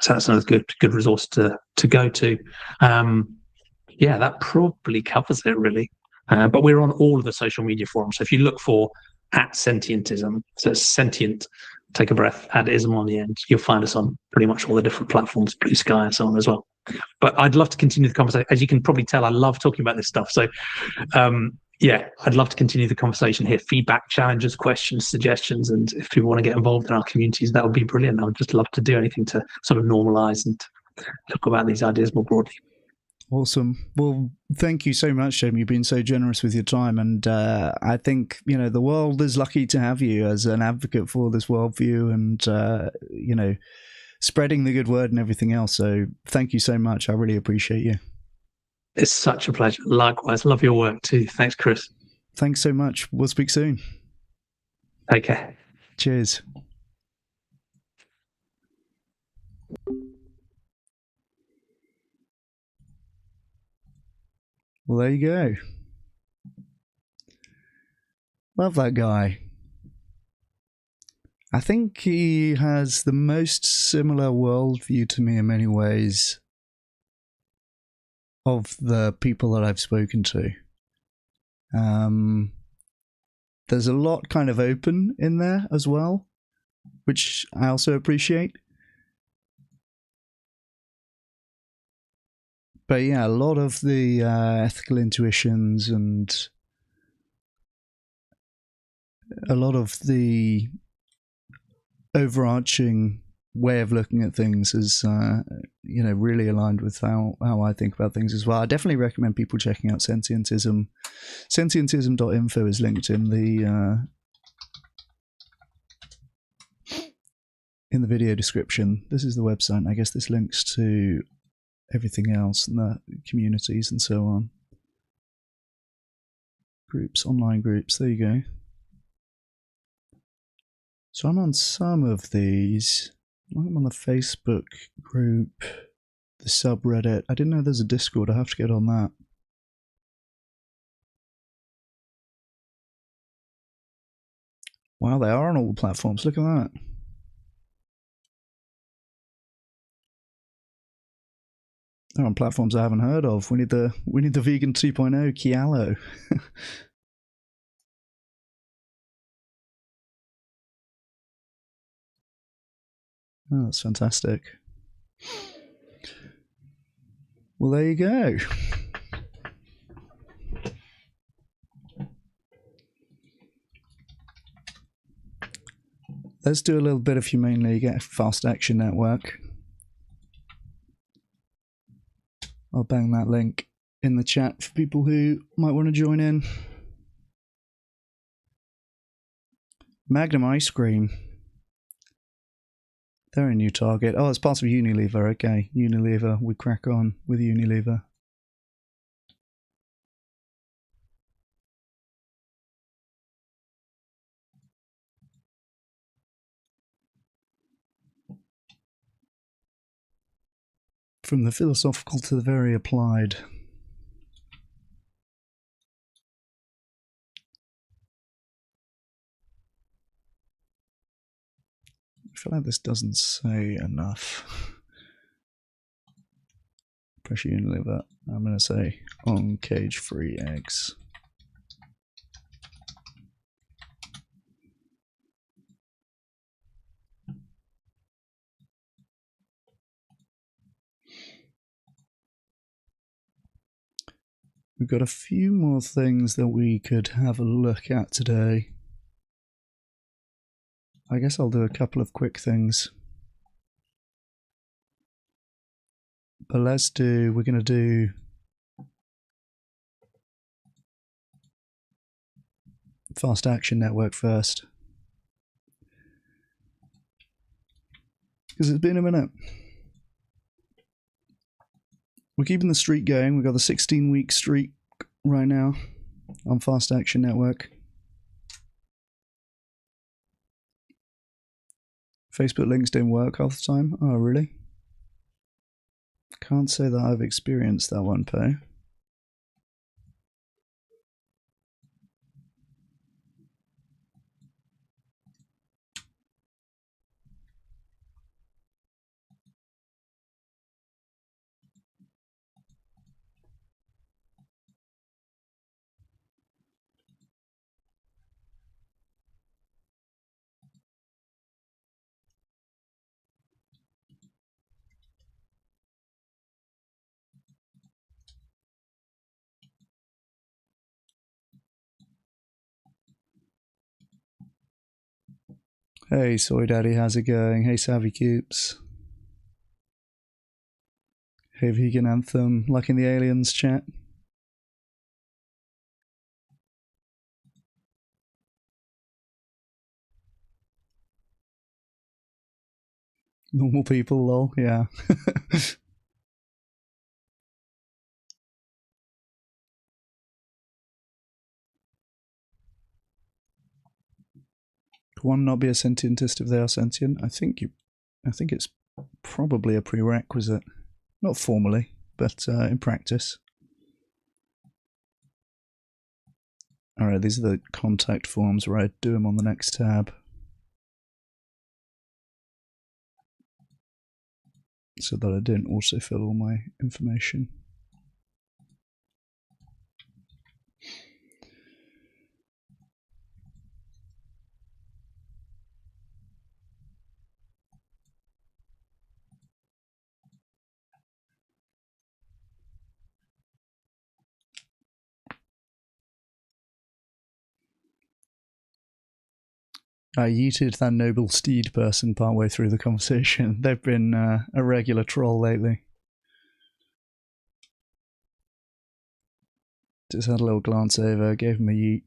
So that's another good resource to go to. Yeah, that probably covers it, really. But we're on all of the social media forums. So if you look for @Sentientism, so it's sentient, take a breath, add ism on the end, you'll find us on pretty much all the different platforms, Blue Sky and so on as well. But I'd love to continue the conversation. As you can probably tell, I love talking about this stuff. So yeah, I'd love to continue the conversation here. Feedback, challenges, questions, suggestions, and if people want to get involved in our communities, that would be brilliant. I would just love to do anything to sort of normalize and talk about these ideas more broadly. Awesome. Well, thank you so much, Jamie. You've been so generous with your time, and I think, you know, the world is lucky to have you as an advocate for this worldview and, you know, spreading the good word and everything else. So thank you so much. I really appreciate you. It's such a pleasure. Likewise, love your work too. Thanks, Chris. Thanks so much. We'll speak soon. Take care. Cheers. Well, there you go. Love that guy. I think he has the most similar worldview to me in many ways of the people that I've spoken to. There's a lot kind of open in there as well, which I also appreciate. But yeah, a lot of the ethical intuitions and a lot of the overarching way of looking at things is, really aligned with how I think about things as well. I definitely recommend people checking out Sentientism. Sentientism.info is linked in the video description. This is the website. I guess this links to everything else and the communities and so on. Groups, online groups, there you go. So I'm on some of these. I'm on the Facebook group, the subreddit. I didn't know there's a Discord. I have to get on that. Wow, they are on all the platforms. Look at that. They're on platforms I haven't heard of. We need the vegan 2.0 Kialo. Oh, that's fantastic. Well, there you go. Let's do a little bit of Humane League at Fast Action Network. I'll bang that link in the chat for people who might want to join in. Magnum Ice Cream. They're a new target. Oh, it's part of Unilever. Okay, Unilever. We crack on with Unilever. From the philosophical to the very applied. I feel like this doesn't say enough. Pressure Unilever. I'm going to say on cage-free eggs. We've got a few more things that we could have a look at today. I guess I'll do a couple of quick things. But we're going to do Fast Action Network first. Because it's been a minute. We're keeping the streak going. We've got the 16-week streak right now on Fast Action Network. Facebook links don't work half the time. Oh, really? Can't say that I've experienced that one, Poe. Hey, Soy Daddy, how's it going? Hey, Savvy Coops. Hey, Vegan Anthem, liking the aliens chat. Normal people, lol, yeah. Could one not be a sentientist if they are sentient? I think it's probably a prerequisite. Not formally, but in practice. Alright, these are the contact forms where I do them on the next tab. So that I didn't autofill all my information. I yeeted that noble steed person partway through the conversation. They've been a regular troll lately. Just had a little glance over, gave him a yeet.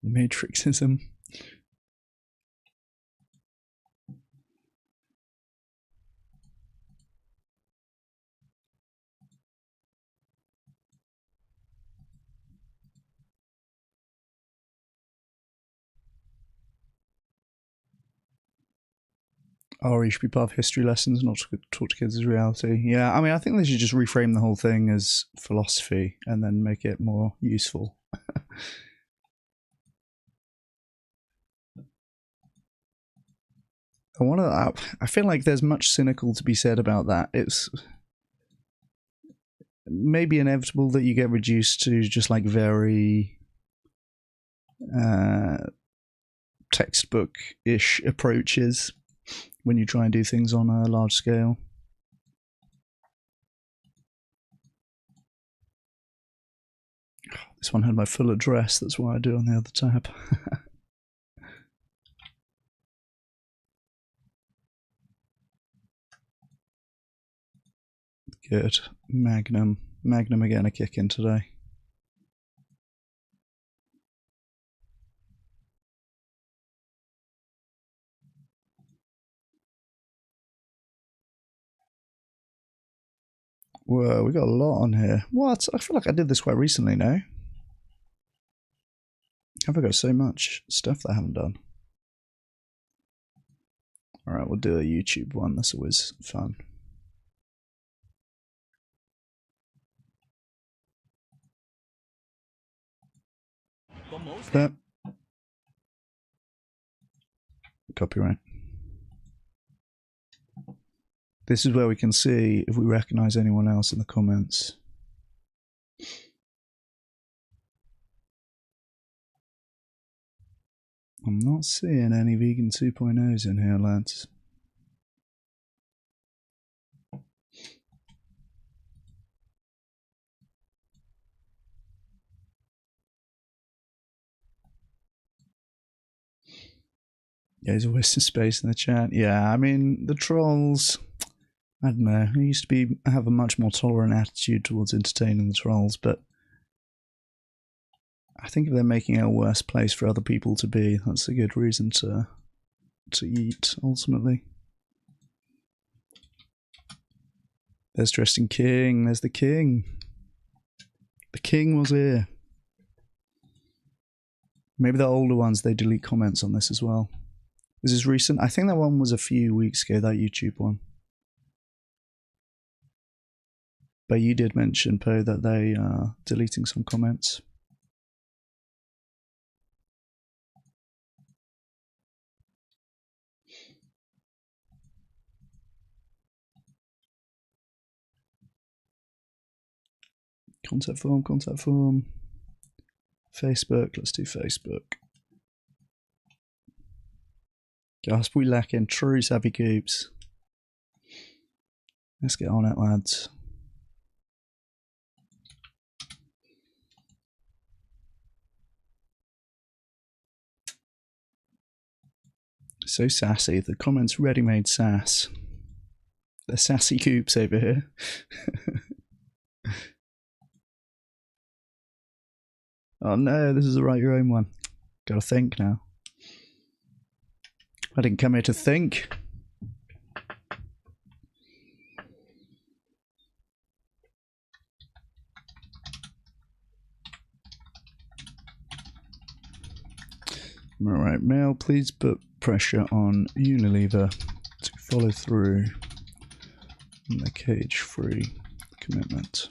Matrixism. Or you should be part of history lessons, not taught to kids as reality. Yeah, I mean, I think they should just reframe the whole thing as philosophy and then make it more useful. I feel like there's much cynical to be said about that. It's maybe inevitable that you get reduced to just like very textbook-ish approaches when you try and do things on a large scale. This one had my full address, that's why I do it on the other tab. Good. Magnum are getting a kick in today. Whoa, we got a lot on here. What? I feel like I did this quite recently, no? Have I got so much stuff that I haven't done? Alright, we'll do a YouTube one. That's always fun. That. Copyright. This is where we can see if we recognize anyone else in the comments. I'm not seeing any vegan 2.0s in here, lads. Yeah, there's always some space in the chat. Yeah, I mean, the trolls, I don't know. I used to have a much more tolerant attitude towards entertaining the trolls, but I think if they're making it a worse place for other people to be, that's a good reason to eat, ultimately. There's Dressing King, there's the king. The king was here. Maybe the older ones, they delete comments on this as well. This is recent. I think that one was a few weeks ago, that YouTube one. But you did mention, Poe, that they are deleting some comments. Contact form. Facebook, let's do Facebook. Gasp, we lacking true savvy coops. Let's get on it, lads. So sassy, the comments ready-made sass. They're sassy coops over here. Oh no, this is a write your own one. Gotta think now. I didn't come here to think. Alright, Mail, please put pressure on Unilever to follow through on the cage-free commitment.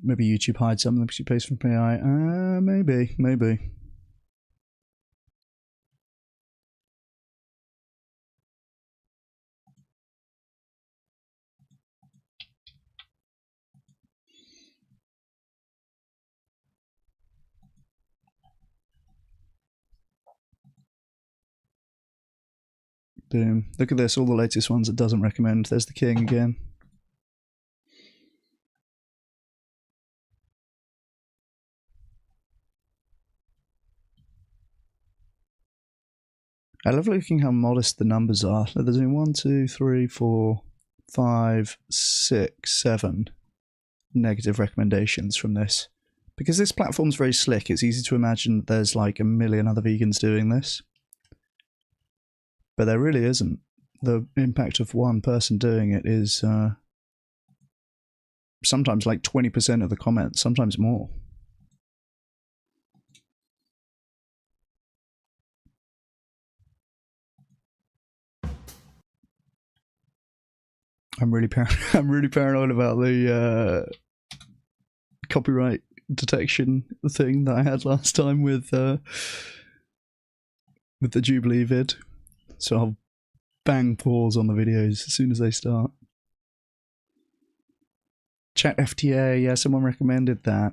Maybe YouTube hides something because you pays from AI. Maybe. Boom. Look at this, all the latest ones it doesn't recommend. There's the king again. I love looking how modest the numbers are. There's only 1, 2, 3, 4, 5, 6, 7 negative recommendations from this. Because this platform's very slick, it's easy to imagine that there's like a million other vegans doing this. But there really isn't. The impact of one person doing it is sometimes like 20% of the comments, sometimes more. I'm really paranoid about the copyright detection thing that I had last time with the Jubilee vid. So I'll bang pause on the videos as soon as they start. Chat FTA, yeah, someone recommended that.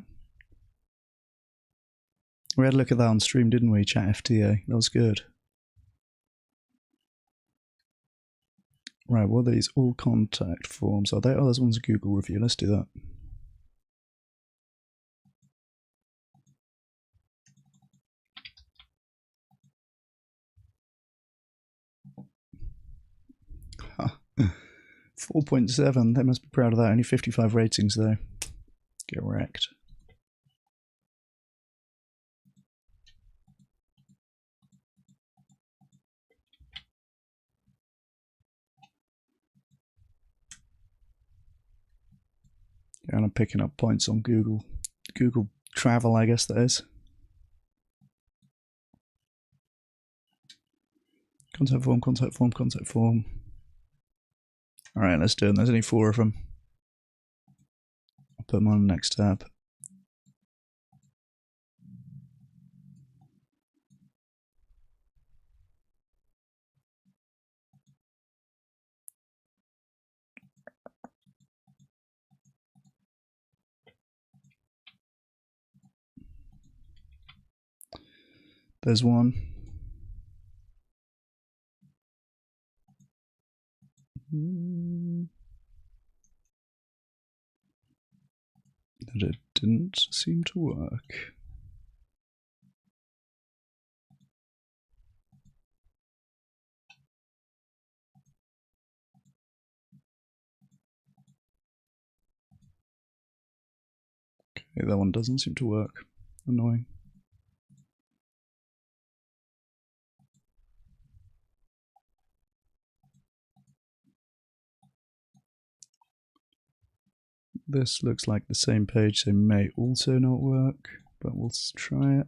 We had a look at that on stream, didn't we? Chat FTA, that was good. Right, what are these? All contact forms. Are they? Oh, there's one's a Google review. Let's do that. Huh. 4.7. They must be proud of that. Only 55 ratings, though. Get wrecked. Yeah, and I'm picking up points on Google. Google Travel, I guess that is. Contact form, contact form, contact form. Alright, let's do it. There's only 4 of them. I'll put them on the next tab. There's one. That it didn't seem to work. Okay, that one doesn't seem to work. Annoying. This looks like the same page, so may also not work, but we'll try it.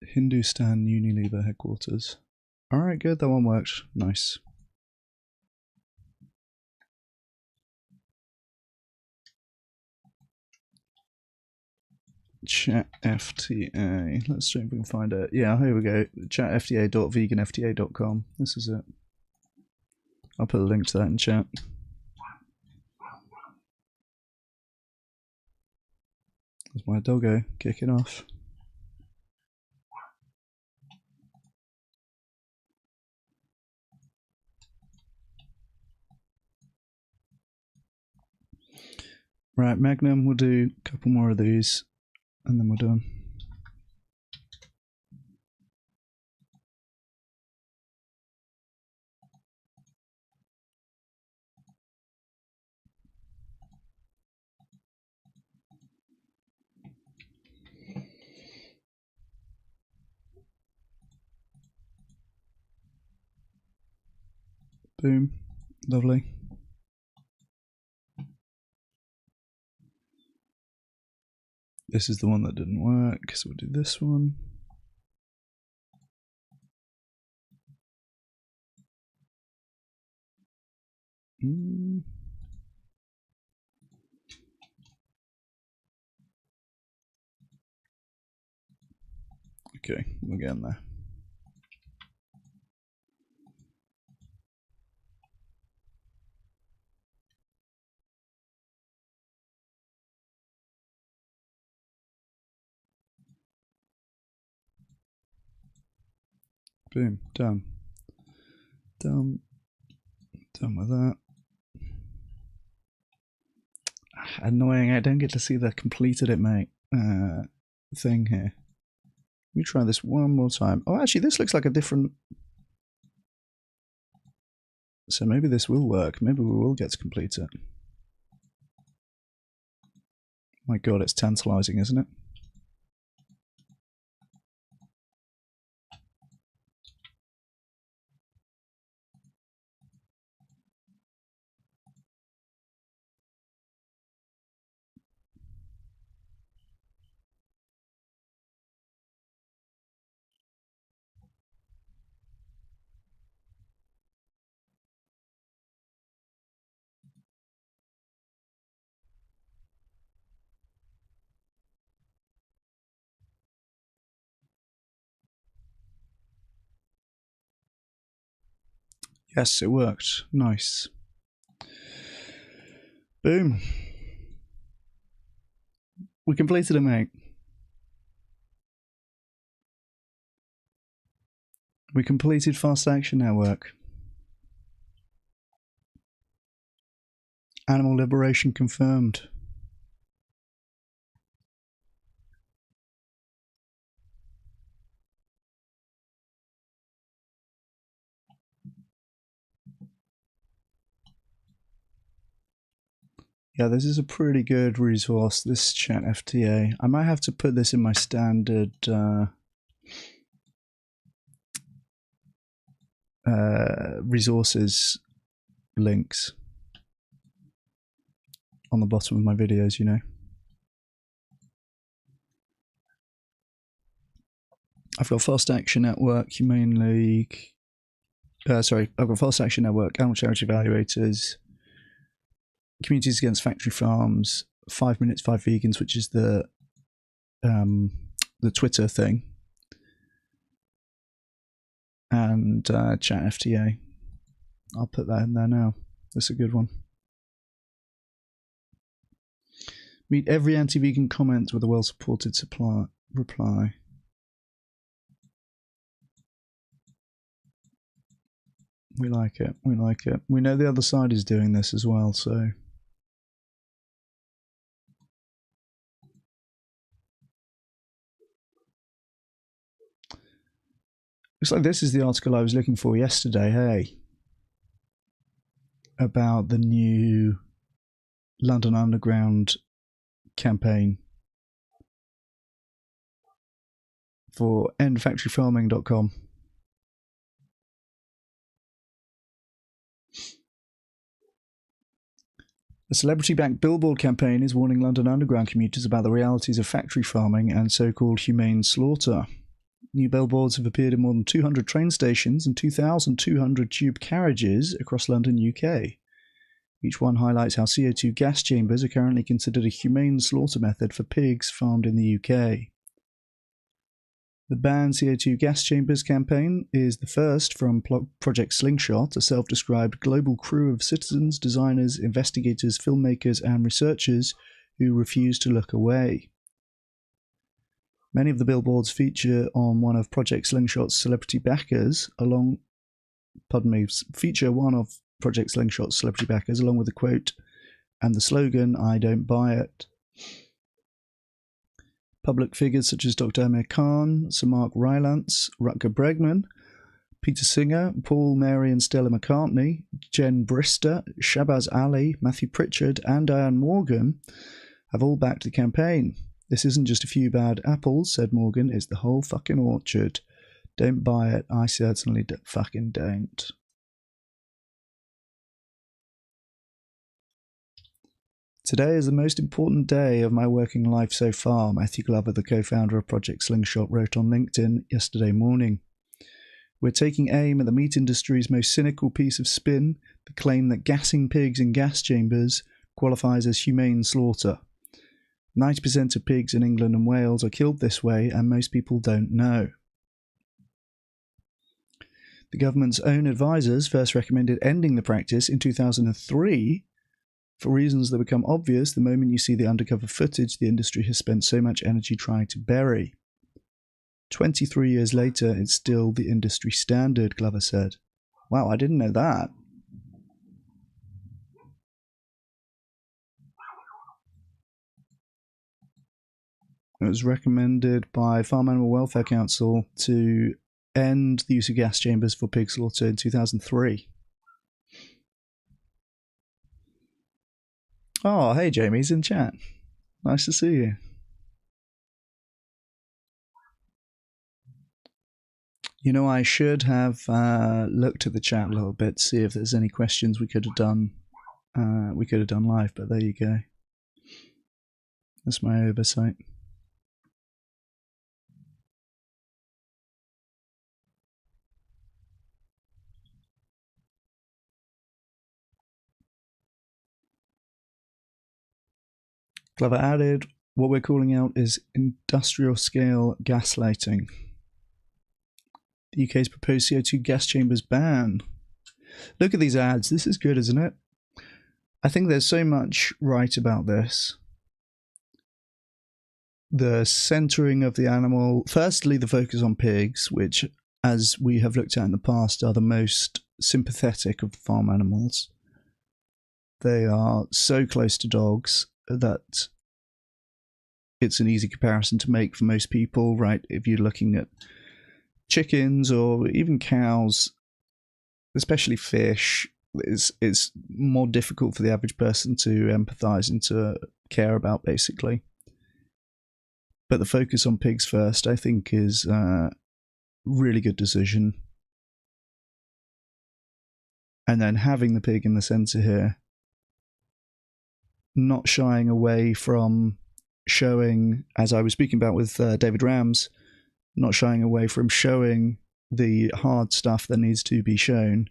Hindustan Unilever headquarters. Alright, good, that one worked. Nice. Chat FTA. Let's see if we can find it. Yeah, here we go. Chatfta.veganfta.com. This is it. I'll put a link to that in chat. There's my doggo kicking off. Right, Magnum, we'll do a couple more of these and then we're done. Boom. Lovely. This is the one that didn't work, so we'll do this one. Okay, we're getting there. Boom, done. Done with that. Annoying, I don't get to see the completed it, mate, thing here. Let me try this one more time. Oh, actually, this looks like a different... So maybe this will work. Maybe we will get to complete it. My god, it's tantalizing, isn't it? Yes, it worked. Nice. Boom. We completed it, mate. We completed Fast Action Network. Animal liberation confirmed. Yeah, this is a pretty good resource, this chat FTA. I might have to put this in my standard resources links on the bottom of my videos, you know. I've got Fast Action Network, Humane League. I've got Fast Action Network, Animal Charity Evaluators, Communities Against Factory Farms, 5 Minutes, 5 Vegans, which is the Twitter thing, and Chat FTA. I'll put that in there now. That's a good one. Meet every anti-vegan comment with a well-supported reply. We like it. We like it. We know the other side is doing this as well, so... Looks like this is the article I was looking for yesterday, hey? About the new London Underground campaign for endfactoryfarming.com. A celebrity-backed billboard campaign is warning London Underground commuters about the realities of factory farming and so-called humane slaughter. New billboards have appeared in more than 200 train stations and 2,200 tube carriages across London, UK. Each one highlights how CO2 gas chambers are currently considered a humane slaughter method for pigs farmed in the UK. The Ban CO2 Gas Chambers campaign is the first from Project Slingshot, a self-described global crew of citizens, designers, investigators, filmmakers, and researchers who refuse to look away. Many of the billboards feature on one of Project Slingshot's celebrity backers, along with the quote and the slogan, "I don't buy it." Public figures such as Dr. Amir Khan, Sir Mark Rylance, Rutger Bregman, Peter Singer, Paul, Mary and Stella McCartney, Jen Brister, Shabazz Ali, Matthew Pritchard and Diane Morgan have all backed the campaign. "This isn't just a few bad apples," said Morgan, "it's the whole fucking orchard. Don't buy it. I certainly fucking don't." Today is the most important day of my working life so far, Matthew Glover, the co-founder of Project Slingshot, wrote on LinkedIn yesterday morning. We're taking aim at the meat industry's most cynical piece of spin, the claim that gassing pigs in gas chambers qualifies as humane slaughter. 90% of pigs in England and Wales are killed this way, and most people don't know. The government's own advisors first recommended ending the practice in 2003 for reasons that become obvious the moment you see the undercover footage the industry has spent so much energy trying to bury. 23 years later, it's still the industry standard, Glover said. Wow, I didn't know that. It was recommended by Farm Animal Welfare Council to end the use of gas chambers for pig slaughter in 2003. Oh, hey Jamie's in chat. Nice to see you. You know, I should have looked at the chat a little bit to see if there's any questions we could have done. Live, but there you go. That's my oversight. Glover added, what we're calling out is industrial scale gaslighting. The UK's proposed CO2 gas chambers ban. Look at these ads. This is good, isn't it? I think there's so much right about this. The centering of the animal. Firstly, the focus on pigs, which, as we have looked at in the past, are the most sympathetic of the farm animals. They are so close to dogs that it's an easy comparison to make for most people, right? If you're looking at chickens or even cows, especially fish, it's more difficult for the average person to empathize and to care about, basically. But the focus on pigs first, I think, is a really good decision. And then having the pig in the center here, not shying away from showing, as I was speaking about with David Rams, not shying away from showing the hard stuff that needs to be shown.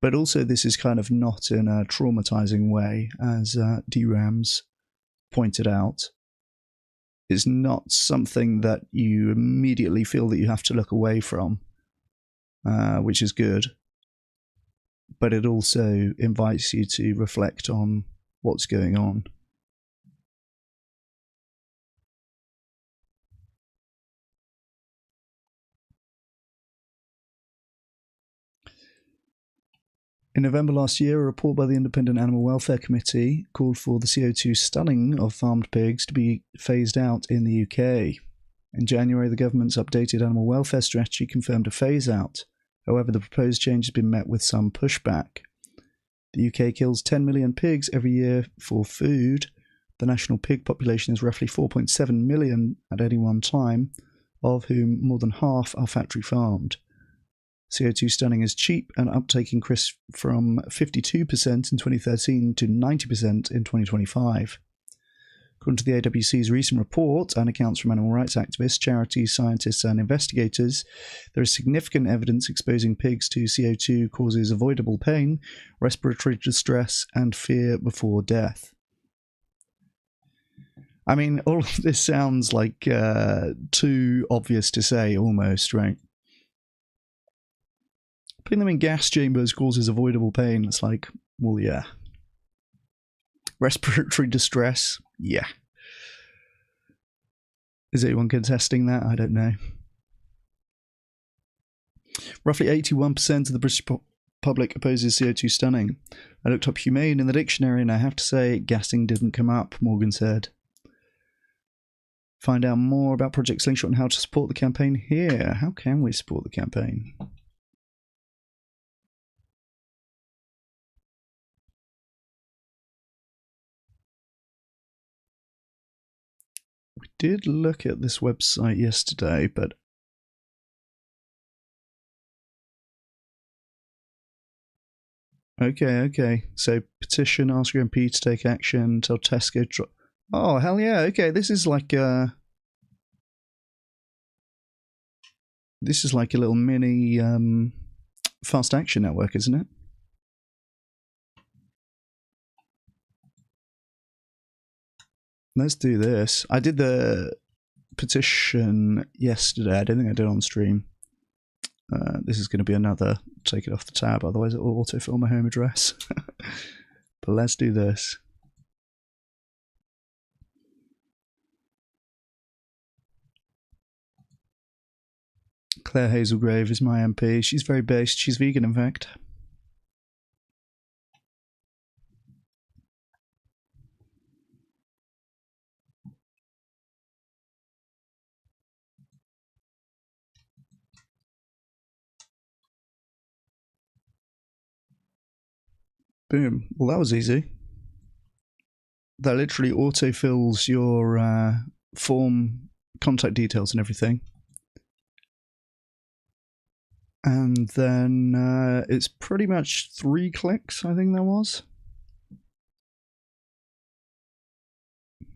But also this is kind of not in a traumatizing way, as D. Rams pointed out. It's not something that you immediately feel that you have to look away from, which is good. But it also invites you to reflect on what's going on. In November last year, a report by the Independent Animal Welfare Committee called for the CO2 stunning of farmed pigs to be phased out in the UK. In January, the government's updated animal welfare strategy confirmed a phase-out. However, the proposed change has been met with some pushback. The UK kills 10 million pigs every year for food. The national pig population is roughly 4.7 million at any one time, of whom more than half are factory farmed. CO2 stunning is cheap and uptake increased from 52% in 2013 to 90% in 2025. According to the AWC's recent report and accounts from animal rights activists, charities, scientists and investigators, there is significant evidence exposing pigs to CO2 causes avoidable pain, respiratory distress and fear before death. I mean, all of this sounds like too obvious to say almost, right? Putting them in gas chambers causes avoidable pain. It's like, well, yeah. Respiratory distress, yeah. Is anyone contesting that? I don't know. Roughly 81% of the British public opposes CO2 stunning. I looked up humane in the dictionary and I have to say, gassing didn't come up, Morgan said. Find out more about Project Slingshot and how to support the campaign here. How can we support the campaign? We did look at this website yesterday, but Okay. So petition, ask your MP to take action, tell Tesco. Oh, hell yeah. Okay, this is like a little mini fast action network, isn't it? Let's do this. I did the petition yesterday. I don't think I did it on stream. This is going to be another take it off the tab, otherwise it will autofill my home address. But let's do this. Claire Hazelgrave is my MP. She's very based. She's vegan, in fact. Boom. Well, that was easy. That literally autofills your form, contact details and everything. And then it's pretty much 3 clicks, I think there was.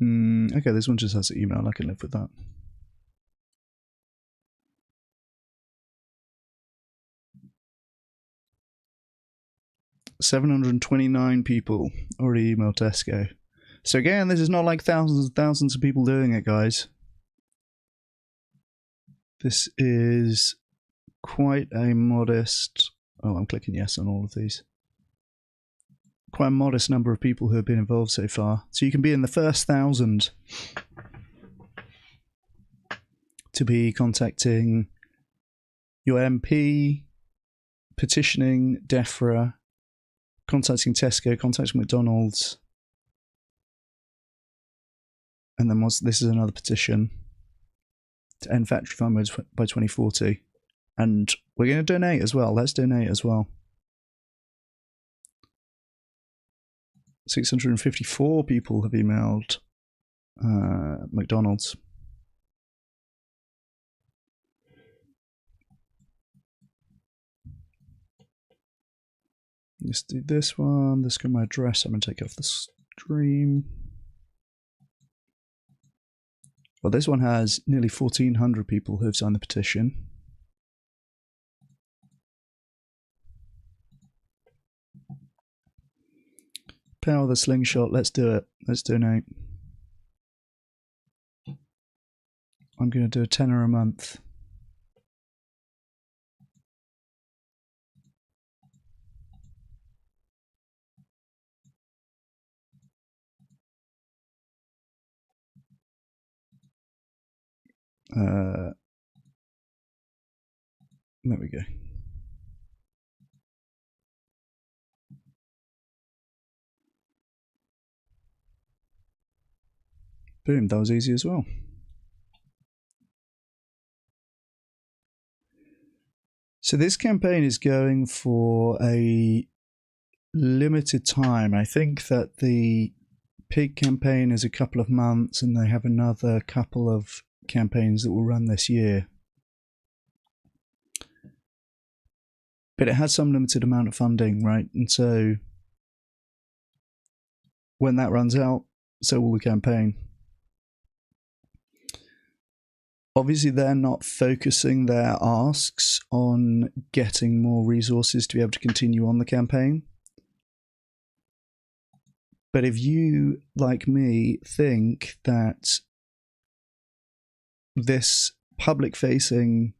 Okay, this one just has an email. I can live with that. $729 people already emailed Tesco. So again, this is not like thousands and thousands of people doing it, guys. This is quite a modest... Oh, I'm clicking yes on all of these. Quite a modest number of people who have been involved so far. So you can be in the first 1,000 to be contacting your MP, petitioning DEFRA, contacting Tesco, contacting McDonald's, and then this is another petition to end factory farming by 2040. And we're going to donate as well. Let's donate as well. 654 people have emailed McDonald's. Let's do this one. Let's go my address. I'm going to take it off the stream. Well, this one has nearly 1,400 people who have signed the petition. Power the Slingshot. Let's do it. Let's donate. I'm going to do a tenner a month. There we go. Boom, that was easy as well. So this campaign is going for a limited time. I think that the pig campaign is a couple of months, and they have another couple of campaigns that will run this year. But it has some limited amount of funding, right? And so when that runs out, so will the campaign. Obviously, they're not focusing their asks on getting more resources to be able to continue on the campaign. But if you, like me, think that this public-facing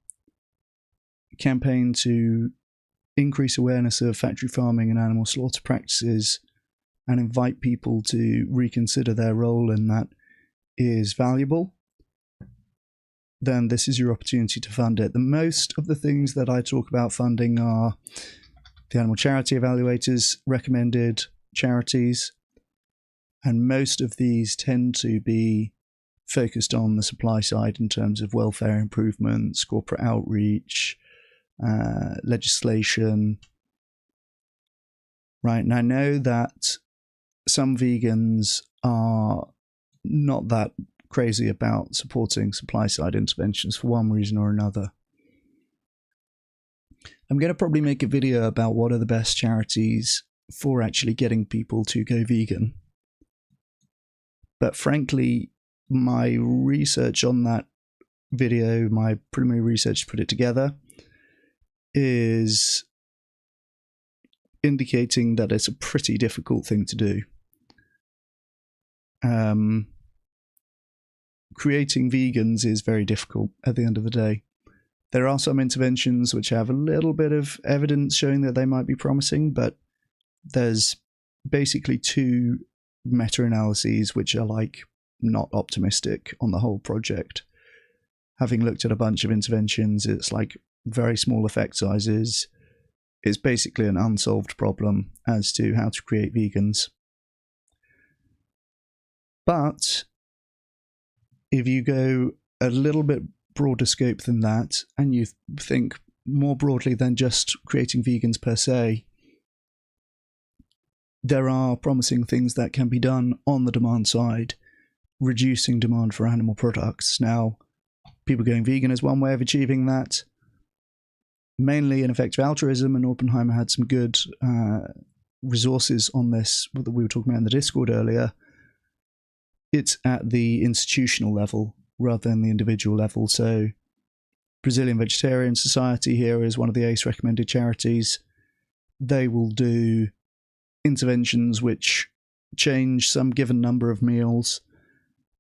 campaign to increase awareness of factory farming and animal slaughter practices and invite people to reconsider their role in that is valuable, then this is your opportunity to fund it. The most of the things that I talk about funding are the Animal Charity Evaluators recommended charities, and most of these tend to be focused on the supply side in terms of welfare improvements, corporate outreach, legislation. Right, and I know that some vegans are not that crazy about supporting supply side interventions for one reason or another. I'm going to probably make a video about what are the best charities for actually getting people to go vegan. But frankly, my research on that video, my preliminary research to put it together, is indicating that it's a pretty difficult thing to do. Creating vegans is very difficult at the end of the day. There are some interventions which have a little bit of evidence showing that they might be promising, but there's basically 2 meta-analyses which are like not optimistic on the whole project. Having looked at a bunch of interventions, it's like very small effect sizes. It's basically an unsolved problem as to how to create vegans. But if you go a little bit broader scope than that, and you think more broadly than just creating vegans per se, there are promising things that can be done on the demand side, reducing demand for animal products. Now, people going vegan is one way of achieving that, mainly in effective altruism, and Oppenheimer had some good resources on this that we were talking about in the Discord earlier. It's at the institutional level rather than the individual level. So Brazilian Vegetarian Society here is one of the ACE recommended charities. They will do interventions which change some given number of meals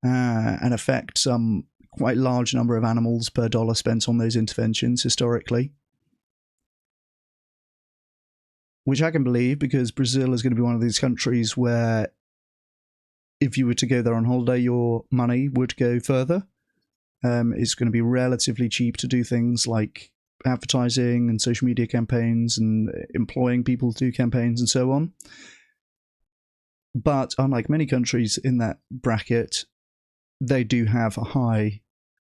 and affect some quite large number of animals per dollar spent on those interventions historically. Which I can believe, because Brazil is going to be one of these countries where if you were to go there on holiday, your money would go further. It's going to be relatively cheap to do things like advertising and social media campaigns and employing people to do campaigns and so on. But unlike many countries in that bracket, they do have a high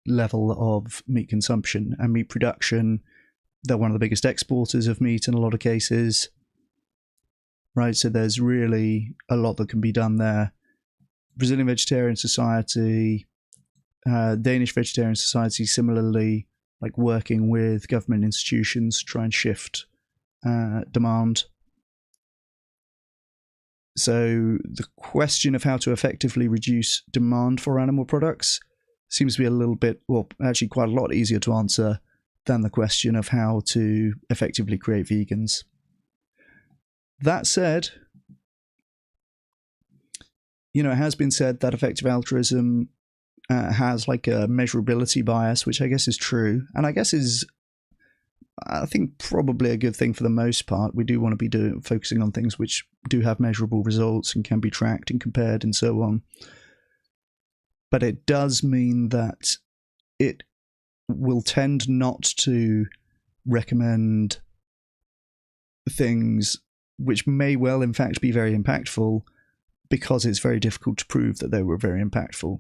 level of meat consumption and meat production. They're one of the biggest exporters of meat in a lot of cases. Right, so there's really a lot that can be done there. Brazilian Vegetarian Society, Danish Vegetarian Society, similarly, like working with government institutions to try and shift demand. So the question of how to effectively reduce demand for animal products seems to be a little bit, well, actually quite a lot easier to answer than the question of how to effectively create vegans. That said, it has been said that effective altruism has like a measurability bias, which I guess is true, and I guess is, I think, probably a good thing for the most part. We do want to be focusing on things which do have measurable results and can be tracked and compared and so on. But it does mean that it will tend not to recommend things which may well, in fact, be very impactful, because it's very difficult to prove that they were very impactful.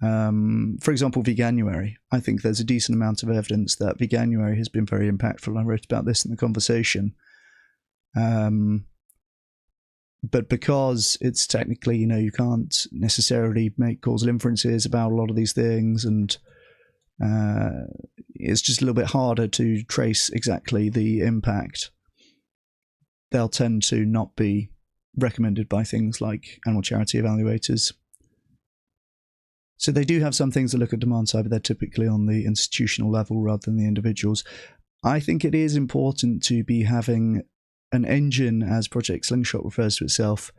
For example, Veganuary. I think there's a decent amount of evidence that Veganuary has been very impactful. I wrote about this in the conversation. But because it's technically, you can't necessarily make causal inferences about a lot of these things, and it's just a little bit harder to trace exactly the impact, they'll tend to not be recommended by things like animal charity evaluators. So they do have some things that look at demand side, but they're typically on the institutional level rather than the individuals. I think it is important to be having an engine, as Project Slingshot refers to itself,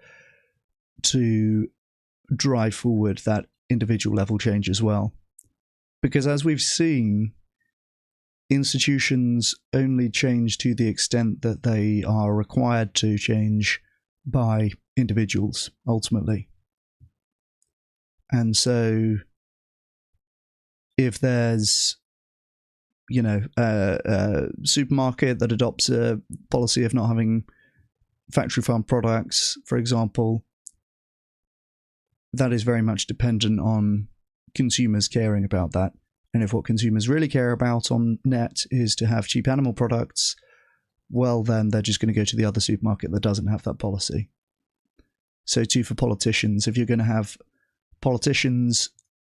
to drive forward that individual level change as well. Because as we've seen, institutions only change to the extent that they are required to change by individuals, ultimately. And so if there's, a supermarket that adopts a policy of not having factory farm products, for example, that is very much dependent on consumers caring about that. And if what consumers really care about on net is to have cheap animal products, well, then they're just going to go to the other supermarket that doesn't have that policy. So too for politicians. If you're going to have politicians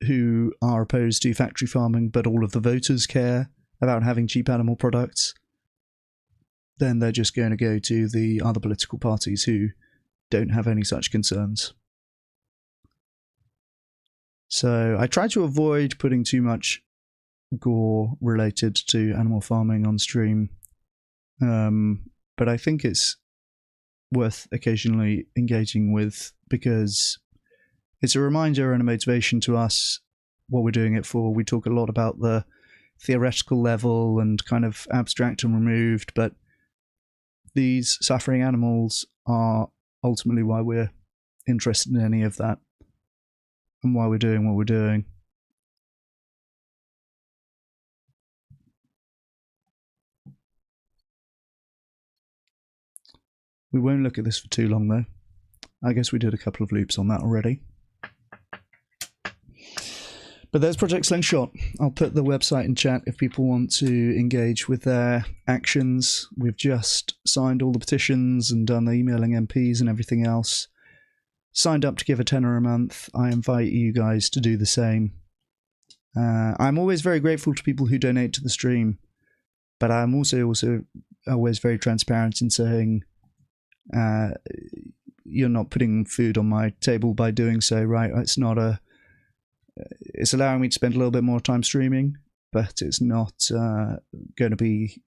who are opposed to factory farming, but all of the voters care about having cheap animal products, then they're just going to go to the other political parties who don't have any such concerns. So I try to avoid putting too much gore related to animal farming on stream, but I think it's worth occasionally engaging with, because it's a reminder and a motivation to us what we're doing it for. We talk a lot about the theoretical level and kind of abstract and removed, but these suffering animals are ultimately why we're interested in any of that and why we're doing what we're doing. We won't look at this for too long though. I guess we did a couple of loops on that already. But there's Project Slingshot. I'll put the website in chat if people want to engage with their actions. We've just signed all the petitions and done the emailing MPs and everything else. Signed up to give a tenner a month. I invite you guys to do the same. I'm always very grateful to people who donate to the stream, but I'm also always very transparent in saying you're not putting food on my table by doing so, right? It's allowing me to spend a little bit more time streaming, but it's not going to be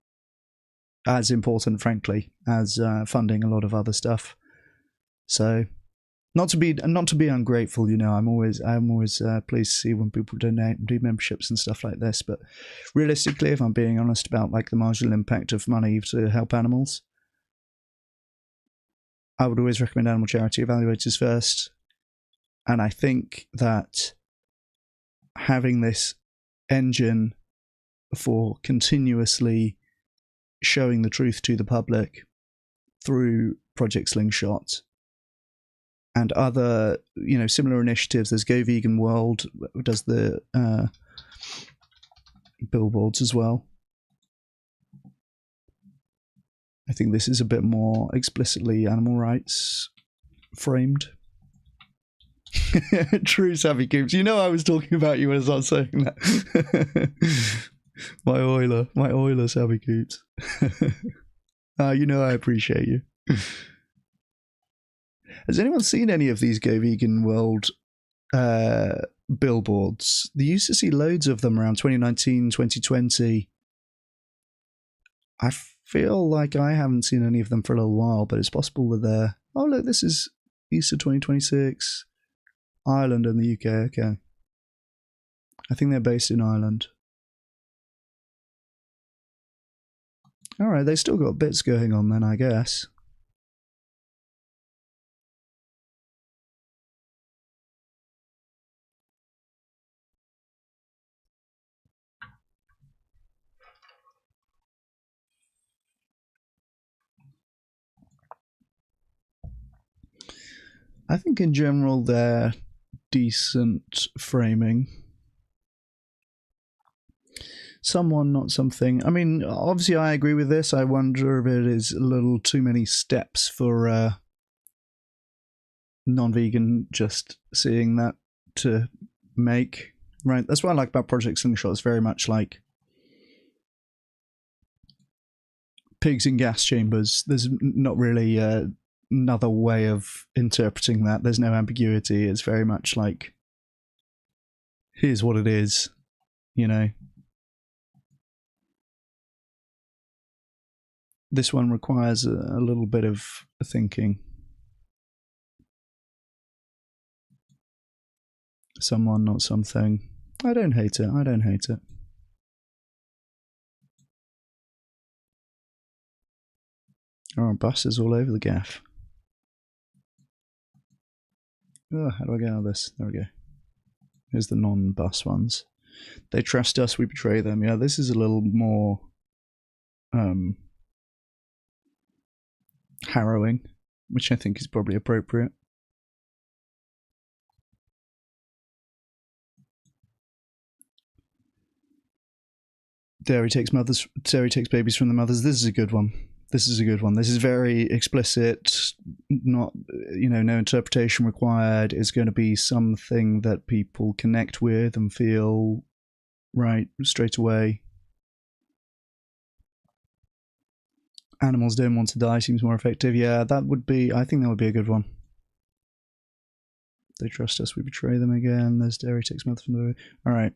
as important, frankly, as funding a lot of other stuff. So, not to be ungrateful, you know. I'm always pleased to see when people donate and do memberships and stuff like this. But realistically, if I'm being honest about like the marginal impact of money to help animals, I would always recommend animal charity evaluators first. And I think that having this engine for continuously showing the truth to the public through Project Slingshot and other, you know, similar initiatives. There's Go Vegan World, who does the billboards as well. I think this is a bit more explicitly animal rights framed. True, Savvy Coops. You know I was talking about you as I was saying that. my oiler, Savvy Coops. You know I appreciate you. Has anyone seen any of these Go Vegan World billboards? They used to see loads of them around 2019, 2020. I feel like I haven't seen any of them for a little while, but it's possible that they're... Oh, look, this is Easter 2026. Ireland and the UK, okay. I think they're based in Ireland. Alright, they still got bits going on then, I guess. I think in general they're decent framing. Someone, not something. I mean, obviously I agree with this. I wonder if it is a little too many steps for non-vegan just seeing that to make. Right, that's what I like about Project Slingshot. It's very much like pigs in gas chambers. There's not really another way of interpreting that. There's no ambiguity. It's very much like, here's what it is, you know. This one requires a little bit of thinking. Someone, not something. I don't hate it. I don't hate it. Oh, buses all over the gaff. Oh, how do I get out of this? There we go. Here's the non-bus ones. They trust us, we betray them. Yeah, this is a little more harrowing, which I think is probably appropriate. Dairy takes babies from the mothers. This is a good one. This is a good one. This is very explicit, not, you know, no interpretation required. It's going to be something that people connect with and feel right straight away. animals don't want to die seems more effective. Yeah, that would be, I think that would be a good one. They trust us, we betray them again. There's dairy takes milk from the... Alright,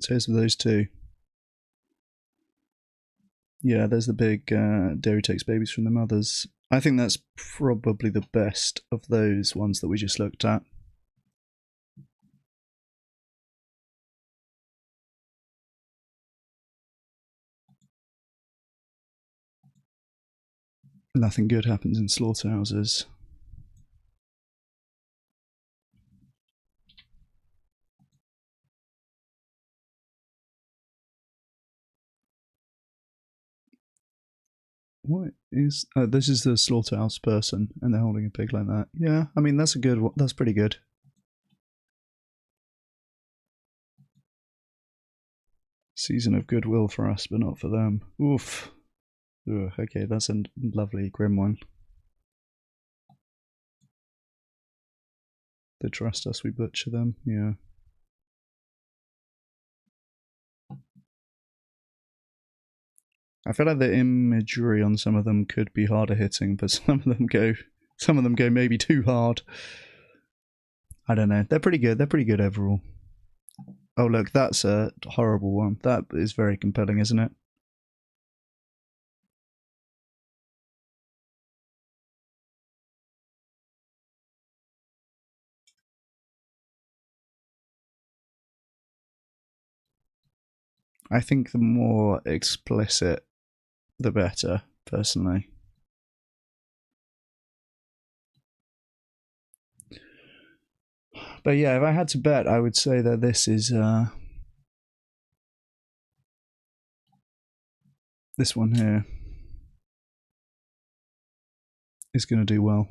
so here's those two. Yeah, there's the big dairy takes babies from the mothers. I think that's probably the best of those ones that we just looked at. Nothing good happens in slaughterhouses. What is... Oh, this is the slaughterhouse person, and they're holding a pig like that. Yeah, I mean, that's a good one. That's pretty good. Season of goodwill for us, but not for them. Oof. Ugh, okay, that's a lovely, grim one. They trust us, we butcher them. Yeah. I feel like the imagery on some of them could be harder hitting, but some of them go maybe too hard. I don't know. They're pretty good. They're pretty good overall. Oh look, that's a horrible one. That is very compelling, isn't it? I think the more explicit, the better, personally. But yeah, if I had to bet, I would say that this is this one here is going to do well.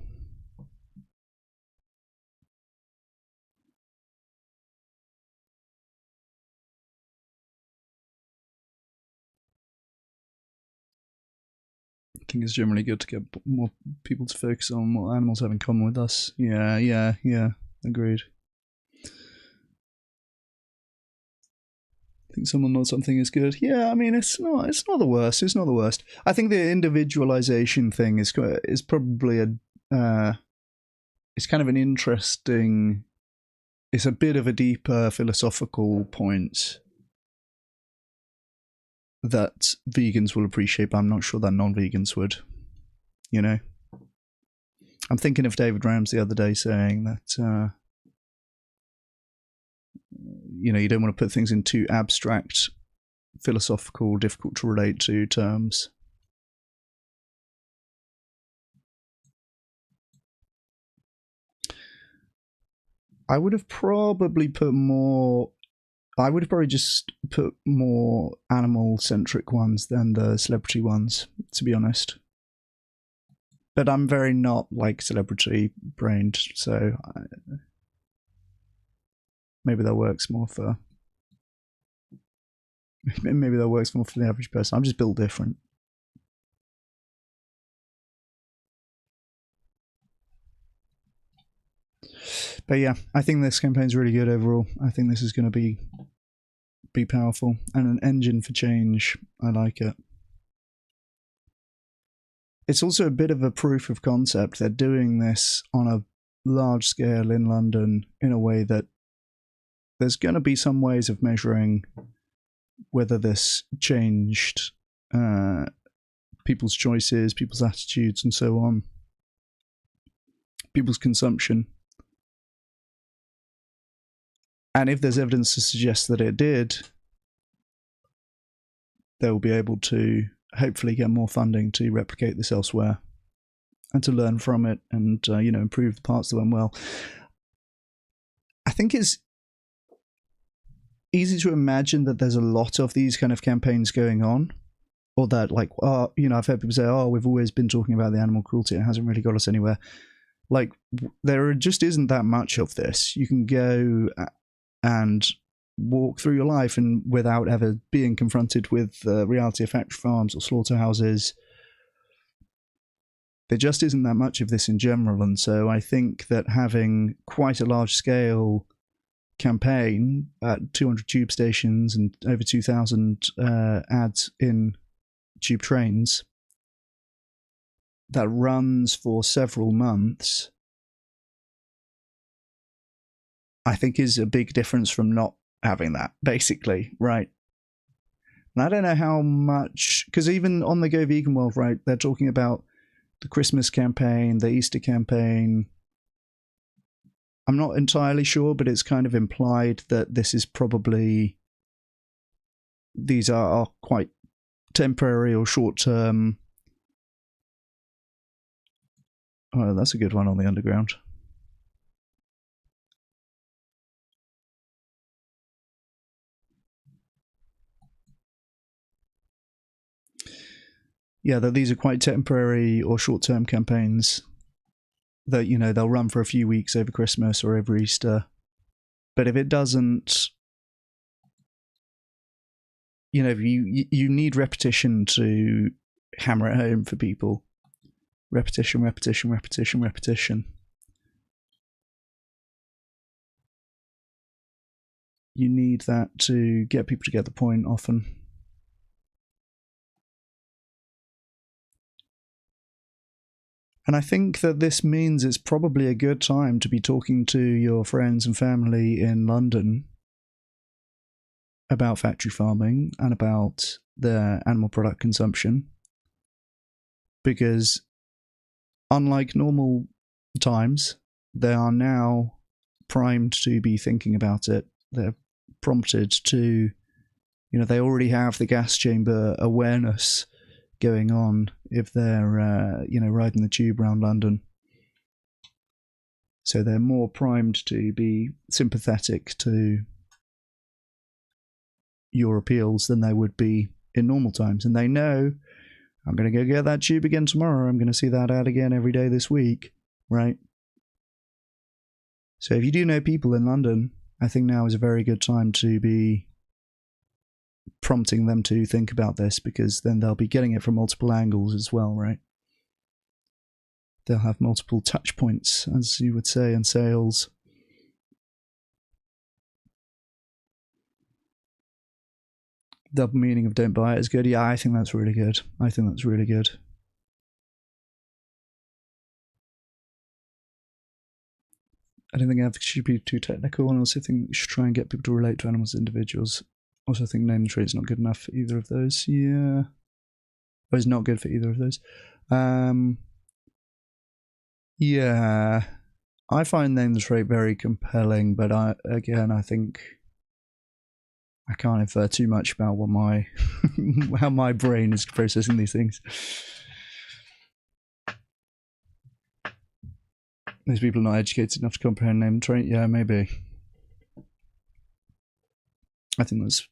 I think it's generally good to get more people to focus on what animals have in common with us. Yeah. Agreed. I think someone knows something is good. Yeah, I mean, it's not the worst. It's not the worst. I think the individualization thing is probably it's kind of an interesting... It's a bit of a deeper philosophical point that vegans will appreciate, but I'm not sure that non-vegans would. You know? I'm thinking of David Rams the other day saying that, you know, you don't want to put things in too abstract, philosophical, difficult to relate to terms. I would have probably put more... I would have probably just put more animal-centric ones than the celebrity ones, to be honest. But I'm very not, like, celebrity-brained, so... maybe that works more for... Maybe that works more for the average person. I'm just built different. But yeah, I think this campaign's really good overall. I think this is going to be powerful. And an engine for change. I like it. It's also a bit of a proof of concept. They're doing this on a large scale in London in a way that there's going to be some ways of measuring whether this changed people's choices, people's attitudes, and so on. People's consumption. And if there's evidence to suggest that it did, they'll be able to hopefully get more funding to replicate this elsewhere and to learn from it and, you know, improve the parts that went well. I think it's easy to imagine that there's a lot of these kind of campaigns going on, or that, like, oh, you know, I've heard people say, oh, we've always been talking about the animal cruelty and it hasn't really got us anywhere. Like, there just isn't that much of this. You can go and walk through your life and without ever being confronted with the reality of factory farms or slaughterhouses. There just isn't that much of this in general, and so I think that having quite a large scale campaign at 200 tube stations and over 2,000 ads in tube trains that runs for several months, I think is a big difference from not having that, basically, right? And I don't know how much, because even on the Go Vegan World, right, they're talking about the Christmas campaign, the Easter campaign. I'm not entirely sure, but it's kind of implied that this is probably, these are quite temporary or short-term. Oh, that's a good one on the underground. Yeah, that these are quite temporary or short-term campaigns that, you know, they'll run for a few weeks over Christmas or over Easter. But if it doesn't, you know, you need repetition to hammer it home for people. Repetition, repetition, repetition, repetition. You need that to get people to get the point often. And I think that this means it's probably a good time to be talking to your friends and family in London about factory farming and about their animal product consumption. Because unlike normal times, they are now primed to be thinking about it. They're prompted to, you know, they already have the gas chamber awareness going on if they're, you know, riding the tube around London. So they're more primed to be sympathetic to your appeals than they would be in normal times. And they know, I'm going to go get that tube again tomorrow. I'm going to see that ad again every day this week, right? So if you do know people in London, I think now is a very good time to be prompting them to think about this, because then they'll be getting it from multiple angles as well, right? They'll have multiple touch points, as you would say, in sales. Double meaning of don't buy it is good. Yeah, I think that's really good. I think that's really good. I don't think advocacy should be too technical, and I also think we should try and get people to relate to animals as individuals. Also, I think name and trait's not good enough for either of those. Yeah. Or it's not good for either of those. Yeah. I find name and trait very compelling, but I think I can't infer too much about what my how my brain is processing these things. These people are not educated enough to comprehend name and trait. Yeah, maybe. I think there's,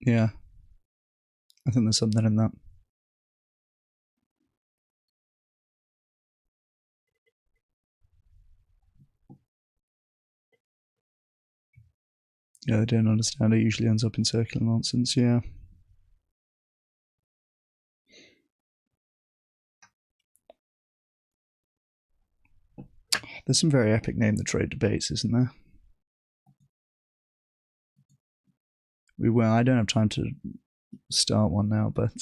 yeah, I think there's something in that. Yeah, they don't understand. It usually ends up in circular nonsense. Yeah. There's some very epic name the trade debates, isn't there? I don't have time to start one now, but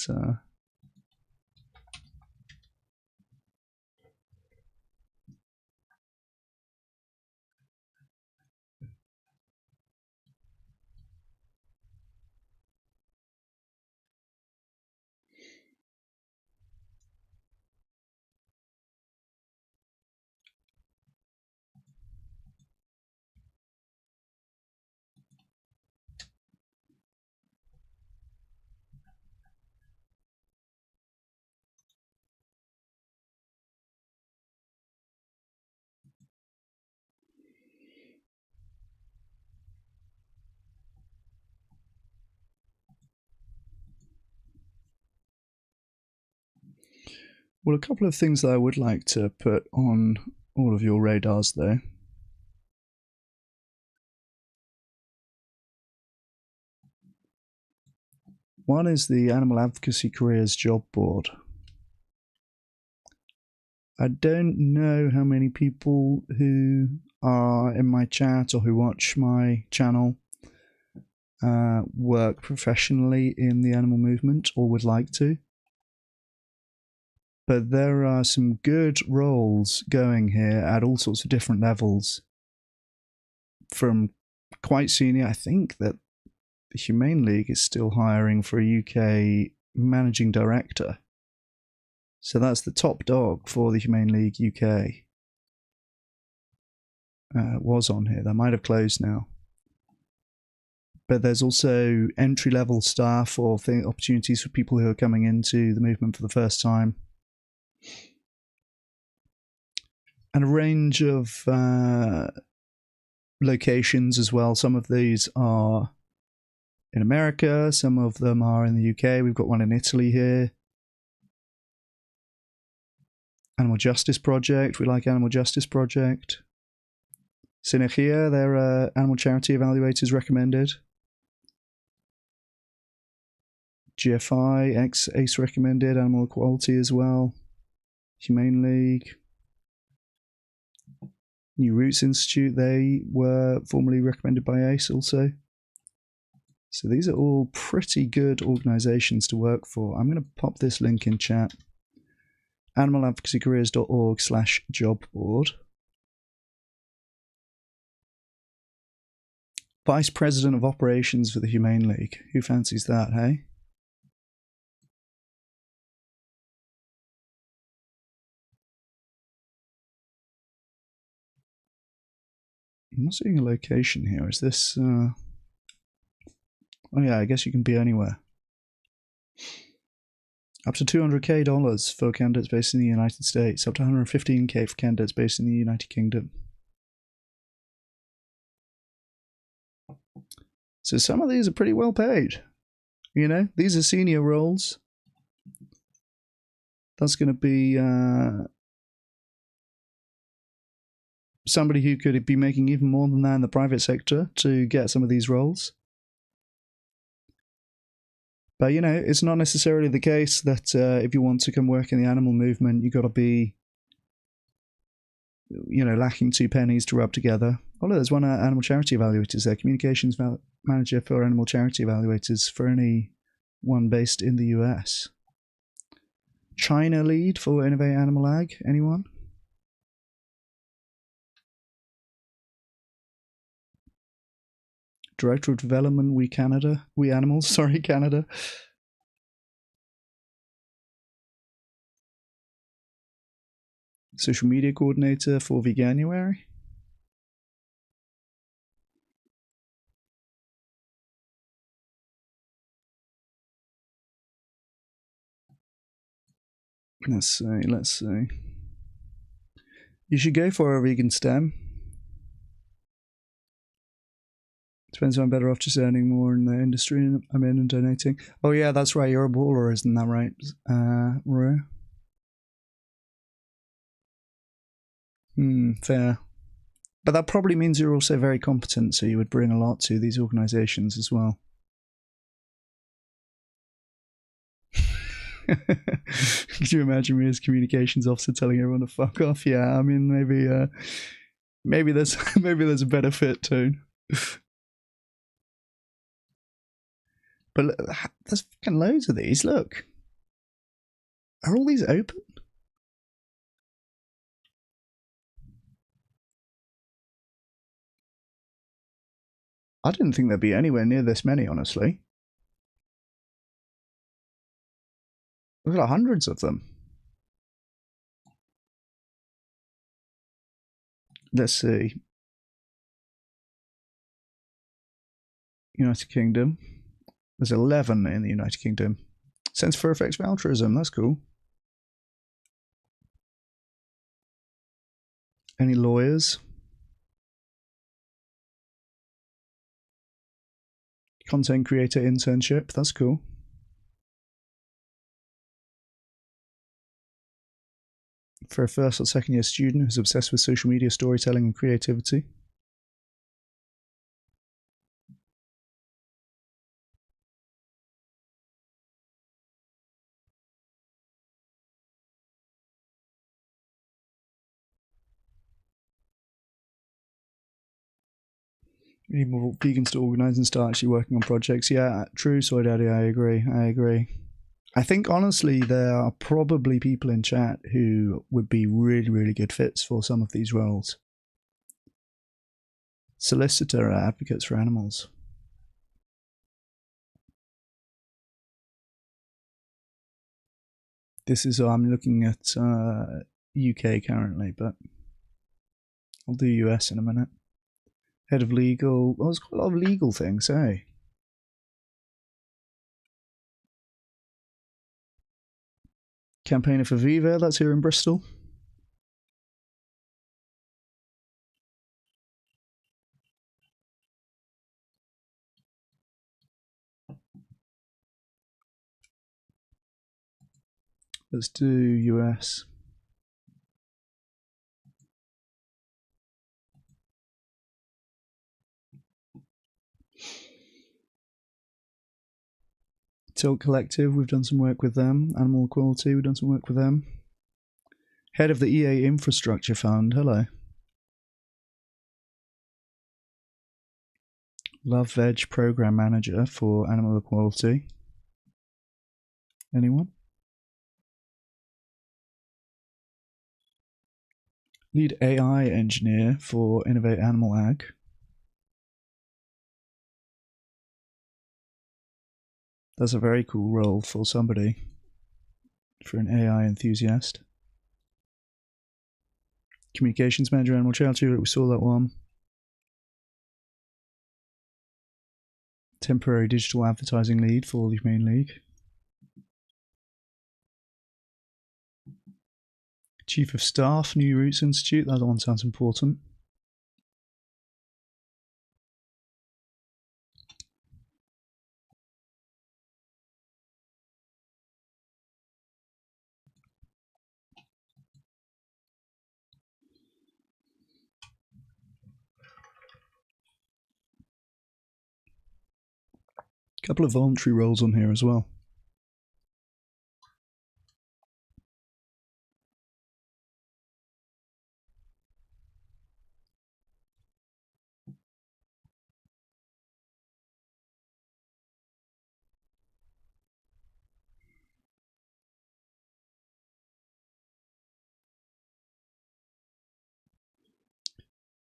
well, a couple of things that I would like to put on all of your radars, though. One is the Animal Advocacy Careers Job Board. I don't know how many people who are in my chat or who watch my channel work professionally in the animal movement or would like to. But there are some good roles going here at all sorts of different levels. From quite senior, I think that the Humane League is still hiring for a UK managing director. So that's the top dog for the Humane League UK. Was on here. That might have closed now. But there's also entry-level staff or opportunities for people who are coming into the movement for the first time. And a range of locations as well. Some of these are in America, some of them are in the UK. We've got one in Italy here. Animal Justice Project. We like Animal Justice Project. Synergia, their animal charity evaluators recommended. GFI, ACE recommended. Animal Equality as well. Humane League. New Roots Institute, they were formerly recommended by ACE also. So these are all pretty good organisations to work for. I'm going to pop this link in chat. animaladvocacycareers.org/job board. Vice President of Operations for the Humane League. Who fancies that, hey? I'm not seeing a location here. Is this... Oh yeah, I guess you can be anywhere. Up to $200K for candidates based in the United States. Up to $115K for candidates based in the United Kingdom. So some of these are pretty well paid. You know, these are senior roles. That's going to be somebody who could be making even more than that in the private sector to get some of these roles. But, you know, it's not necessarily the case that if you want to come work in the animal movement, you've got to be, you know, lacking 2 pennies to rub together. Oh, look, there's one animal charity evaluators there. Communications manager for animal charity evaluators for anyone based in the US. China lead for Innovate Animal Ag. Anyone? Director of Development, We Animals, sorry, Canada. Social media coordinator for Veganuary. Let's see. You should go for a vegan STEM. Depends if I'm better off just earning more in the industry I'm in and donating. Oh yeah, that's right, you're a baller, isn't that right, Roy? Fair. But that probably means you're also very competent, so you would bring a lot to these organisations as well. Could you imagine me as communications officer telling everyone to fuck off? Yeah, I mean, maybe there's a better fit tone. But look, there's fucking loads of these. Look, are all these open? I didn't think there'd be anywhere near this many, honestly. We've got hundreds of them. Let's see. United Kingdom. There's 11 in the United Kingdom. Centre for Effective Altruism, that's cool. Any lawyers? Content creator internship, that's cool. For a first or second year student who's obsessed with social media storytelling and creativity. We need more vegans to organise and start actually working on projects. Yeah, true, Soy Daddy, I agree. I think honestly there are probably people in chat who would be really, really good fits for some of these roles. Solicitor advocates for animals. This is, I'm looking at UK currently, but I'll do US in a minute. Head of legal. Oh, there's quite a lot of legal things, eh? Campaigner for Viva, that's here in Bristol. Let's do US. Tilt Collective, we've done some work with them. Animal Equality, we've done some work with them. Head of the EA Infrastructure Fund, hello. Love Veg Program Manager for Animal Equality. Anyone? Lead AI Engineer for Innovate Animal Ag. That's a very cool role for somebody, for an AI enthusiast. Communications Manager, Animal Charity, we saw that one. Temporary Digital Advertising Lead for the Humane League. Chief of Staff, New Roots Institute, that one sounds important. Couple of voluntary roles on here as well.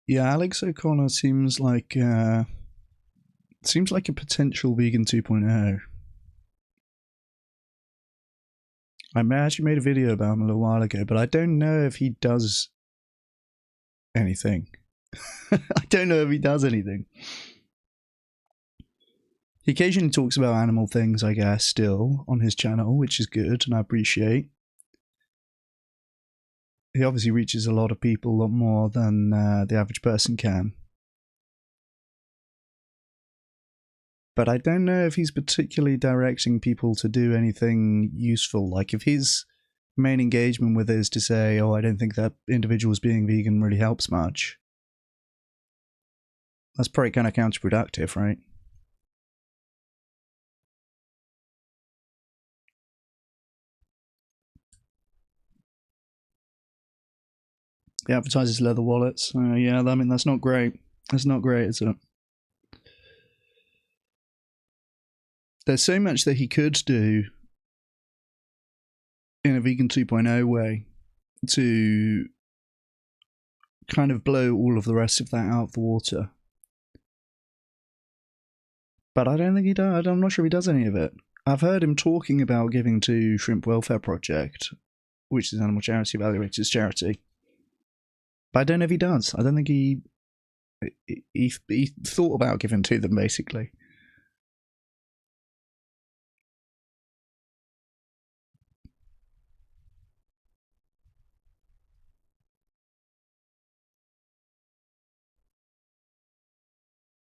Yeah, Alex O'Connor seems like a potential vegan 2.0. I actually made a video about him a little while ago, but I don't know if he does anything. I don't know if he does anything. He occasionally talks about animal things, I guess, still on his channel, which is good and I appreciate. He obviously reaches a lot of people, a lot more than the average person can. But I don't know if he's particularly directing people to do anything useful. Like, if his main engagement with it is to say, oh, I don't think that individuals being vegan really helps much, that's probably kind of counterproductive, right? He advertises leather wallets. Yeah, I mean, that's not great. That's not great, is it? There's so much that he could do in a vegan 2.0 way to kind of blow all of the rest of that out of the water. But I don't think he does. I'm not sure if he does any of it. I've heard him talking about giving to Shrimp Welfare Project, which is Animal Charity Evaluators Charity. But I don't know if he does. I don't think he thought about giving to them, basically.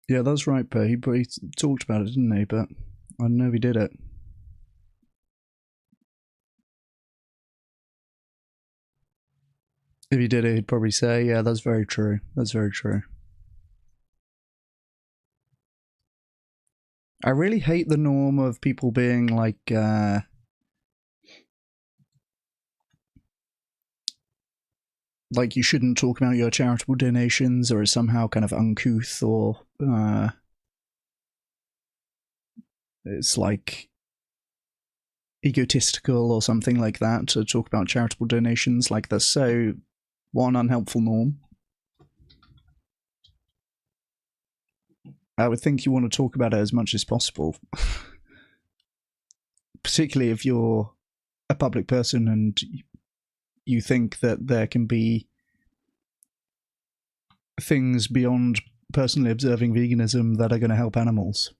Yeah, that's right, but he talked about it, didn't he? But I don't know if he did it. If he did it, he'd probably say, yeah, that's very true. That's very true. I really hate the norm of people being like, you shouldn't talk about your charitable donations, or is somehow kind of uncouth, or it's like egotistical or something like that to talk about charitable donations. Like, that's so one unhelpful norm. I would think you want to talk about it as much as possible, particularly if you're a public person and you think that there can be things beyond personally observing veganism that are going to help animals.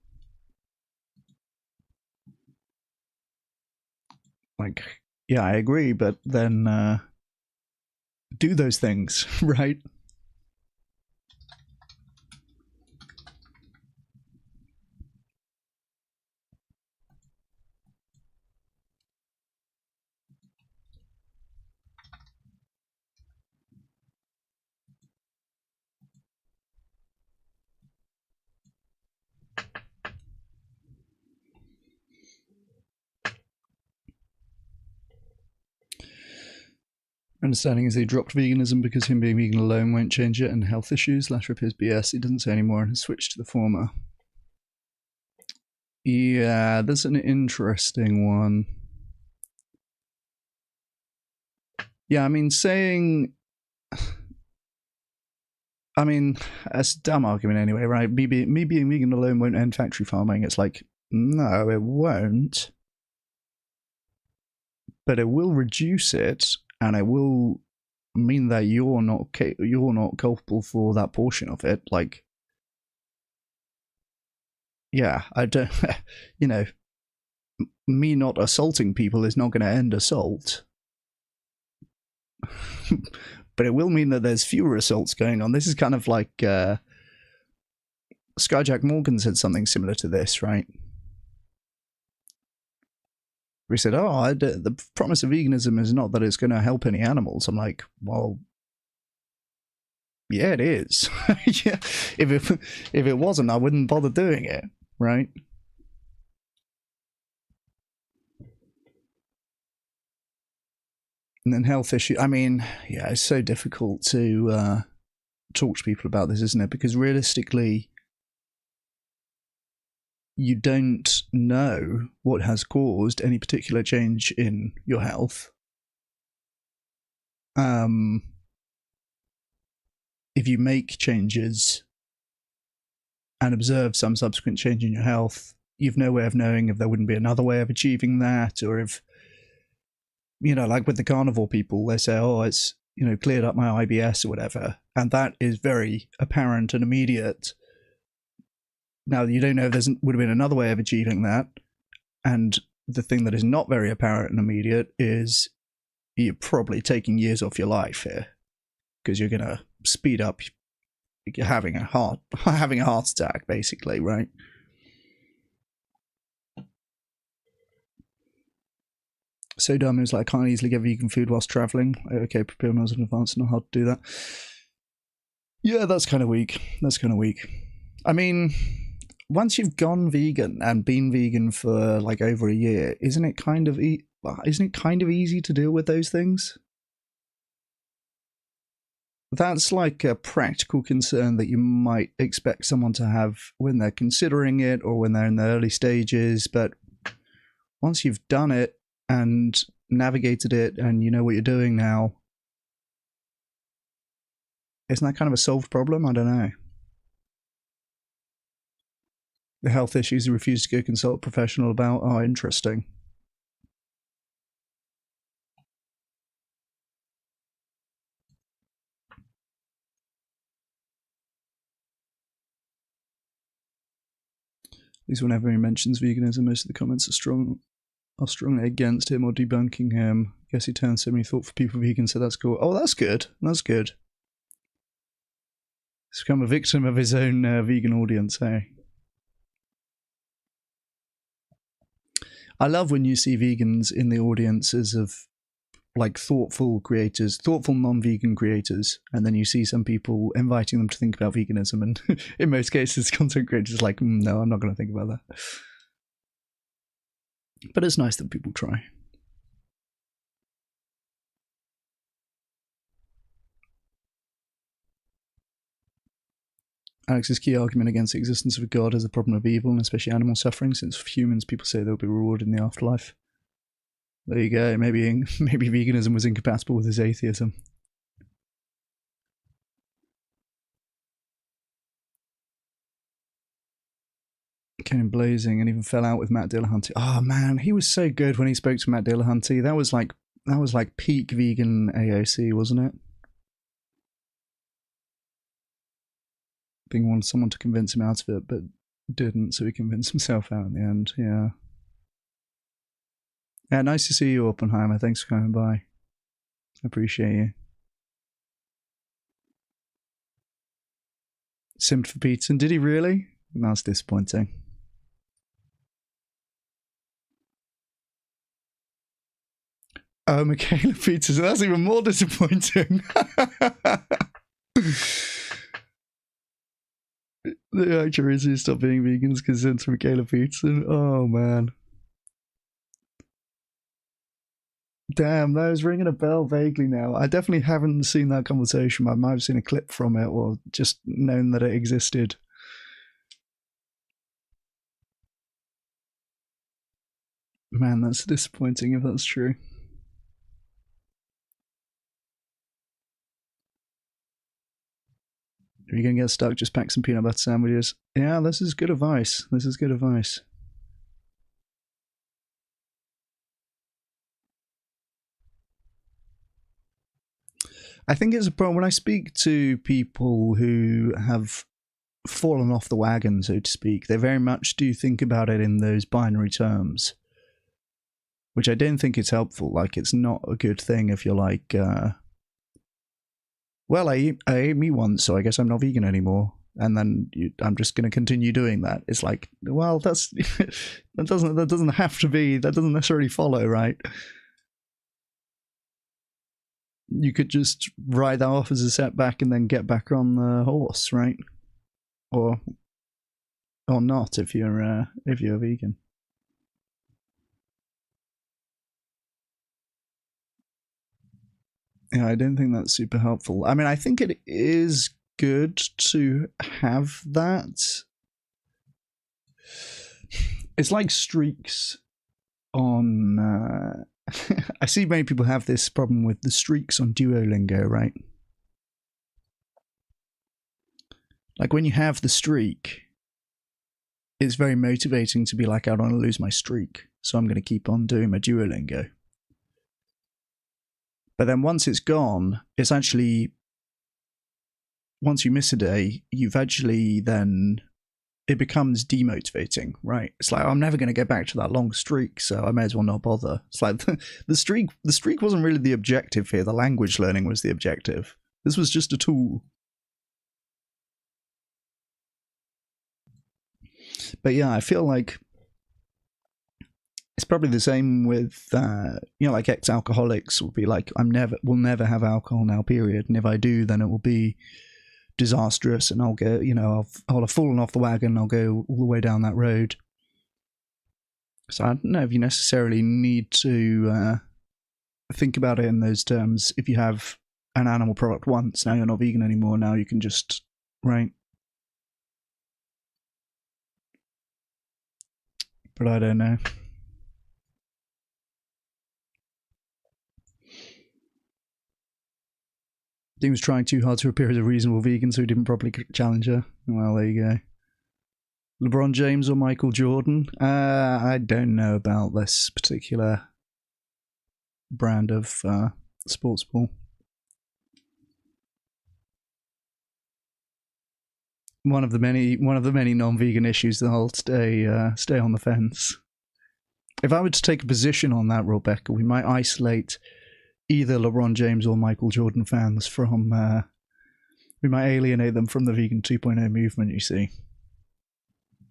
Like, yeah, I agree, but then do those things, right? Understanding is he dropped veganism because him being vegan alone won't change it, and health issues. Latter appears BS. He doesn't say anymore and has switched to the former. Yeah, that's an interesting one. Yeah, I mean, that's a dumb argument anyway, right? Me being vegan alone won't end factory farming. It's like, no, it won't. But it will reduce it, and it will mean that you're not culpable for that portion of it. Like, yeah, I don't, me not assaulting people is not going to end assault. But it will mean that there's fewer assaults going on. This is kind of like Skyjack Morgan said something similar to this, right? We said, the promise of veganism is not that it's going to help any animals. I'm like, well, yeah, it is. Yeah, if it wasn't, I wouldn't bother doing it, right? And then health issue. I mean, yeah, it's so difficult to talk to people about this, isn't it? Because realistically, you don't know what has caused any particular change in your health. If you make changes and observe some subsequent change in your health, you've no way of knowing if there wouldn't be another way of achieving that, or if, like with the carnivore people, they say, it's, cleared up my IBS or whatever. And that is very apparent and immediate. Now, you don't know if there would have been another way of achieving that. And the thing that is not very apparent and immediate is you're probably taking years off your life here, because you're going to speed up having a heart attack, basically, right? So dumb, it was like, I can't easily get vegan food whilst travelling. Okay, prepare meals in advance, know how to do that. Yeah, that's kind of weak. I mean, once you've gone vegan and been vegan for like over a year, isn't it kind of easy to deal with those things? That's like a practical concern that you might expect someone to have when they're considering it or when they're in the early stages. But once you've done it and navigated it and you know what you're doing now, isn't that kind of a solved problem? I don't know. The health issues you refuse to go consult a professional about are interesting. At least whenever he mentions veganism, most of the comments are strongly against him or debunking him. Guess he turns so many thoughtful people vegan, so that's cool. Oh, that's good. That's good. He's become a victim of his own vegan audience, hey? I love when you see vegans in the audiences of like thoughtful creators, thoughtful non-vegan creators, and then you see some people inviting them to think about veganism, and in most cases content creators are like, no, I'm not going to think about that. But it's nice that people try. Alex's key argument against the existence of a god is the problem of evil, and especially animal suffering, since for humans people say they'll be rewarded in the afterlife. There you go. Maybe veganism was incompatible with his atheism. Came in blazing and even fell out with Matt Dillahunty. Oh man, he was so good when he spoke to Matt Dillahunty. That was like peak vegan AOC, wasn't it? I think he wanted someone to convince him out of it, but didn't, so he convinced himself out in the end. Yeah. Yeah, nice to see you, Oppenheimer. Thanks for coming by. I appreciate you. Simmed for pizza. Did he really? That's disappointing. Oh, Michaela Peters. That's even more disappointing. The actor is who stopped being vegans because it's Michaela Peterson. Oh man. Damn, that was ringing a bell vaguely now. I definitely haven't seen that conversation. I might have seen a clip from it or just known that it existed. Man, that's disappointing if that's true. Are you going to get stuck? Just pack some peanut butter sandwiches. Yeah, this is good advice. This is good advice. I think it's a problem when I speak to people who have fallen off the wagon, so to speak. They very much do think about it in those binary terms, which I don't think is helpful. Like, it's not a good thing if you're like, well, I ate meat once, so I guess I'm not vegan anymore. And then I'm just going to continue doing that. It's like, well, that's that doesn't have to be. That doesn't necessarily follow, right? You could just write that off as a setback and then get back on the horse, right? Or not if you're vegan. Yeah, I don't think that's super helpful. I mean, I think it is good to have that. It's like streaks on... I see many people have this problem with the streaks on Duolingo, right? Like when you have the streak, it's very motivating to be like, I don't want to lose my streak, so I'm going to keep on doing my Duolingo. But then once it's gone, it's actually, once you miss a day, you've actually then, it becomes demotivating, right? It's like, I'm never going to get back to that long streak, so I may as well not bother. It's like the streak wasn't really the objective here. The language learning was the objective. This was just a tool. But yeah, I feel like it's probably the same with, like ex-alcoholics will be like, will never have alcohol now, period. And if I do, then it will be disastrous and I'll go, I'll have fallen off the wagon, I'll go all the way down that road. So I don't know if you necessarily need to think about it in those terms. If you have an animal product once, now you're not vegan anymore, now you can just, right? But I don't know. He was trying too hard to appear as a reasonable vegan, so he didn't properly challenge her. Well, there you go. LeBron James or Michael Jordan? I don't know about this particular brand of sports ball. One of the many non-vegan issues that I'll stay on the fence. If I were to take a position on that, Rebecca, we might isolate either LeBron James or Michael Jordan fans from, we might alienate them from the vegan 2.0 movement, you see.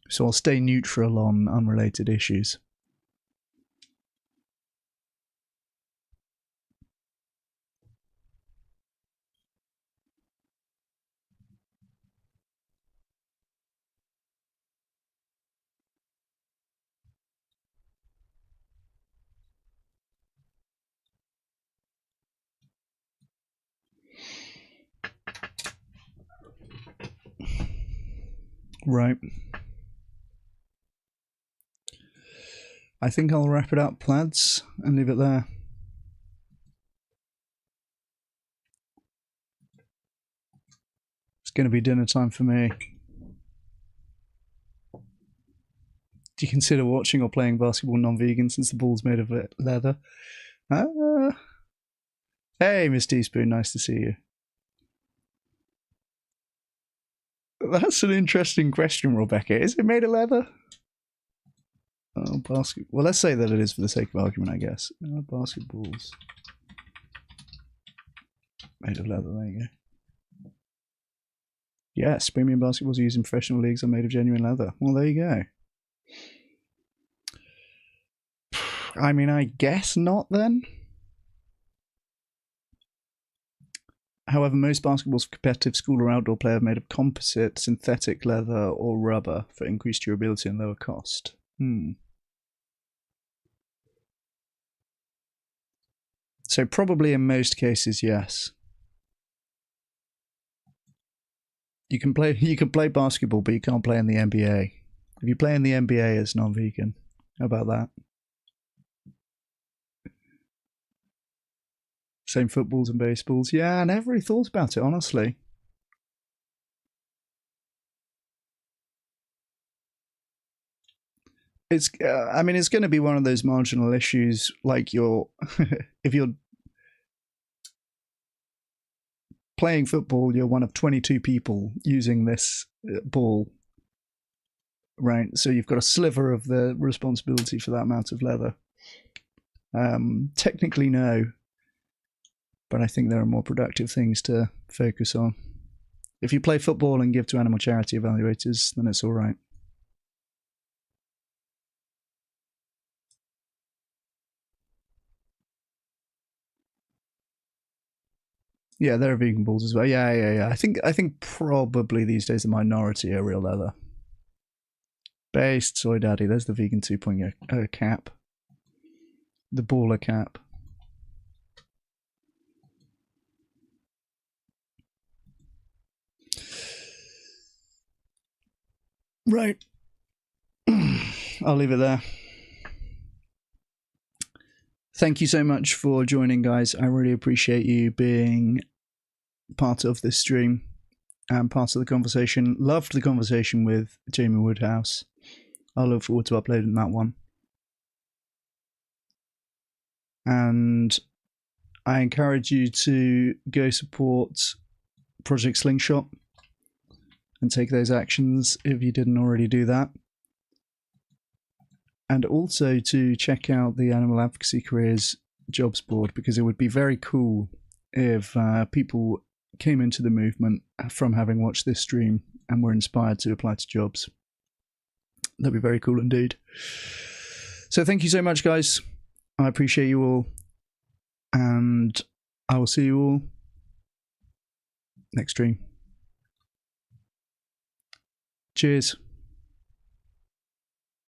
So I'll stay neutral on unrelated issues. Right. I think I'll wrap it up, lads, and leave it there. It's going to be dinner time for me. Do you consider watching or playing basketball non-vegan since the ball's made of leather? Hey, Miss Teaspoon, nice to see you. That's an interesting question, Rebecca. Is it made of leather? Oh, basket. Well, let's say that it is for the sake of argument, I guess. Basketballs made of leather. There you go. Yes, premium basketballs used in professional leagues are made of genuine leather. Well, there you go. I mean, I guess not then. However, most basketballs for competitive school or outdoor play are made of composite, synthetic leather, or rubber for increased durability and lower cost. So probably in most cases, yes. You can play basketball, but you can't play in the NBA. If you play in the NBA, it's non-vegan. How about that? Same footballs and baseballs. Yeah, I never really thought about it, honestly. It's, I mean, it's going to be one of those marginal issues, like if you're playing football, you're one of 22 people using this ball, right? So you've got a sliver of the responsibility for that amount of leather. Technically, no. But I think there are more productive things to focus on. If you play football and give to animal charity evaluators, then it's all right. Yeah, there are vegan balls as well. Yeah. I think probably these days the minority are real leather. Based soy daddy. There's the vegan 2.0 cap. The baller cap. Right. I'll leave it there. Thank you so much for joining, guys. I really appreciate you being part of this stream and part of the conversation. Loved the conversation with Jamie Woodhouse. I look forward to uploading that one. And I encourage you to go support Project Slingshot and take those actions if you didn't already do that. And also to check out the Animal Advocacy Careers jobs board, because it would be very cool if people came into the movement from having watched this stream and were inspired to apply to jobs. That'd be very cool indeed. So thank you so much, guys. I appreciate you all. And I will see you all next stream. Cheers.